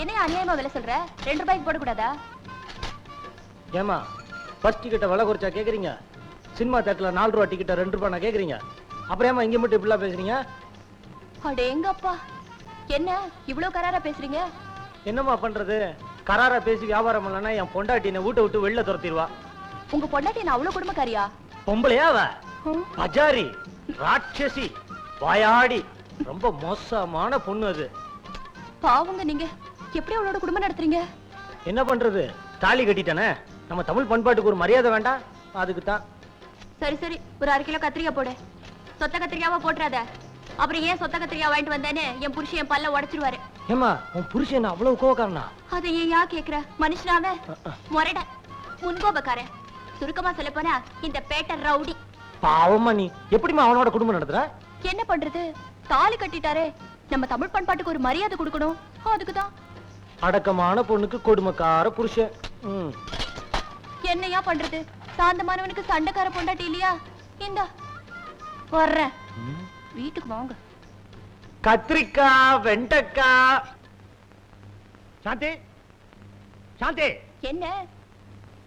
என்ன அநியாயமா விலை சொல்ற? 2 ரூபாய்க்கு போடக்கூடாதா? ஏமா, பஸ் டிக்கெட்டை விலை குறைச்சா கேக்குறீங்க? சினிமா தேட்டர்ல 4 ரூபா டிக்கெட்டை 2 ரூபாய் நான் கேக்குறீங்க? அப்புறம் ஏமா இங்க மட்டும் இப்படிலாம் பேசுறீங்க? அடேங்கப்பா, என்ன இவ்வளவு கராரா பேசுறீங்க? என்னம்மா பண்றது? கராரா பேசி வியாபாரம் பண்ணலன்னா என் பொண்டாட்டி என்னை வீட்டை விட்டு வெளில துரத்திடுவா. உங்க பொண்டாட்டி என்ன அவ்வளவு குடும்பக்காரியா? பொம்பளையா அவ? பஜாரி, ராட்சசி, வாயாடி, ரொம்ப மோசமான பொண்ணு அது. பாவங்க நீங்க. எப்படி அவளோட குடும்பம் நடத்துறீங்க? என்ன பண்றது? தாலி கட்டிட்டானே. நம்ம தமிழ் பண்பாட்டுக்கு ஒரு மரியாதை வேண்டாம்? அதுக்கு தான். சரி சரி, ஒரு 1/2 கிலோ கத்திரிக்காய் போடு. சொத்த கத்திரிக்காவா போட்டுறாத. அப்புறம் ஏன் சொத்த கத்திரிக்காய் வாங்கிட்டு வந்தேன்னு என் புருஷன் என் பல்ல உடைச்சிருவாரு. ஏமா, உன் புருஷன் அவ்வளவு கோவக்காரனா? அதை ஏன் யா கேக்குற? மனுஷனாவ முரட, முன்கோபக்காரன். சுருக்கமா சொல்ல போனா இந்த பேட்டர் ரவுடி. பாவமா நீ. எப்படிமா அவனோட குடும்பம் நடத்துற? என்ன பண்றது? தாலி கட்டிட்டாரே. நம்ம தமிழ் பண்பாட்டுக்கு ஒரு மரியாதை கொடுக்கணும். அதுக்குதான். அடக்கமான பொண்ணுக்கு கொடுமைக்கார புருஷன். என்னையா பண்றது? சாந்தமானவனுக்கு சண்டைக்கார பொண்டாட்டி இல்லையா? இந்தா வர்றேன். வீட்டுக்கு வாங்க. கத்திரிக்காய், வெண்டைக்காய். சாந்தி, சாந்தி. என்ன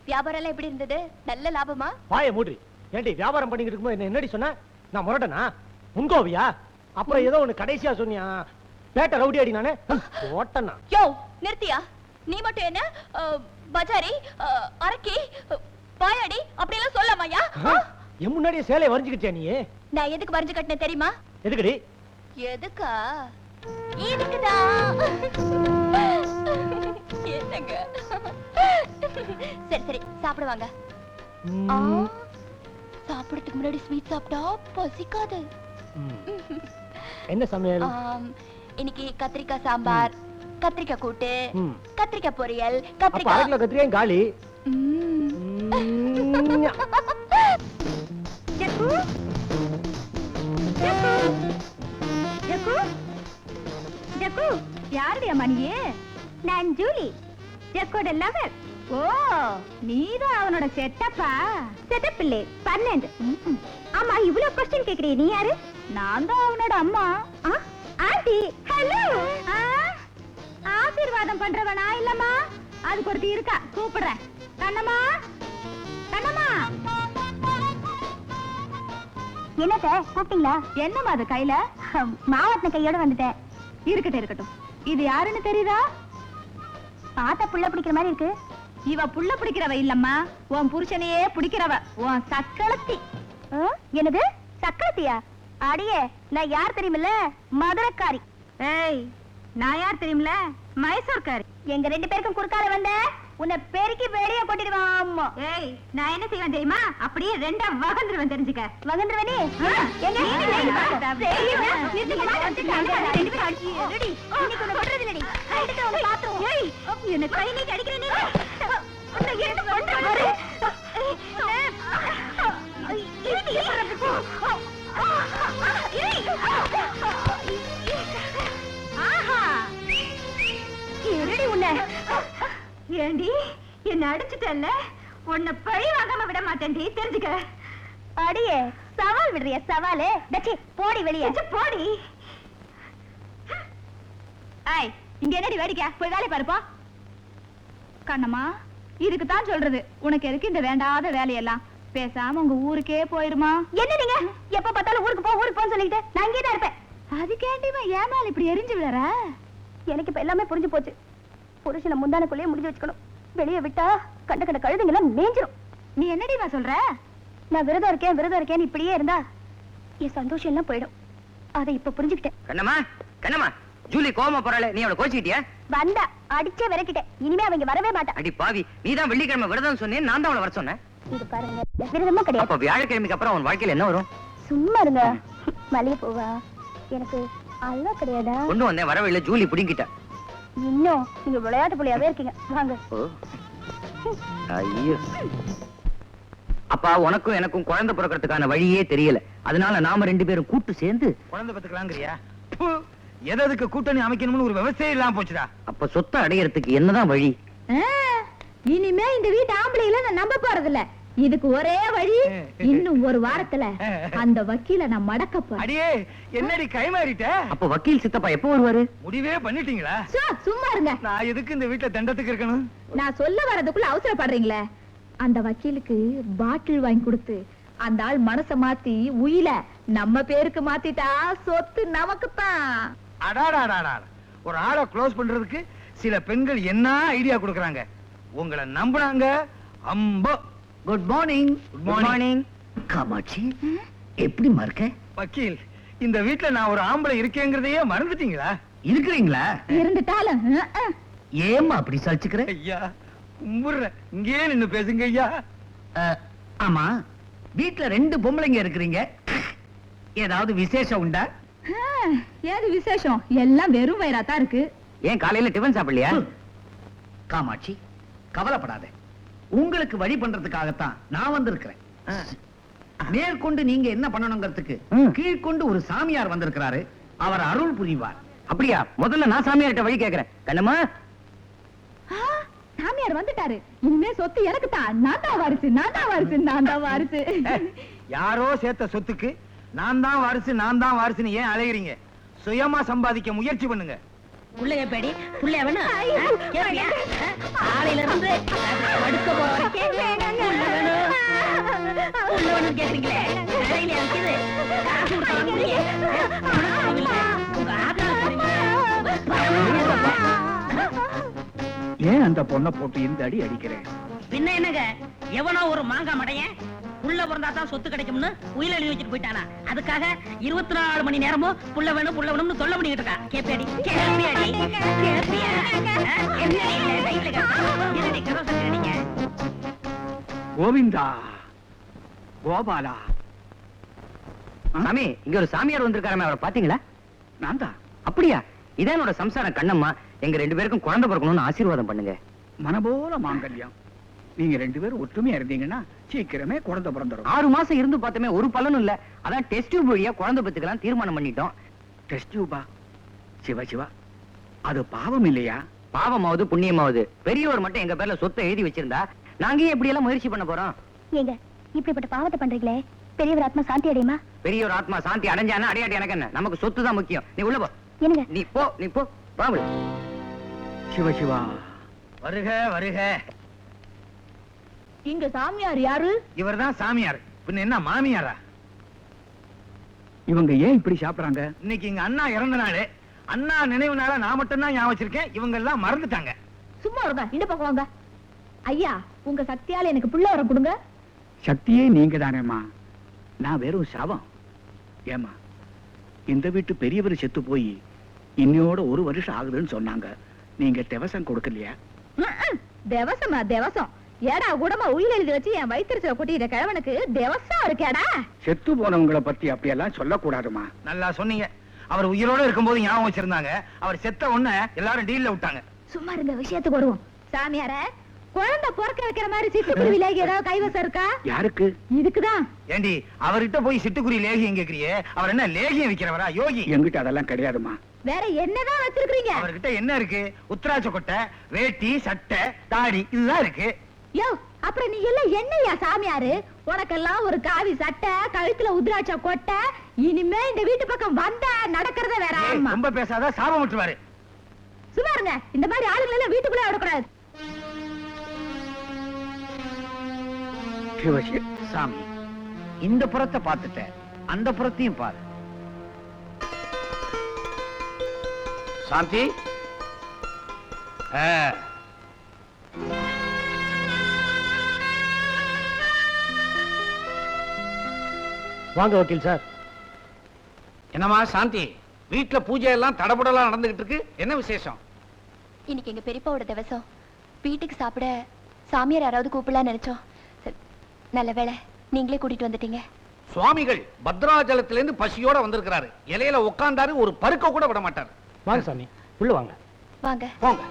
வியாபாரம் எல்லாம் எப்படி இருந்தது? நல்ல லாபமா? வாயை மூடி. ஏண்டி வியாபாரம் பண்ணிக்கிட்டு இருக்கும்போது என்ன என்னடி சொன்ன? நான் முரட்டனா? உன்கோவியா? அப்புறம் ஏதோ ஒண்ணு கடைசியா சொன்னியா? பேட்டை ரவுடி அடி நானே ஓட்டனா. யோ நிறுத்தியா? நீ மட்டும் என்ன பஜாரி, அரக்கி, பாயாடி அப்படி எல்லாம் சொல்லமாயா? என் முன்னாடியே சேலையை வரைஞ்சுக்கிட்டியா நீ? நான் எதுக்கு வரைஞ்சு கட்டினேன் தெரியுமா? எதுக்குடி? எதுக்கா? இதுக்குதான். என்னங்க? சரி சரி சாப்பிடுவாங்க. சாப்பிடறதுக்கு முன்னாடி ஸ்வீட் சாப்பிட்டா பசிக்காது. என்ன சமையல்? இன்னைக்கு கத்திரிக்காய் சாம்பார், கத்திரிக்காய் கூட்டு, கத்திரிக்காய் பொரியல், அப்ப அரை கத்திரிக்காய். கிலோ கத்திரிக்காய் காலி. ஜக்கு ஜக்கு ஜக்கு ஜக்கு யாருடைய மணியே? நான் ஜூலி, ஜக்கோட லவர். ஓ, நீதான் அவனோட செட்டப்பா? செட்டப் இல்லே, 12. ஆமா, இவ்வளவு கொஸ்டின் கேக்குறீ? நீ யாரு? நான் தான் அவனோட அம்மா. Aunty, hello. ஆசீர்வாதம் பண்றவனா இல்லம்மா? அதுக்கு ஒருத்தி இருக்கா, கூப்பிடுறேன். கண்ணம்மா, கண்ணம்மா. என்னத்த கூப்பிட்டீங்களா? என்னம்மா அது கையில? மாவட்ட கையோட வந்துட்டேன். இருக்கட்டும் இருக்கட்டும். இது யாருன்னு தெரியுதா? பார்த்தா புள்ள பிடிக்கிற மாதிரி இருக்கு. இவ புள்ள பிடிக்கிறவ இல்லம்மா, உன் புருஷனையே பிடிக்கிறவ, உன் சக்களத்தி. என்னது சக்களத்தியா? அடியே, நான் யார் தெரியுமில்ல? மதுரைக்காரி. ஏய், நான் யார் தெரியுமில்ல? மைசூர்காரி. எங்க 2 பேருக்கும் குறுக்கால வந்த உன்னை பெருக்கி வெளிய கொட்டிடுவான். ஏய், நான் என்ன செய்வேன் தெரியுமா? அப்படியே 2ஆ வகந்துருவேன், தெரிஞ்சுக்க. வகந்துருவனே? எங்க என்ன கை நீ அடிக்கிற நீ? ஏண்டி என்ன அடிச்சுட்டல்ல, உன்னை பழி வாங்காம விட மாட்டேன்டி, தெரிஞ்சுக்க. அடியே, சவால் விடுறிய? சவாலு போடி வெளியே, போடி. ஐய், இங்க என்னடி வேடிக்கை? போய் வேலை பாருப்பா. கண்ணம்மா, இதுக்கு தான் சொல்றது, உனக்கு எதுக்கு இந்த வேண்டாத வேலையெல்லாம்? பேசாம உங்க ஊருக்கே போயிருமா? என்ன நீங்க எப்ப பார்த்தாலும் ஊருக்கு போன்னு சொல்லிட்டு நான் இங்கே தான் இருப்பேன். அதுக்கேண்டிமா ஏமால் இப்படி எரிஞ்சு விழற? எனக்கு இப்ப எல்லாமே புரிஞ்சு போச்சு. புருஷனை முந்தானக்குள்ளேயே முடிஞ்சு வச்சுக்கணும். வெளியே விட்டா கண்ட கண்ட கழுதுங்கெல்லாம் மேஞ்சிரும். நீ என்னடிமா சொல்ற? நான் விரதம் இருக்கேன் இப்படியே இருந்தா என் சந்தோஷம் எல்லாம் போயிடும். அதை இப்ப புரிஞ்சுக்கிட்டேன். கண்ணம்மா, கண்ணம்மா, ஜூலி கோவமா போறாளே, நீ அவளை கோச்சிட்டியா? வந்தா அடிச்சே விரட்டிட்டேன். இனிமே அவங்க வரவே மாட்டா. அடி பாவி, நீதான் வெள்ளிக்கிழமை விரதம் சொன்னேன், நான் தான் அவளை வர சொன்னேன். இது பாருங்க, விரதமா கிடையாது. அப்ப வியாழக்கிழமைக்கு அப்புறம் அவன் வாழ்க்கையில என்ன வரும்? சும்மா இருங்க. மல்லிகை பூவா? எனக்கு அல்வா கிடையாதா? கொண்டு வந்தேன், வரவே இல்லை, ஜூலி புடிங்கிட்ட. இன்னும் நீங்க விளையாட்டு புள்ளியாவே இருக்கீங்க. வாங்க. ஐயோ, அப்பா உனக்கும் எனக்கும் குழந்தை பிறக்கிறதுக்கான வழியே தெரியல. அதனால நாம 2 பேரும் கூட்டு சேர்ந்து குழந்தை பத்துக்கலாங்கிறியா? எதுக்கு கூட்டணி அமைக்கணும்னு ஒரு விவசாயம் இல்லாம போச்சுடா. அப்ப சொத்தை அடையறதுக்கு என்னதான் வழி? இனிமே இந்த வீட்டு ஆம்பளைகளை நான் நம்ப போறதில்ல. இதுக்கு ஒரே வழி, இன்னும் ஒரு வாரத்துல அந்த வக்கீல நான் மடக்க போறேன். அடியே, என்னடி கை மாறிட்ட? அப்ப வக்கீல் சித்தப்பா எப்ப வருவாரு? முடிவே பண்ணிட்டீங்களா? சும்மா இருங்க. நான் எதுக்கு இந்த வீட்டுல தண்டத்துக்கு இருக்கணும்? நான் சொல்ல வரதுக்குள்ள அவசரப்படுறீங்களே. அந்த வக்கீலுக்கு பாட்டில் வாங்கி கொடுத்து அந்த ஆள் மனச மாத்தி உயில நம்ம பேருக்கு மாத்திட்டா சொத்து நமக்குத்தான். அடாடாடாடா, ஒரு ஆளை க்ளோஸ் பண்றதுக்கு சில பெண்கள் என்ன ஐடியா கொடுக்கறாங்க. உங்களை நம்புனாங்க. அம்போ. Good morning. Good morning. Kamakshi, எப்படி மறக்க? வக்கீல், இந்த வீட்டுல நான் ஒரு ஆம்பளை இருக்கேங்கிறதையே மறந்துட்டீங்களா? இருக்கிறீங்களா? இருந்துட்டாலும் ஏமா அப்படி சலிச்சுக்கிற? ஐயா கும்பிடுறேன், இங்கே நின்னு பேசுங்க ஐயா. ஆமா, வீட்டுல 2 பொம்பளைங்க இருக்கிறீங்க, ஏதாவது விசேஷம் உண்டா? ஏது விசேஷம்? எல்லாம் வெறும் வயிறாத்தான் இருக்கு. ஏன் காலையில டிபன் சாப்பிடலையா? காமாட்சி, கவலைப்படாத, உங்களுக்கு வழி பண்றதுக்காகத்தான் நான் வந்திருக்கிறேன். மேற்கொண்டு நீங்க என்ன பண்ணணுங்கிறதுக்கு கீழ்கொண்டு ஒரு சாமியார் வந்திருக்கிறாரு, அவர் அருள் புரிவார். அப்படியா? முதல்ல நான் சாமியார்கிட்ட வழி கேட்கிறேன். கண்ணம்மா, சாமியார் வந்துட்டாரு. இனிமே சொத்து எனக்கு தான். நான் தான் வாரிசு. யாரோ சேர்த்த சொத்துக்கு நான் தான் வாரிசுன்னு ஏன் அலையறீங்க? சுயமா சம்பாதிக்க முயற்சி பண்ணுங்க. புள்ளைய பேடி புள்ளைய வேணா காலையில இருந்து படுக்க போற வரைக்கும் கேக்குறீங்களே, கடையில இருக்குது காசு கொடுத்தா உங்க ஆதரவு ஏன் அந்த பொண்ணை போட்டு இந்த அடி அடிக்கிறேன்? பின்ன என்னங்க, எவனோ ஒரு மாங்காய் மடையன் புள்ள பிறந்தாதான் சொத்து கிடைக்கும்னு உயிர் எழுதி வச்சுட்டு போயிட்டானா. அதுக்காக 24 மணி நேரமும் புள்ள வேணும்னு சொல்ல முடிக்கிட்டு இருக்கா. கேப்பியாடி கேப்பியாடி கேப்பியா? கோவிந்தா, கோபாலா. சாமி, இங்க ஒரு சாமியார் வந்திருக்காரமே, அவரை பாத்தீங்களா? நான் தான். அப்படியா? இதான் என்னோட சம்சாரம் கண்ணம்மா. எங்க 2 பேருக்கும் குழந்தை பிறக்கணும்னு ஆசீர்வாதம் பண்ணுங்க. மனபோல மாங்கல்யம். நீங்க 2 பேரும் ஒற்றுமையா இருந்தீங்கன்னா சீக்கிரமே குழந்தை பிறந்துடும். 6 மாசம் இருந்து பார்த்தமே, ஒரு பலனும் இல்ல. அதான் டெஸ்ட் டியூப் வழியா குழந்தை பெத்துக்கலாம் தீர்மானம் பண்ணிட்டோம். டெஸ்ட் டியூபா? சிவா, அது பாவம் இல்லையா? பாவமாவது புண்ணியமாவது, பெரியவர் மட்டும் எங்க பேர்ல சொத்தை எழுதி வச்சிருந்தா நாங்க ஏன் இப்படி எல்லாம் முயற்சி பண்ண போறோம்? ஏங்க இப்படிப்பட்ட பாவத்தை பண்றீங்களே, பெரியவர் ஆத்மா சாந்தி அடையுமா? பெரியவர் ஆத்மா சாந்தி அடைஞ்சானா அடையாட்டி எனக்கு என்ன? நமக்கு சொத்து தான் முக்கியம். நீ உள்ள போ. என்னங்க? நீ போ பாபு. சிவா, வருக வருக. இங்க சாமியார் யாரு? இவர்தான் சாமியார். பின்ன என்ன மாமியாரா? இவங்க ஏன் இப்படி சாப்பிடுறாங்க? இன்னைக்கு எங்க அண்ணா இறந்த நாள். அண்ணா நினைவு நாள நான் மட்டும் தான் ஞாபகம் வச்சிருக்கேன். இவங்க எல்லாம் மறந்துட்டாங்க. சும்மா இருங்க, இந்த பக்கம் வாங்க. ஐயா, உங்க சக்தியால எனக்கு புள்ள வர கொடுங்க. சக்தியே நீங்க தானேம்மா. நான் வெறும் சாபம். ஏமா, இந்த வீட்டு பெரியவர் செத்து போய் இன்னையோட 1 வருஷம் ஆகுதுன்னு சொன்னாங்க. நீங்க திவசம் கொடுக்கலையா? தேவசமா தேவசம்? ஏடா கூடமா உயிர் எழுதி வச்சு என் வயிற்றுல கொட்டிட்ட கிழவனுக்கு தேவசம் இருக்கேடா? செத்து போனவங்களை பத்தி அப்படியெல்லாம் சொல்லக்கூடாதுமா. நல்லா சொன்னீங்க. அவர் உயிரோட இருக்கும்போது ஞாபகம் வச்சிருந்தாங்க. அவர் செத்த உடனே எல்லாரும் டீல்ல விட்டாங்க. சும்மா இருங்க, விஷயத்துக்கு வருவோம். சாமியார, குழந்தை பிறக்க வைக்கிற மாதிரி சிட்டுக்குருவி லேகி ஏதாவது கைவசம் இருக்கா? யாருக்கு? இதுக்குதான். ஏண்டி, அவர்கிட்ட போய் சிட்டுக்குருவி லேகியம் கேக்குறியே? அவர் என்ன லேகியம் விக்கிறவரா? யோகி. எங்கிட்ட அதெல்லாம் கிடையாதுமா. வேற என்னதான் வச்சிருக்கீங்க? அவர்கிட்ட என்ன இருக்கு? உத்தராட்ச கொட்டை, வேட்டி, சட்டை, தாடி, இதுதான் இருக்கு. யோ, அப்புறம் நீ எல்லாம் என்னையா சாமியாரு? உனக்கெல்லாம் ஒரு காவி சட்டை, கழுத்துல உதிராட்ச கொட்டை. இனிமே இந்த வீட்டு பக்கம் வந்தா நடக்கிறத வேற. ஏய், ஆமா, ரொம்ப பேசாத, சாபம் விட்டுருவாரு. சும்மா இருங்க. இந்த மாதிரி ஆளுங்களை எல்லாம் வீட்டுக்குள்ளே விடக்கூடாது. சாமி, இந்த புறத்தை பார்த்துட்ட, அந்த புறத்தையும் பாரு. சாந்தி, வாங்க வக்கீல் சார். என்னமா சாந்தி, வீட்டுல பூஜை எல்லாம் தடபுடலாம் நடந்துகிட்டு இருக்கு. என்ன விசேஷம்? இன்னைக்கு எங்க பெரியப்பாவோட திவசம். வீட்டுக்கு சாப்பிட சாமியார் யாராவது கூப்பிடலாம் நினைச்சோம். நல்ல வேளை நீங்களே கூட்டிட்டு வந்துட்டீங்க. சுவாமிகள் பத்ராஜலத்திலிருந்து பசியோட வந்திருக்கிறாரு. இலையில உட்கார்ந்தாரு, ஒரு பருக்க கூட விட மாட்டாரு. வாங்க சாமி, உள்ள வாங்க. வாங்க போங்க.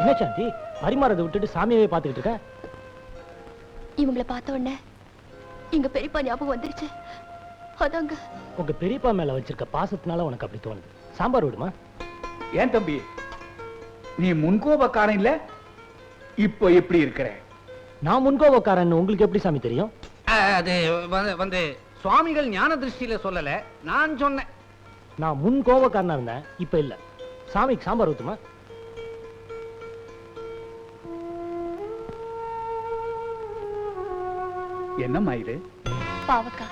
என்ன சாந்தி, பரிமாறதை விட்டுட்டு சாமியாவே பார்த்துக்கிட்டு இருக்க? இவங்களை பார்த்த உடனே எங்க பெரியப்பா ஞாபகம் வந்துருச்சு. அதாங்க. உங்க பெரியப்பா மேல வச்சிருக்க பாசத்தினால உனக்கு அப்படி தோணுது. சாம்பார் விடுமா? ஏன் தம்பி, நீ முன்கோபக்காரன் இல்ல, இப்போ எப்படி இருக்கிற? நான் முன்கோபக்காரன் உங்களுக்கு எப்படி சாமி தெரியும்? அது வந்து சுவாமிகள் ஞான திருஷ்டியில சொல்லல, நான் சொன்னேன். நான் முன்கோபக்காரனா இருந்தேன், இப்ப இல்ல. சாமிக்கு சாம்பார் ஊத்துமா? என்னம்மா இது? பாவக்கா.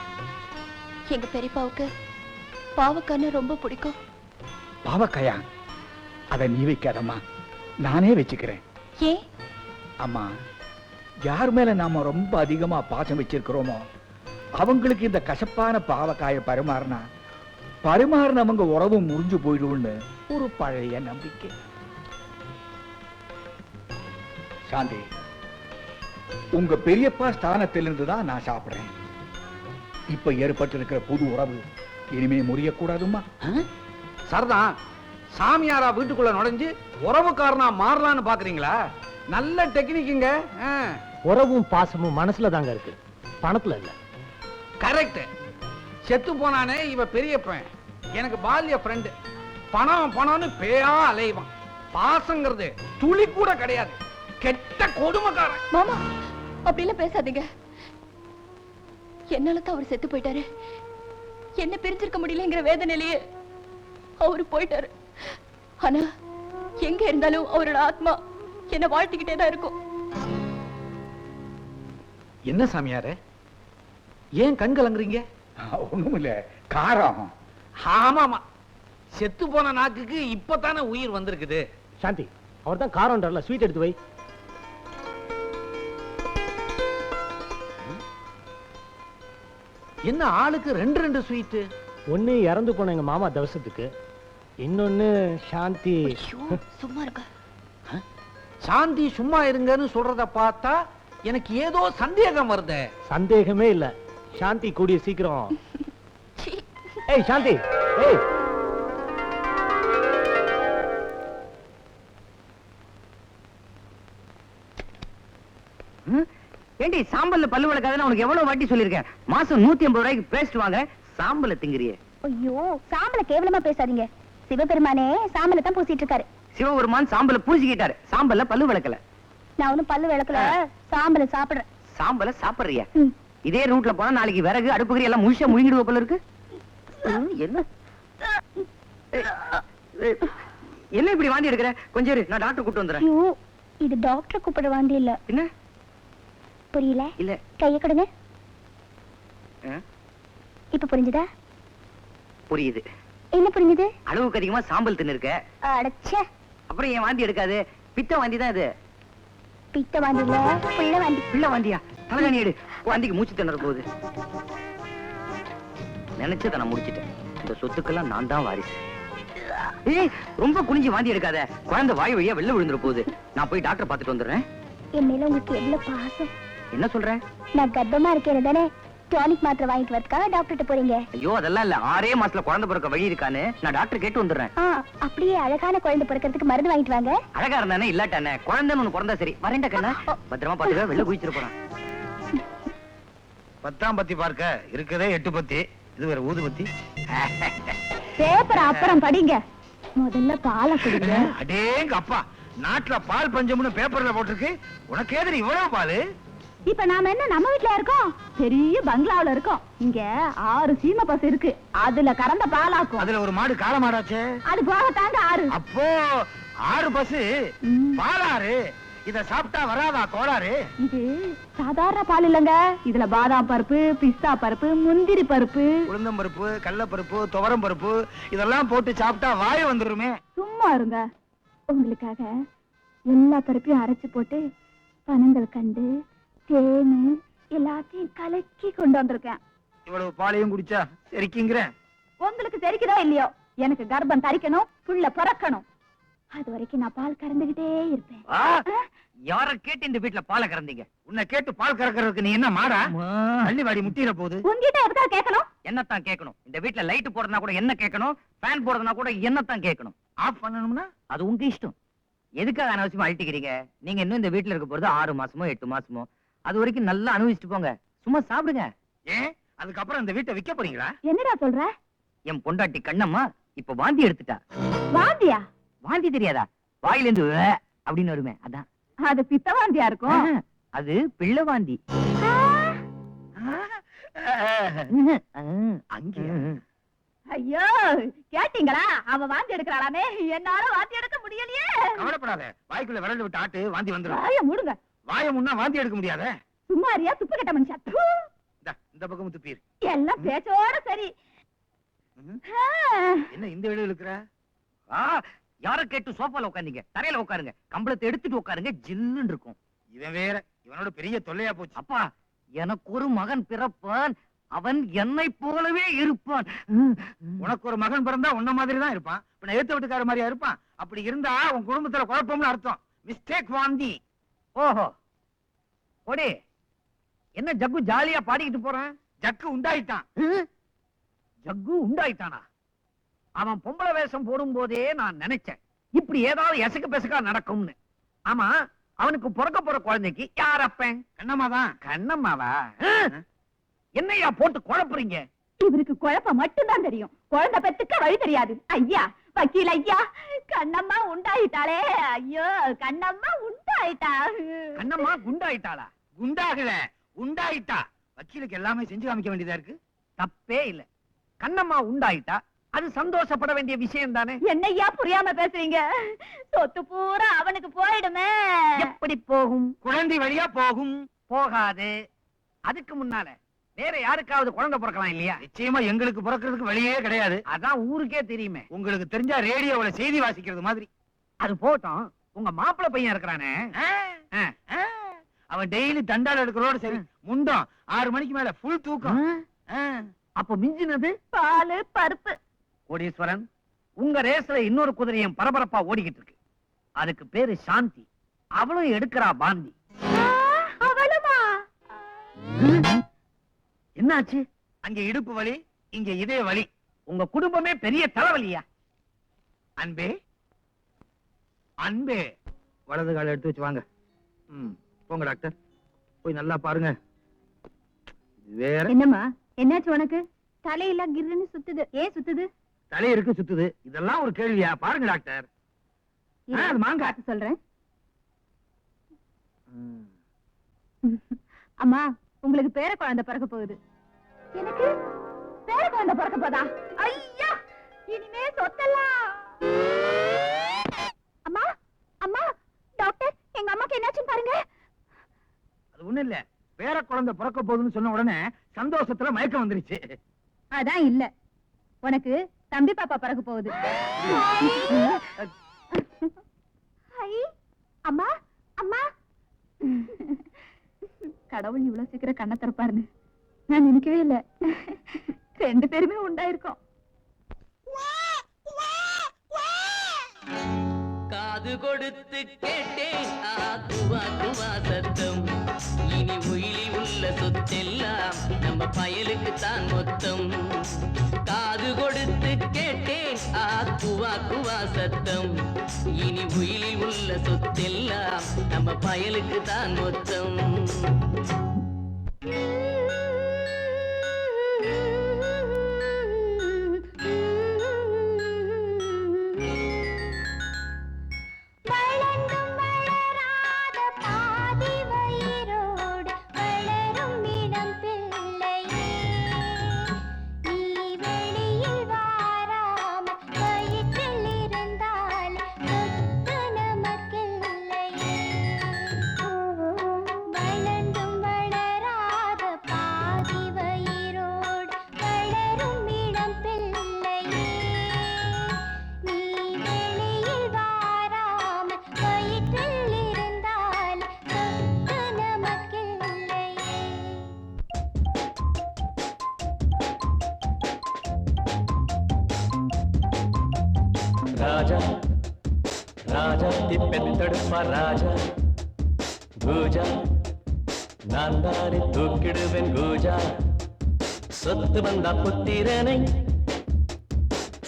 எங்க பெரியப்பாவுக்கு பாவக்கான்னு ரொம்ப பிடிக்கும். பாவக்காயா? அத நீ வைக்காதம்மா, நானே வச்சுக்கிறேன். ஏன்? அம்மா, யார் மேல நாம ரொம்ப அதிகமா பாசம் வச்சிருக்கிறோமோ அவங்களுக்கு இந்த கசப்பான பாவக்காய பரிமாறினவங்க உறவு முறிஞ்சு போயிடும்னு ஒரு பழைய நம்பிக்கை. சாந்தி, உங்க பெரியப்பா ஸ்தானத்திலிருந்து தான் நான் சாப்பிடுறேன். இப்ப ஏற்பட்டிருக்கிற புது உறவு இனிமே முறியக்கூடாதுமா. சரதான், சாமியாரா வீட்டுக்குள்ள நுழைஞ்சு உறவுக்காரனா மாறலான்னு பாக்குறீங்களா? நல்ல டெக்னிக்குங்க. உறவும் பாசமும் மனசுல தாங்க இருக்கு, பணத்துல இல்ல. கரெக்ட். செத்து போனானே இவ பெரியப்பன், எனக்கு பால்ய ஃப்ரெண்டு. பணம் பணம்னு பேயா அலைவான். பாசங்கிறது துளி கூட கிடையாது. கெட்ட கொடுமைக்காரன். மாமா, அப்படிலாம் பேசாதீங்க. என்னால தான் அவர் செத்து போயிட்டாரு. என்ன பிரிஞ்சிருக்க முடியலங்கிற வேதனையிலேயே அவரு போயிட்டாரு. ஆனா எங்க இருந்தாலும் அவரோட ஆத்மா என்ன வாழ்த்திக்கிட்டே தான் இருக்கும். என்ன சாமியாரே, ஏன் கண் கலங்குறீங்க? ஒண்ணும் இல்ல, காரம். ஆமாமா, செத்து போன நாக்குக்கு இப்பதானே உயிர் வந்திருக்குது. சாந்தி, அவர் தான் காரம்ன்றல, ஸ்வீட் எடுத்து வை. என்ன ஆளுக்கு 2 ஸ்வீட்டு? ஒண்ணு இறந்து போன எங்க மாமா தவசத்துக்கு, இன்னொன்னு சாந்தி. சும்மா இருக்க. சாந்தி சும்மா இருங்கன்னு சொல்றத பார்த்தா எனக்கு ஏதோ சந்தேகம் வருது. சந்தேகமே இல்ல, சாந்தி கூடிய சீக்கிரம். ஏய் சாந்தி, ஏய். ஏண்டி சாம்பல்ல பல்லு விளக்காதுன்னு உனக்கு எவ்வளவு வாட்டி சொல்லிருக்கேன்? மாசம் 150 ரூபாய்க்கு பேஸ்ட் வாங்க, சாம்பல திங்கிறியே. ஐயோ, சாம்பல கேவலமா பேசாதீங்க. சிவபெருமானே சாம்பல தான் பூசிட்டு இருக்காரு. சிவபெருமான் சாம்பல பூசிக்கிட்டாரு, சாம்பல்ல பல்லு விளக்கல. நான் ஒண்ணும் பல்லு விளக்கல, சாம்பல சாப்பிடுறேன். சாம்பல சாப்பிடுறியா? இதே ரூட்ல போனா நாளைக்கு விறகு அடுப்புகறி எல்லாம் முழுசா முழுங்கிடுவ போல இருக்கு. என்ன என்ன இப்படி வாந்தி எடுக்கிற? கொஞ்சம் இரு, நான் டாக்டர் கூட்டு வந்துறேன். ஐயோ, இது டாக்டர் கூப்பிட வாந்தி இல்ல. என்ன புரியல? இல்ல, கைய கொடுங்க. இப்ப புரிஞ்சுதா? புரியுது. என்ன புரிஞ்சுது? அளவுக்கு அதிகமா சாம்பல் தின்னு இருக்க. அடச்சே, அப்புறம் ஏன் வாந்தி எடுக்காது? பித்த வாந்தி தான் இது. பித்த வாந்தி இல்ல, புள்ள வாந்தி. பிள்ளை வாந்தியா? தலைகாணி எடு, வாந்திக்கு மூச்சு திணற போகுது. நினைச்சத நான் முடிச்சிட்டேன். இந்த சொத்துக்கெல்லாம் நான் தான் வாரிசு. ஏய், ரொம்ப குனிஞ்சு வாந்தி எடுக்காத, குழந்தை வாய் வழியா வெளில விழுந்துற போகுது. நான் போய் டாக்டர் பார்த்துட்டு வந்துடுறேன். என் மேல உங்களுக்கு எவ்வளவு பாசம். என்ன சொல்ற? நான் கர்ப்பமா இருக்கேன் தானே, டானிக் மாத்திரை வாங்கிட்டு வரதுக்காக டாக்டர்கிட்ட போறீங்க? ஐயோ, அதெல்லாம் இல்ல. 6 மாசத்துல குழந்தை பிறக்க வழி இருக்கான்னு நான் டாக்டர் கேட்டு வந்துடுறேன். அப்படியே அழகான குழந்தை பிறக்கிறதுக்கு மருந்து வாங்கிட்டு வாங்க. அழகா இருந்தானே இல்லாட்டானே, குழந்தைன்னு ஒண்ணு பிறந்தா சரி. வரேன்டா கண்ணா, பத்திரமா பாத்துக்க, வெளில குதிச்சிட்டு போறான். 10ஆம் பத்தி பார்க்க இருக்கதே 8 பத்தி, இது வேற ஊதுபத்தி. பேப்பர் அப்புறம் படிங்க, முதல்ல பாலை குடிங்க. அடேங்க அப்பா, நாட்டுல பால் பஞ்சம்னு பேப்பர்ல போட்டிருக்கு, உனக்கு ஏதடி இவ்வளவு பால்? இப்ப நாம என்ன நம்ம வீட்ல இருக்கோம்? பெரிய பங்களாவுல இருக்கோம். இங்க 6 சீமை பசு இருக்கு, அதுல கறந்த பாலாக்கும். அதுல ஒரு மாடு காளை மாடாச்சே, அது போக தாங்க 6. அப்போ 6 பசு பாலாறு. இத சாப்பிட்டா வராதா கோளாறு? இது சாதாரண பால் இல்லங்க, இதுல பாதாம் பருப்பு, பிஸ்தா பருப்பு, முந்திரி பருப்பு, உளுந்தம் பருப்பு, கடலை பருப்பு, துவரம் பருப்பு இதெல்லாம் போட்டு சாப்பிட்டா வாய் வந்துருமே. சும்மா இருங்க. உங்களுக்காக எல்லா பருப்பையும் அரைச்சு போட்டு பனங்கள் கண்டு தேனு எல்லாத்தையும் கலக்கி கொண்டு வந்திருக்கேன். இவ்வளவு பாலையும் குடிச்சா சரிக்குங்கிறேன். உங்களுக்கு தெரிக்குதோ இல்லையோ, எனக்கு கர்ப்பம் தரிக்கணும், புள்ள பிறக்கணும். அது வரைக்கும் நான் பால் கறந்துகிட்டே இருப்பேன். யார கேட்டு இந்த வீட்டுல பாலை கறந்தீங்க? உன்னை கேட்டு பால் கறக்கிறதுக்கு நீ என்ன மாடா? தள்ளி வாடி முட்டிர போகுது. உங்ககிட்ட எதுக்காக கேட்கணும்? என்னத்தான் கேட்கணும்? இந்த வீட்டுல லைட் போடுறதுனா கூட என்ன கேட்கணும், ஃபேன் போடுறதுனா கூட என்னத்தான் கேட்கணும். ஆஃப் பண்ணணும்னா அது உங்க இஷ்டம். எதுக்காக அனாவசியமா அழட்டிக்கிறீங்க? நீங்க இன்னும் இந்த வீட்டுல இருக்க போறது 6 மாசமோ 8 மாசமோ, அது வரைக்கும் நல்லா அனுபவிச்சுட்டு போங்க. சும்மா சாப்பிடுங்க. ஏன் அதுக்கப்புறம் இந்த வீட்டை விற்க போறீங்களா? என்னடா சொல்ற? என் பொண்டாட்டி கண்ணம்மா இப்ப வாந்தி எடுத்துட்டா. வாந்தியா? வாந்தி தெரியாதா? வாயிலிருந்து வே அப்படின்னு வருமே, அதான். அது பித்த வாந்தியா இருக்கும். அது பிள்ளை வாந்தி. அங்கே ஐயோ, கேட்டீங்களா? அவ வாந்தி எடுக்கிறாளாமே, என்னால வாந்தி எடுக்க முடியலையே. கவலைப்படாத, வாய்க்குள்ள விரல் விட்டு ஆட்டு வாந்தி வந்துடும். வாய மூடுங்க. வாய முன்னா வாந்தி எடுக்க முடியாத. சும்மாரியா துப்பு கட்ட மனுஷா. இந்த பக்கம் துப்பீர். எல்லாம் பேச்சோட சரி. என்ன இந்த வீடு இருக்கிற? யார கேட்டு சோஃபால உட்கார்ந்தீங்க? தரையில உட்காருங்க, கம்பளத்தை எடுத்துட்டு உட்காருங்க, ஜில்லுன்னு இருக்கும். இவன் வேற, இவனோட பெரிய தொல்லையா போச்சு. அப்பா, எனக்கு ஒரு மகன் பிறப்பான், அவன் என்னை போலவே இருப்பான். உனக்கு ஒரு மகன் பிறந்தா உன்ன மாதிரி தான் இருப்பான். இப்ப எடுத்த வீட்டுக்கார மாதிரியா இருப்பான்? அப்படி இருந்தா உன் குடும்பத்துல குழப்பம்னு அர்த்தம். மிஸ்டேக் வாந்தி. ஓஹோ, ஓடி. என்ன ஜக்கு ஜாலியா பாடிக்கிட்டு போறான்? ஜக்கு உண்டாயிட்டான். ஜக்கு உண்டாயிட்டானா? அவன் பொம்பளை வேஷம் போடும் போதே நான் நினைச்சேன் இப்படி ஏதாவது எசக்கு பெசக்கா நடக்கும்னு. ஆமா, அவனுக்கு பிறக்க போற குழந்தைக்கு யார் அப்பன்? கண்ணம்மாதான். கண்ணம்மாவா? என்னையா போட்டு குழப்புறீங்க? இவருக்கு குழப்பம் மட்டும்தான் தெரியும், குழந்தை பெத்துக்க வழி தெரியாது. ஐயா, வக்கீல் ஐயா, கண்ணம்மா உண்டாயிட்டாளே. ஐயோ, கண்ணம்மா உண்டாயிட்டா. கண்ணம்மா குண்டாயிட்டாளா? குண்டாகல, உண்டாயிட்டா. வக்கீலுக்கு எல்லாமே செஞ்சு காமிக்க வேண்டியதா இருக்கு. தப்பே இல்ல. கண்ணம்மா உண்டாயிட்டா அது சந்தோஷப்பட வேண்டிய விஷயம் தானே. என்னையா புரியாம பேசுறீங்க? சொத்து பூரா அவனுக்கு போயிடுமே. எப்படி போகும்? குழந்தை வழியா போகும். போகாது. அதுக்கு முன்னால வேற யாருக்காவது குழந்தை பிறக்கலாம் இல்லையா? நிச்சயமா எங்களுக்கு பிறக்கிறதுக்கு வழியே கிடையாது. அதான் ஊருக்கே தெரியுமே. உங்களுக்கு தெரிஞ்சா ரேடியோவுல செய்தி வாசிக்கிறது மாதிரி. அது போட்டோம், உங்க மாப்பிள்ளை பையன் இருக்கிறானே, அவன் டெய்லி தண்டால் எடுக்கிறோட சரி, முண்டம் 6 மணிக்கு மேல ஃபுல் தூக்கம். அப்ப மிஞ்சினது பாலு பருப்பு. கோடீஸ்வரன், உங்க ரேஸ்ல இன்னொரு குதிரையும் பரபரப்பா ஓடிக்கிட்டு இருக்கு. அதுக்கு பேரு சாந்தி. அவளும் எடுக்கிறா பாந்தி. அவளுமா? என்னாச்சு? அங்க இடுப்பு வலி, இங்க இதய வலி. உங்க குடும்பமே பெரிய தலைவலியா? அன்பே அன்பே, வலது கால எடுத்து வச்சு வாங்க. போங்க டாக்டர், போய் நல்லா பாருங்க. வேற என்னம்மா, என்னாச்சு உனக்கு? தலையெல்லாம் கிர்ன்னு சுத்துது. ஏன் சுத்துது? தலையிருக்கு சுத்துது, இதெல்லாம் ஒரு கேள்வியா? பாருங்க டாக்டர். அது மாங்க சொல்றேன். அம்மா, உங்களுக்கு பேர குழந்தை பிறக்க போகுது. எனக்கு பேர குழந்தை பிறக்க போதா? ஐயா, இனிமே சொத்தலாம். அம்மா அம்மா, டாக்டர், எங்க அம்மாக்கு என்னாச்சுன்னு பாருங்க. அது ஒண்ணு இல்ல, பேர குழந்தை பிறக்க போகுதுன்னு சொன்ன உடனே சந்தோஷத்துல மயக்கம் வந்துருச்சு. அதான் இல்ல, உனக்கு தம்பி பாப்பா பிறக்க போகுது. அம்மா அம்மா, கடவுள் இவ்வளவு சீக்கிரம் கண்ணை திறப்பாருன்னு நான் நினைக்கவே இல்ல. 2 பேருமே உண்டாயிருக்கோம். காது கொடுத்து கேட்டேன் குவா குவா சத்தம். இனி உயிலி உள்ள சொத்தெல்லாம் நம்ம பயலுக்கு தான் மொத்தம். காது கொடுத்து கேட்டேன் குவா குவா சத்தம். இனி உயிலி உள்ள சொத்தெல்லாம் நம்ம பயலுக்கு தான் மொத்தம். ராஜா ராஜா திப்பெத்தெடுப்பா ராஜா பூஜா, நான் தானே தூக்கிடுவேன் பூஜா. சொத்து வந்தா புத்திரனை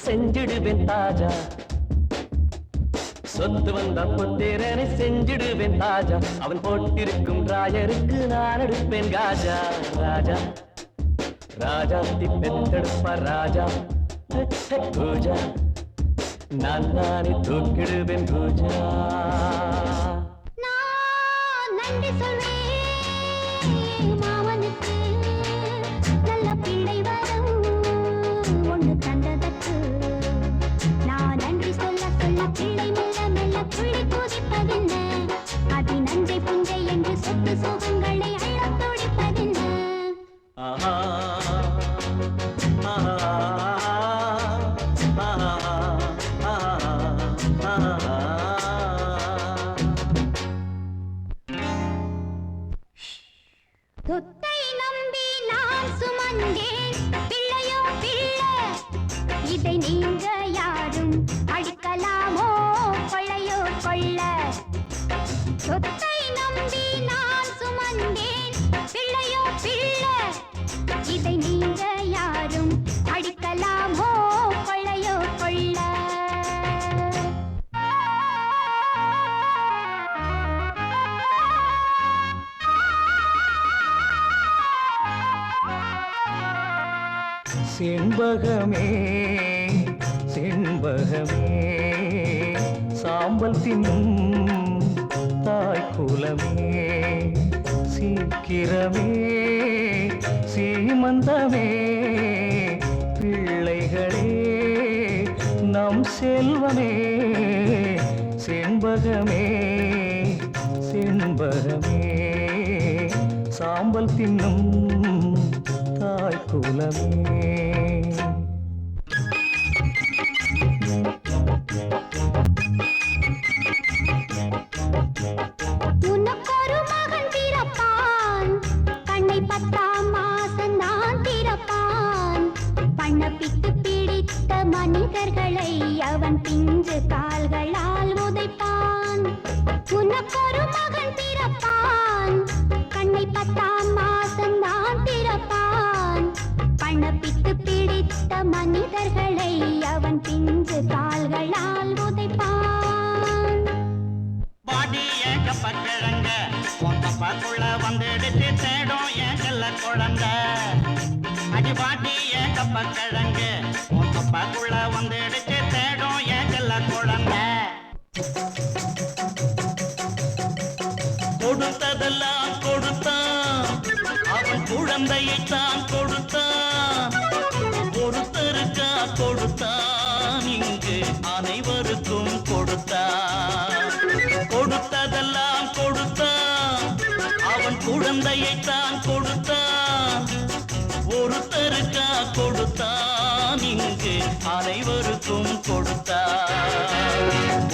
செஞ்சிடுவேன் தாஜா. சொத்து வந்தா புத்திரனை செஞ்சிடுவேன் தாஜா. அவன் போட்டிருக்கும் ராயருக்கு நான் எடுப்பேன் காஜா. ராஜா ராஜா திப்பெத்தெடுப்பா ராஜா பூஜா, நான் தானே தூக்கிடுவேன் பூஜா. நன்றி சொல்வேன் மாமனுக்கு, நல்ல பிள்ளை வரும் ஒன்று தந்ததற்கு. நான் நன்றி சொல்ல சொல்ல பிள்ளை மெல்ல மெல்ல புள்ளி தூதிப்பதென்ன? அதி நஞ்சை புஞ்சை என்று சொத்து சோகங்களை அள்ளத் துடிப்பதென்ன? ஆஹா ஆஹா சொத்தை நம்பி நான் சுமந்தேன், பிள்ளையோ பிள்ளை, இதை நீங்க யாரும் அடிக்கலாமோ கொள்ளையோ கொள்ள? சொத்தை நம்பி நான் சுமந்தேன், பிள்ளையோ பிள்ளை, இதை நீங்க யாரும் அடிக்கலாமோ கொள்ளையோ கொள்ள? செண்பகமே செண்பகமே, சாம்பல் தின்னும் தாய்க்குலமே, சீக்கிரமே சீமந்தமே, பிள்ளைகளே நம் செல்வமே. செண்பகமே செண்பகமே, சாம்பல் தின்னும் தாய் குலமே. உனக்கொரு மகன் பிறப்பான், கண்ணை 10ஆம் மாசம் தான் திறப்பான். பண்ணப்பித்து பிடித்த மனிதர்களை அவன் பிஞ்சு கால்களால் உதைப்பான். உனக்கொரு மகன் பிறப்பான், கண்ணை 10ஆம் மாசம் தான் திறப்பான். பண்ணப்பித்து பிடித்த மனிதர்களை அவன் பிஞ்சு கால்களால் உதைப்பான். பாடி ஏக பக்கிழங்க பொந்தப்பாக்குள்ள வந்துடுச்சு தேடும் என் செல்ல குழந்தை. அடி பாட்டி ஏக பக்கிழங்க பொந்தப்பாக்குள்ள வந்துடுச்சு தேடும் என் செல்ல குழந்தை. கொடுத்ததெல்லாம் கொடுத்தான், அவன் குழந்தையைத்தான் கொடுத்தான். ஒருத்தருக்கா கொடுத்தான், இங்கு அனைவருக்கும் கொடுத்தான். கொடுத்ததெல்லாம் கொடுத்தான், அவன் குழந்தையைத்தான் கொடுத்தான். ஒருத்தருக்கா கொடுத்தான், இங்கு அனைவருக்கும் கொடுத்தான்.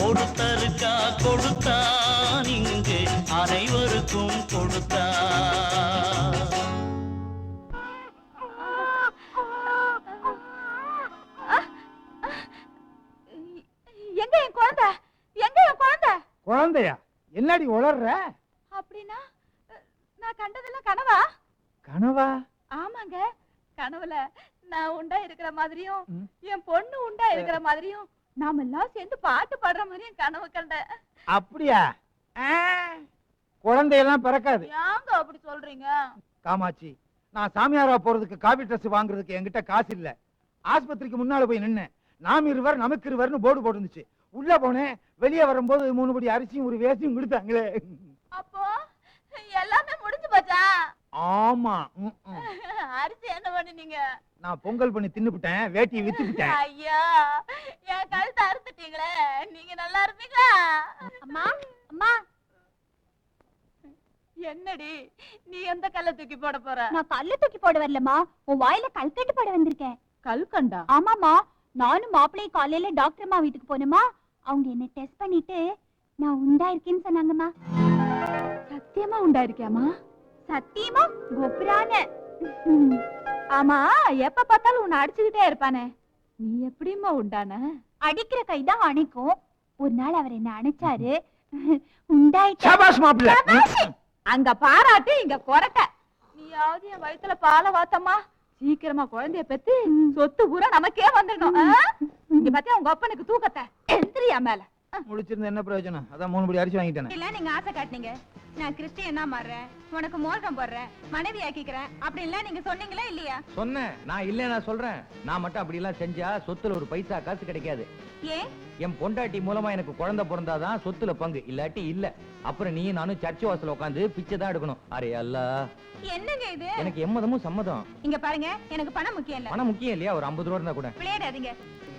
ஒருத்தருக்கா கொடுத்தான், இங்கு அனைவருக்கும் கொடுத்தான். எங்க என் குழந்தை? எங்க என் குழந்தை? குழந்தையா? என்னடி உளர்ற? அப்படின்னா நான் கண்டதெல்லாம் கனவா? கனவா? ஆமாங்க, கனவுல நான் உண்டா இருக்கிற மாதிரியும் என் பொண்ணு உண்டா இருக்கிற மாதிரியும் நாம எல்லாம் சேர்ந்து பாட்டு பாடுற மாதிரியும் கனவு கண்டேன். அப்படியா? குழந்தையெல்லாம் பிறக்காது. ஏங்க அப்படி சொல்றீங்க? காமாட்சி, நான் சாமியாரா போறதுக்கு காபி ட்ரெஸ் வாங்குறதுக்கு என்கிட்ட காசு இல்ல. ஆஸ்பத்திரிக்கு முன்னால போய் நின்னேன். நாம் இருவர் நமக்கு இருவர்னு போர்டு போட்டுருந்துச்சு. உள்ள போனேன். வெளியே வரும்போது 3 படி அரிசியும் ஒரு வேசியும் கொடுத்தாங்களே. அப்போ எல்லாமே முடிஞ்சு போச்சா? ஆமா. அரிசி என்ன பண்ணுனீங்க? நான் பொங்கல் பண்ணி தின்னுபிட்டேன், வேட்டியை வித்துப்பிட்டேன். ஐயா, என் கழுத்தை அறுத்துட்டீங்களே, நீங்க நல்லா இருப்பீங்களா? அம்மா அம்மா, என்னடி நீ எந்த கல்ல தூக்கி போட போற? நான் கல்ல தூக்கி போட வரலம்மா, உன் வாயில கல்கட்டு போட வந்திருக்கேன். கல்கண்டா? ஆமாமா, நானும் மாப்பிள்ளையும் காலையில டாக்டர் அம்மா வீட்டுக்கு போனோமா. அவங்க என்ன டெஸ்ட் பண்ணிட்டு நான் உண்டா இருக்கேன்னு சொன்னாங்கம்மா. சத்தியமா உண்டா இருக்கியாமா? சத்தியமா கோபுரான. ஆமா, எப்ப பார்த்தாலும் உன்னை அடிச்சுக்கிட்டே இருப்பானே, நீ எப்படிமா உண்டான? அடிக்கிற கைதான் அணைக்கும். ஒரு நாள் அவர் என்ன அணைச்சாரு, சபாஷ் மாப்பிள்ளை. அங்க பாராட்டு, இங்க கொரட்ட. நீயாவது என் வயித்துல பாலை வாத்தம்மா, சீக்கிரமா குழந்தைய பெத்து சொத்து பூரா நமக்கே வந்துடணும். இங்க பாத்தியா உங்க அப்பனுக்கு தூக்கத்தை எந்திரியா மேல. முடிச்சிருந்த என்ன பிரயோஜனம்? அதான் 3 படி அரிசி வாங்கிட்டேன். இல்ல நீங்க ஆசை காட்டுனீங்க, நான் கிறிஸ்டியனா மாறுறேன், உனக்கு மோதிரம் போடுறேன், மனைவி ஆக்கிக்கிறேன் அப்படி இல்ல நீங்க சொன்னீங்களா இல்லையா? சொன்னேன். நான் இல்ல, நான் சொல்றேன். நான் மட்டும் அப்படி எல்லாம் செஞ்சா சொத்துல ஒரு பைசா காசு கிடைக்காது. ஏன்? என் பொண்டாட்டி மூலமா எனக்கு குழந்தை பிறந்தாதான் சொத்துல பங்கு, இல்லாட்டி இல்ல. அப்புறம் நீ நானும் சர்ச் வாசல்ல உட்காந்து பிச்சை தான் எடுக்கணும். அரே அல்லா, என்னங்க இது? எனக்கு எம்மதமும் சம்மதம். இங்க பாருங்க, எனக்கு பணம் முக்கியம் இல்ல. பணம் முக்கியம் இல்லையா? ஒரு 50 ரூபா இருந்தா கூட. விளையாடாதீங்க.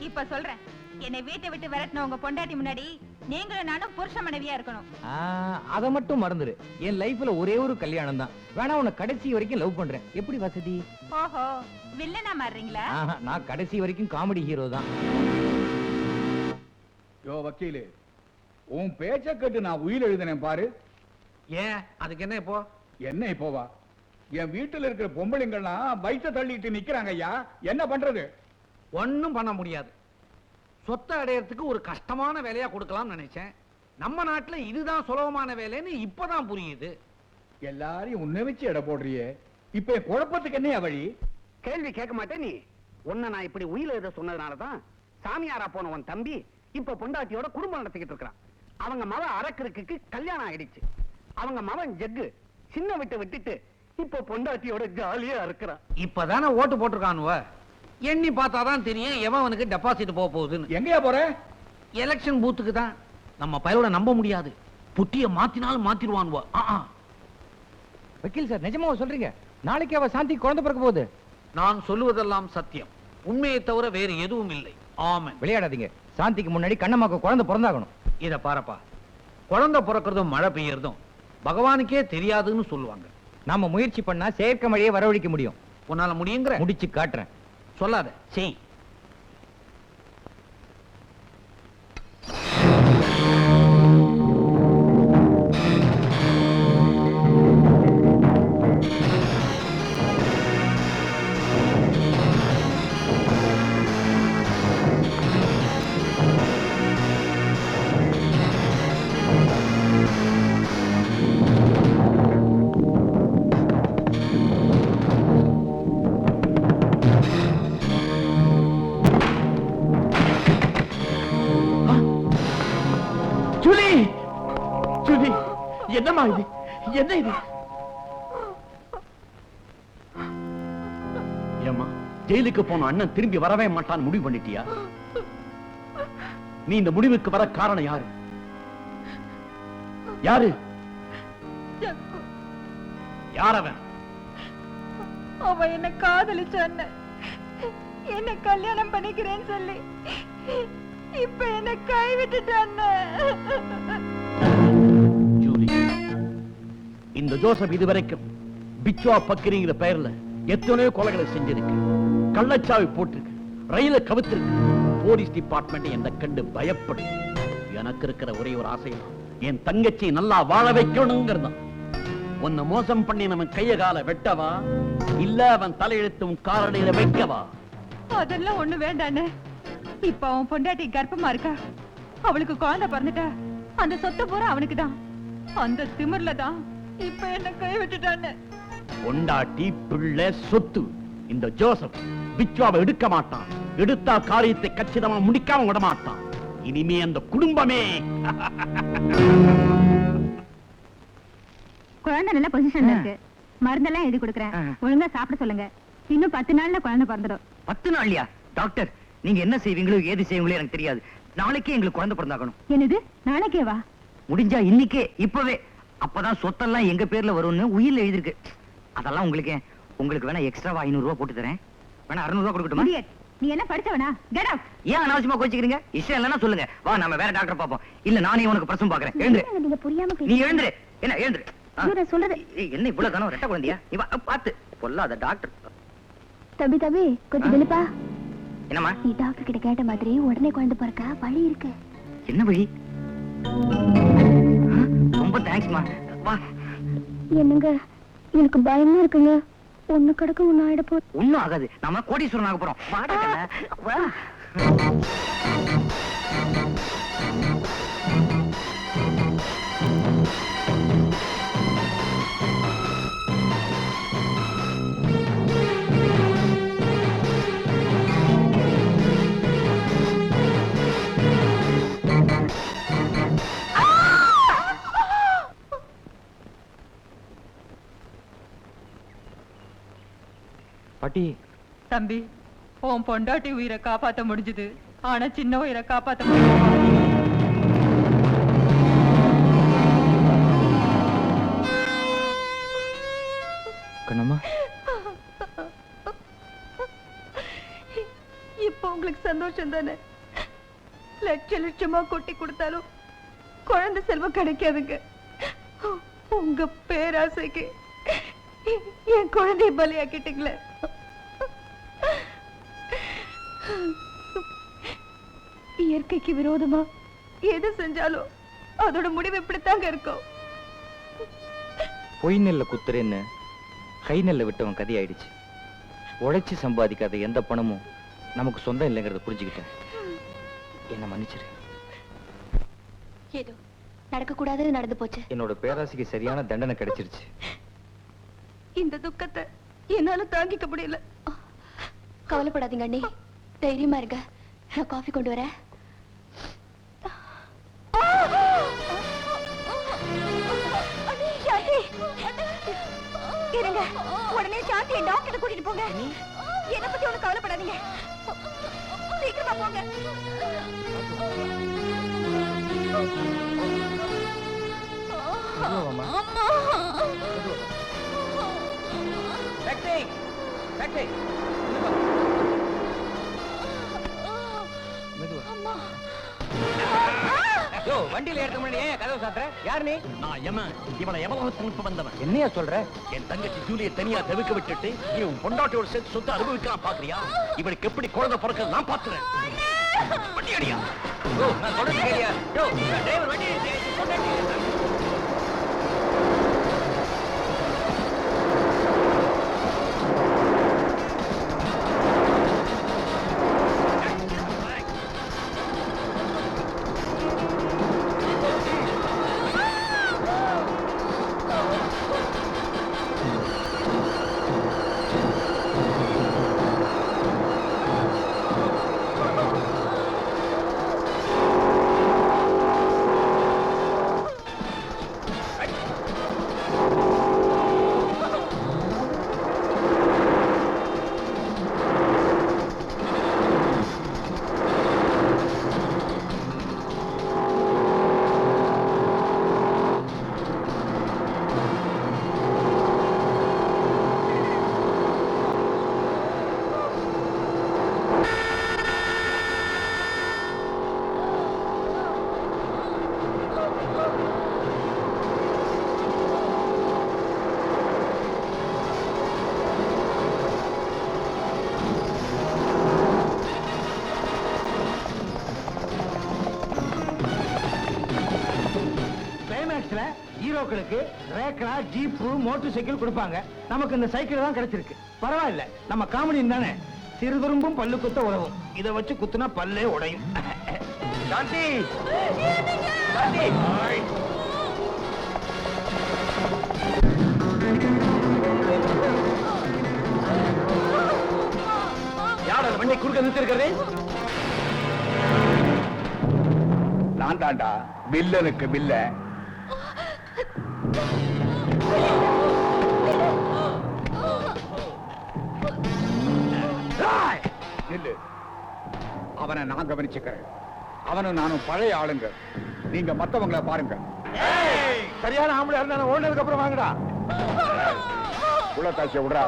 இப்ப சொல்றேன், என்னை வீட்டை விட்டு விரட்டின உங்க பொண்டாட்டி முன்னாடி நீங்களும் நானும் புருஷ மனைவியா இருக்கணும். அத மட்டும் மறந்துரு. என் லைஃப்ல ஒரே ஒரு கல்யாணம் தான். வேணா உன்னை கடைசி வரைக்கும் லவ் பண்றேன். எப்படி வசதி? ஓஹோ, வில்லனா மாறுறீங்களா? நான் கடைசி வரைக்கும் காமெடி ஹீரோ தான். யோ வக்கீலு, உன் பேச்ச கேட்டு நான் உயிர் எழுதினேன் பாரு. ஏன் அதுக்கு என்ன இப்போ? என்ன இப்போவா? என் வீட்டுல இருக்கிற பொம்பளைங்கள்லாம் வயிற்ற தள்ளிட்டு நிக்கிறாங்க ஐயா. என்ன பண்றது? ஒண்ணும் பண்ண முடியாது. சொத்தை அடையறதுக்கு ஒரு கஷ்டமான வேலையா கொடுக்கலாம்னு நினைச்சேன். நம்ம நாட்டுல இதுதான் சுலபமான வேலைன்னு இப்பதான் புரியுது. எல்லாரையும் உன்னை வச்சு எடை போடுறியே, இப்ப என் குழப்பத்துக்கு என்ன வழி? கேள்வி கேட்க மாட்டேன் நீ. உன்னை நான் இப்படி உயிர் எழுத சொன்னதுனாலதான் சாமியாரா போன உன் தம்பி இப்ப பொண்டாட்டியோட குடும்பம் நடத்திக்கிட்டு இருக்கிறான். அவங்க மவன் அரக்கருக்கு கல்யாணம் ஆயிடுச்சு. அவங்க மவன் ஜக்கு சின்ன விட்டுட்டு இப்ப பொண்டாட்டியோட ஜாலியா இருக்கிறான். இப்பதானே ஓட்டு போட்டிருக்கானுவ. எண்ணி பார்த்தாதான் தெரியும் எவன் அவனுக்கு டெபாசிட் போக போகுதுன்னு. எங்கயா போற? எலெக்ஷன் பூத்துக்கு தான். நம்ம பயலோட நம்ப முடியாது. புட்டிய மாத்தினாலும் மாத்திடுவானுவ. வக்கீல் சார், நிஜமா சொல்றீங்க? நாளைக்கு அவ சாந்தி குழந்தை பிறக்க போகுது. நான் சொல்லுவதெல்லாம் சத்தியம். உண்மையை தவிர வேறு எதுவும் இல்லை. ஆமென். விளையாடாதீங்க. சாந்திக்கு முன்னாடி கண்ணம்மாக்கு குழந்தை பிறந்தாகணும். இத பாருப்பா, குழந்தை பிறக்கிறதும் மழை பெய்யறதும் பகவானுக்கே தெரியாதுன்னு சொல்லுவாங்க. நாம முயற்சி பண்ணா செயற்கை மழையை வரவழைக்க முடியும். உன்னால முடியுங்கிற? முடிச்சு காட்டுறேன். சொல்லாத. செய். ஜூலி, ஜூலி, என்னம்மா இது? என்ன இது? ஏம்மா, ஜெயிலுக்கு போன அண்ணன் திரும்பி வரவே மாட்டான்னு முடிவு பண்ணிட்டியா? நீ இந்த முடிவுக்கு வர காரணம் யாரு? யாரு? யாரவன்? அவன் என்ன காதலிச்சான், என்ன கல்யாணம் பண்ணிக்கிறேன்னு சொல்லி இப்ப என்ன கைவிட்டுட்டான். ஜூலி, இந்த ஜோசப் இதுவரைக்கும் பிச்சுவா பக்கிரிங்கிற பெயர்ல எத்தனையோ கொலைகளை செஞ்சிருக்கு, கள்ளச்சாவி போட்டிருக்கு, ரயில கவுத்திருக்கு. போலீஸ் டிபார்ட்மெண்ட் என்ன கண்டு பயப்படும். எனக்கு இருக்கிற ஒரே ஒரு ஆசை, என் தங்கச்சி நல்லா வாழ வைக்கணுங்கிறதான். உன்னை மோசம் பண்ணி நம்ம கைய கால வெட்டவா, இல்ல அவன் தலையெழுத்தும் காரணியில வைக்கவா? அதெல்லாம் ஒண்ணு வேண்டானே. இப்ப அவன் பொண்டாட்டி கர்ப்பமா இருக்கா, அவளுக்கு குழந்தை பிறந்துட்டா, அந்த சொத்து பூரா அவனுக்கு தான். அந்த திமிர்ல தான் இப்ப என்ன கைவிட்டுட்டான்னு. பொண்டாட்டி, பிள்ளை, சொத்து. இந்த ஜோசப் பிச்சுவாவை எடுக்க மாட்டான். எடுத்தா காரியத்தை கச்சிதமா முடிக்காம விட மாட்டான். இனிமே அந்த குடும்பமே. குழந்தை நல்ல பொசிஷன்ல இருக்கு. மருந்தெல்லாம் எழுதி கொடுக்கறேன், ஒழுங்கா சாப்பிட சொல்லுங்க. இன்னும் 10 நாள்ல குழந்தை பிறந்துடும். 10 நாள்லயா? டாக்டர், நீங்க என்ன செய்வீங்களோ ஏது செய்வீங்களோ எனக்கு தெரியாது. நாளைக்கே எங்களுக்கு குழந்தை பிறந்தாகணும். என்னது, நாளைக்கே வா? முடிஞ்சா இன்னைக்கே, இப்பவே. அப்பதான் சொத்தெல்லாம் எங்க பேர்ல வரும்னு உயிர்ல எழுதிருக்கு. அதெல்லாம் உங்களுக்கு வேணா எக்ஸ்ட்ராவா 500 ரூபாய் போட்டு தரேன். வேணா 600 ரூபாய் கொடுக்கட்டுமா? நீ என்ன படிச்சவனா? Get out. ஏன் அனாவசியமா கோச்சிக்கிறீங்க? இஷ்டம் இல்லைன்னா சொல்லுங்க, வா நம்ம வேற டாக்டர் பாப்போம். இல்ல நானே உனக்கு பிரசவம் பாக்குறேன். எழுந்துரு. நீங்க புரியாம நீ எழுந்துரு. என்ன எழுந்துரு? நான் சொல்றது. என்ன இவ்வளவு தானே ரெட்ட குழந்தையா? நீ வா, பாத்து பொல்லாத டாக்டர். தம்பி கொஞ்சம் வெளிப்பா. என்னம்மா? நீ டாக்டர் கிட்ட கேட்ட மாதிரி உடனே குழந்தை பிறக்க வழி இருக்கு. என்ன வழி? ரொம்ப தேங்க்ஸ்மா. வா. என்னங்க, எனக்கு பயமா இருக்குங்க. ஒண்ணு கிடக்கு ஒண்ணு ஆயிட போகுது. ஒண்ணும் ஆகாது, நாம கோடீஸ்வரன் ஆக போறோம். வாடா கண்ணா, வா. பாட்டி. தம்பி, உன் பொண்டாட்டி உயிரை காப்பாத்த முடிஞ்சது, ஆனா சின்ன உயிரை காப்பாத்த முடியும். கண்ணம்மா, இப்ப உங்களுக்கு சந்தோஷம் தானே? லட்சமா கொட்டி கொடுத்தாலும் குழந்தை செல்வம் கிடைக்காதுங்க. உங்க பேராசைக்கு என் குழந்தைய பலியாக்கிட்டீங்களே. இயற்கைக்கு விரோதமா எது செஞ்சாலும் அதோட முடிவு இப்படித்தாங்க இருக்கும். பொய் நெல்ல குத்துறேன்னு கை நெல்ல விட்டவன் கதி ஆயிடுச்சு. உழைச்சு சம்பாதிக்காத எந்த பணமும் நமக்கு சொந்தம் இல்லைங்கிறத புரிஞ்சுக்கிட்டேன். என்ன மன்னிச்சிரு. ஏதோ நடக்க கூடாதுன்னு நடந்து போச்சு. என்னோட பேராசைக்கு சரியான தண்டனை கிடைச்சிருச்சு. இந்த துக்கத்தை என்னால தாங்கிக்க முடியல. கவலைப்படாதீங்க அண்ணி, தைரியமா இருங்க. நான் காஃபி கொண்டு வரேன். இருங்க, உடனே சாந்தியை டாக்டர் கூட்டிட்டு போங்க. என்ன பத்தி ஒண்ணு கவலைப்படாதீங்க, சீக்கிரமா போங்க. யோ வண்டியில ஏற்ற முன்னாடி ஏன் கதவு சாத்துற? யார் நீ? நான் யமன். இவனை யமலோகத்துக்கு அனுப்ப வந்தவன். என்னையா சொல்ற? என் தங்கச்சி ஜூலியை தனியா தவிக்க விட்டுட்டு இவன் பொண்டாட்டியோட சேர்த்து சொத்து அனுபவிக்கலாம் பாக்குறியா? இவனுக்கு எப்படி குழந்தை பிறக்கிறது நான் பாத்துறேன். வண்டி அடியா. யோ நான் சொல்றது கேளியா? யோ டிரைவர் வண்டி ஹீரோக்களுக்கு ரேக்லா ஜீப்பு மோட்டார் சைக்கிள் கொடுப்பாங்க. நமக்கு இந்த சைக்கிள் தான் கிடைச்சிருக்கு. பரவாயில்ல, நம்ம காமெடி தானே. சிறுதுரும்பும் பல்லு குத்த உதவும். இதை வச்சு குத்துனா பல்லே உடையும். சாந்தி சாந்தி யார் அந்த வண்டி குறுக்க நிறுத்திருக்கிறது? நான் தாண்டா வில்லனுக்கு வில்ல. நில்லு. அவனை நான் கவனிச்சுக்கிறேன். அவனும் நானும் பழைய ஆளுங்க. நீங்க மத்தவங்களை பாருங்க. சரியான ஆம்பளை இருந்தா ஓடுனதுக்கு அப்புறம் வாங்கடா. உள்ள தாச்சிய விடுறா.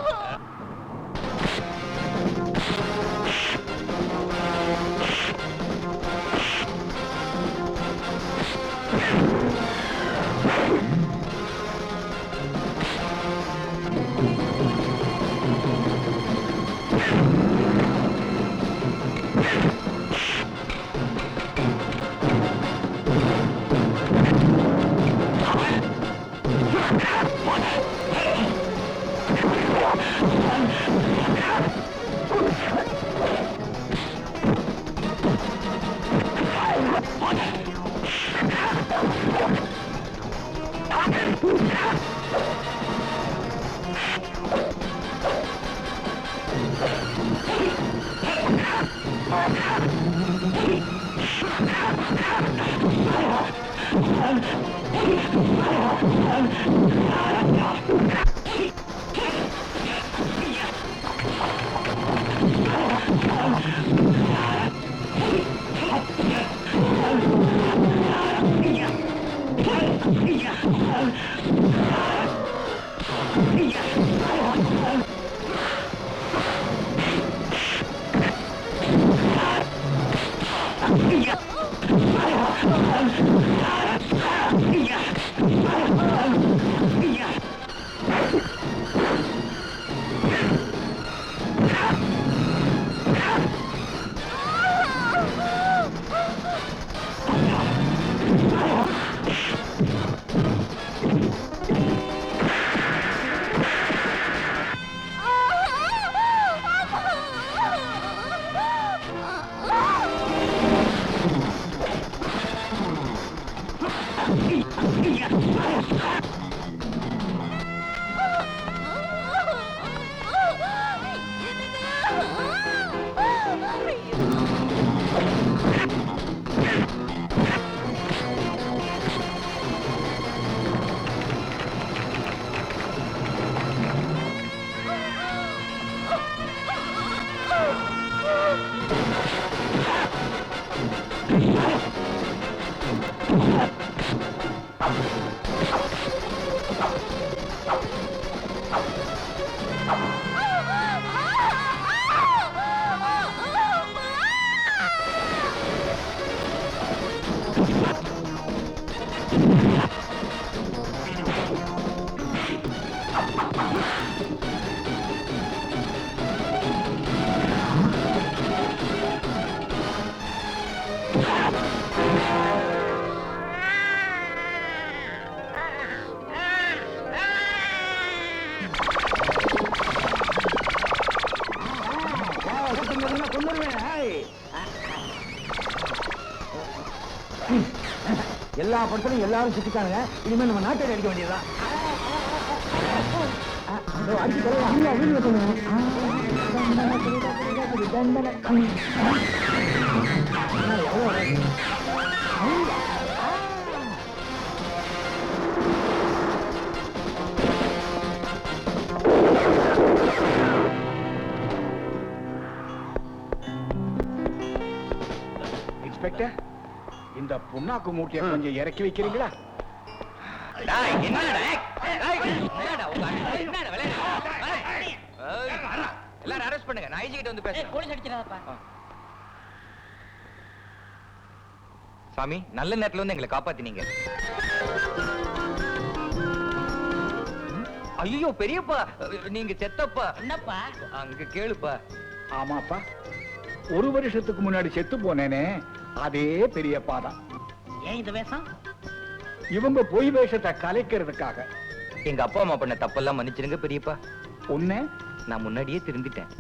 எல்லா படத்திலும் எல்லாரும் சுத்திட்டாங்க. இனிமே நம்ம நாட்டை அடிக்க வேண்டியதுதான். இன்ஸ்பெக்டர், இந்த புண்ணாக்கு மூட்டையை கொஞ்சம் இறக்கி வைக்கிறீங்களா? எல்லாரும் அரெஸ்ட் பண்ணுங்க. நான் ஐஜி கிட்ட வந்து பேசுறேன். போலீஸ் அடிச்சிடாதப்பா. சாமி, நல்ல நேரத்துல வந்து எங்களை காப்பாத்தினீங்க. ஐயோ பெரியப்பா, நீங்க செத்தப்பா. என்னப்பா? அங்க கேளுப்பா. ஆமாப்பா, ஒரு வருஷத்துக்கு முன்னாடி செத்து போனேனே, அதே பெரியப்பா தான். ஏன் இந்த வேஷம்? இவங்க பொய் வேஷத்தை கலைக்கிறதுக்காக. எங்க அப்பா அம்மா பண்ண தப்பெல்லாம் மன்னிச்சிருங்க பெரியப்பா. உன்னை நான் முன்னாடியே திருந்திட்டேன்.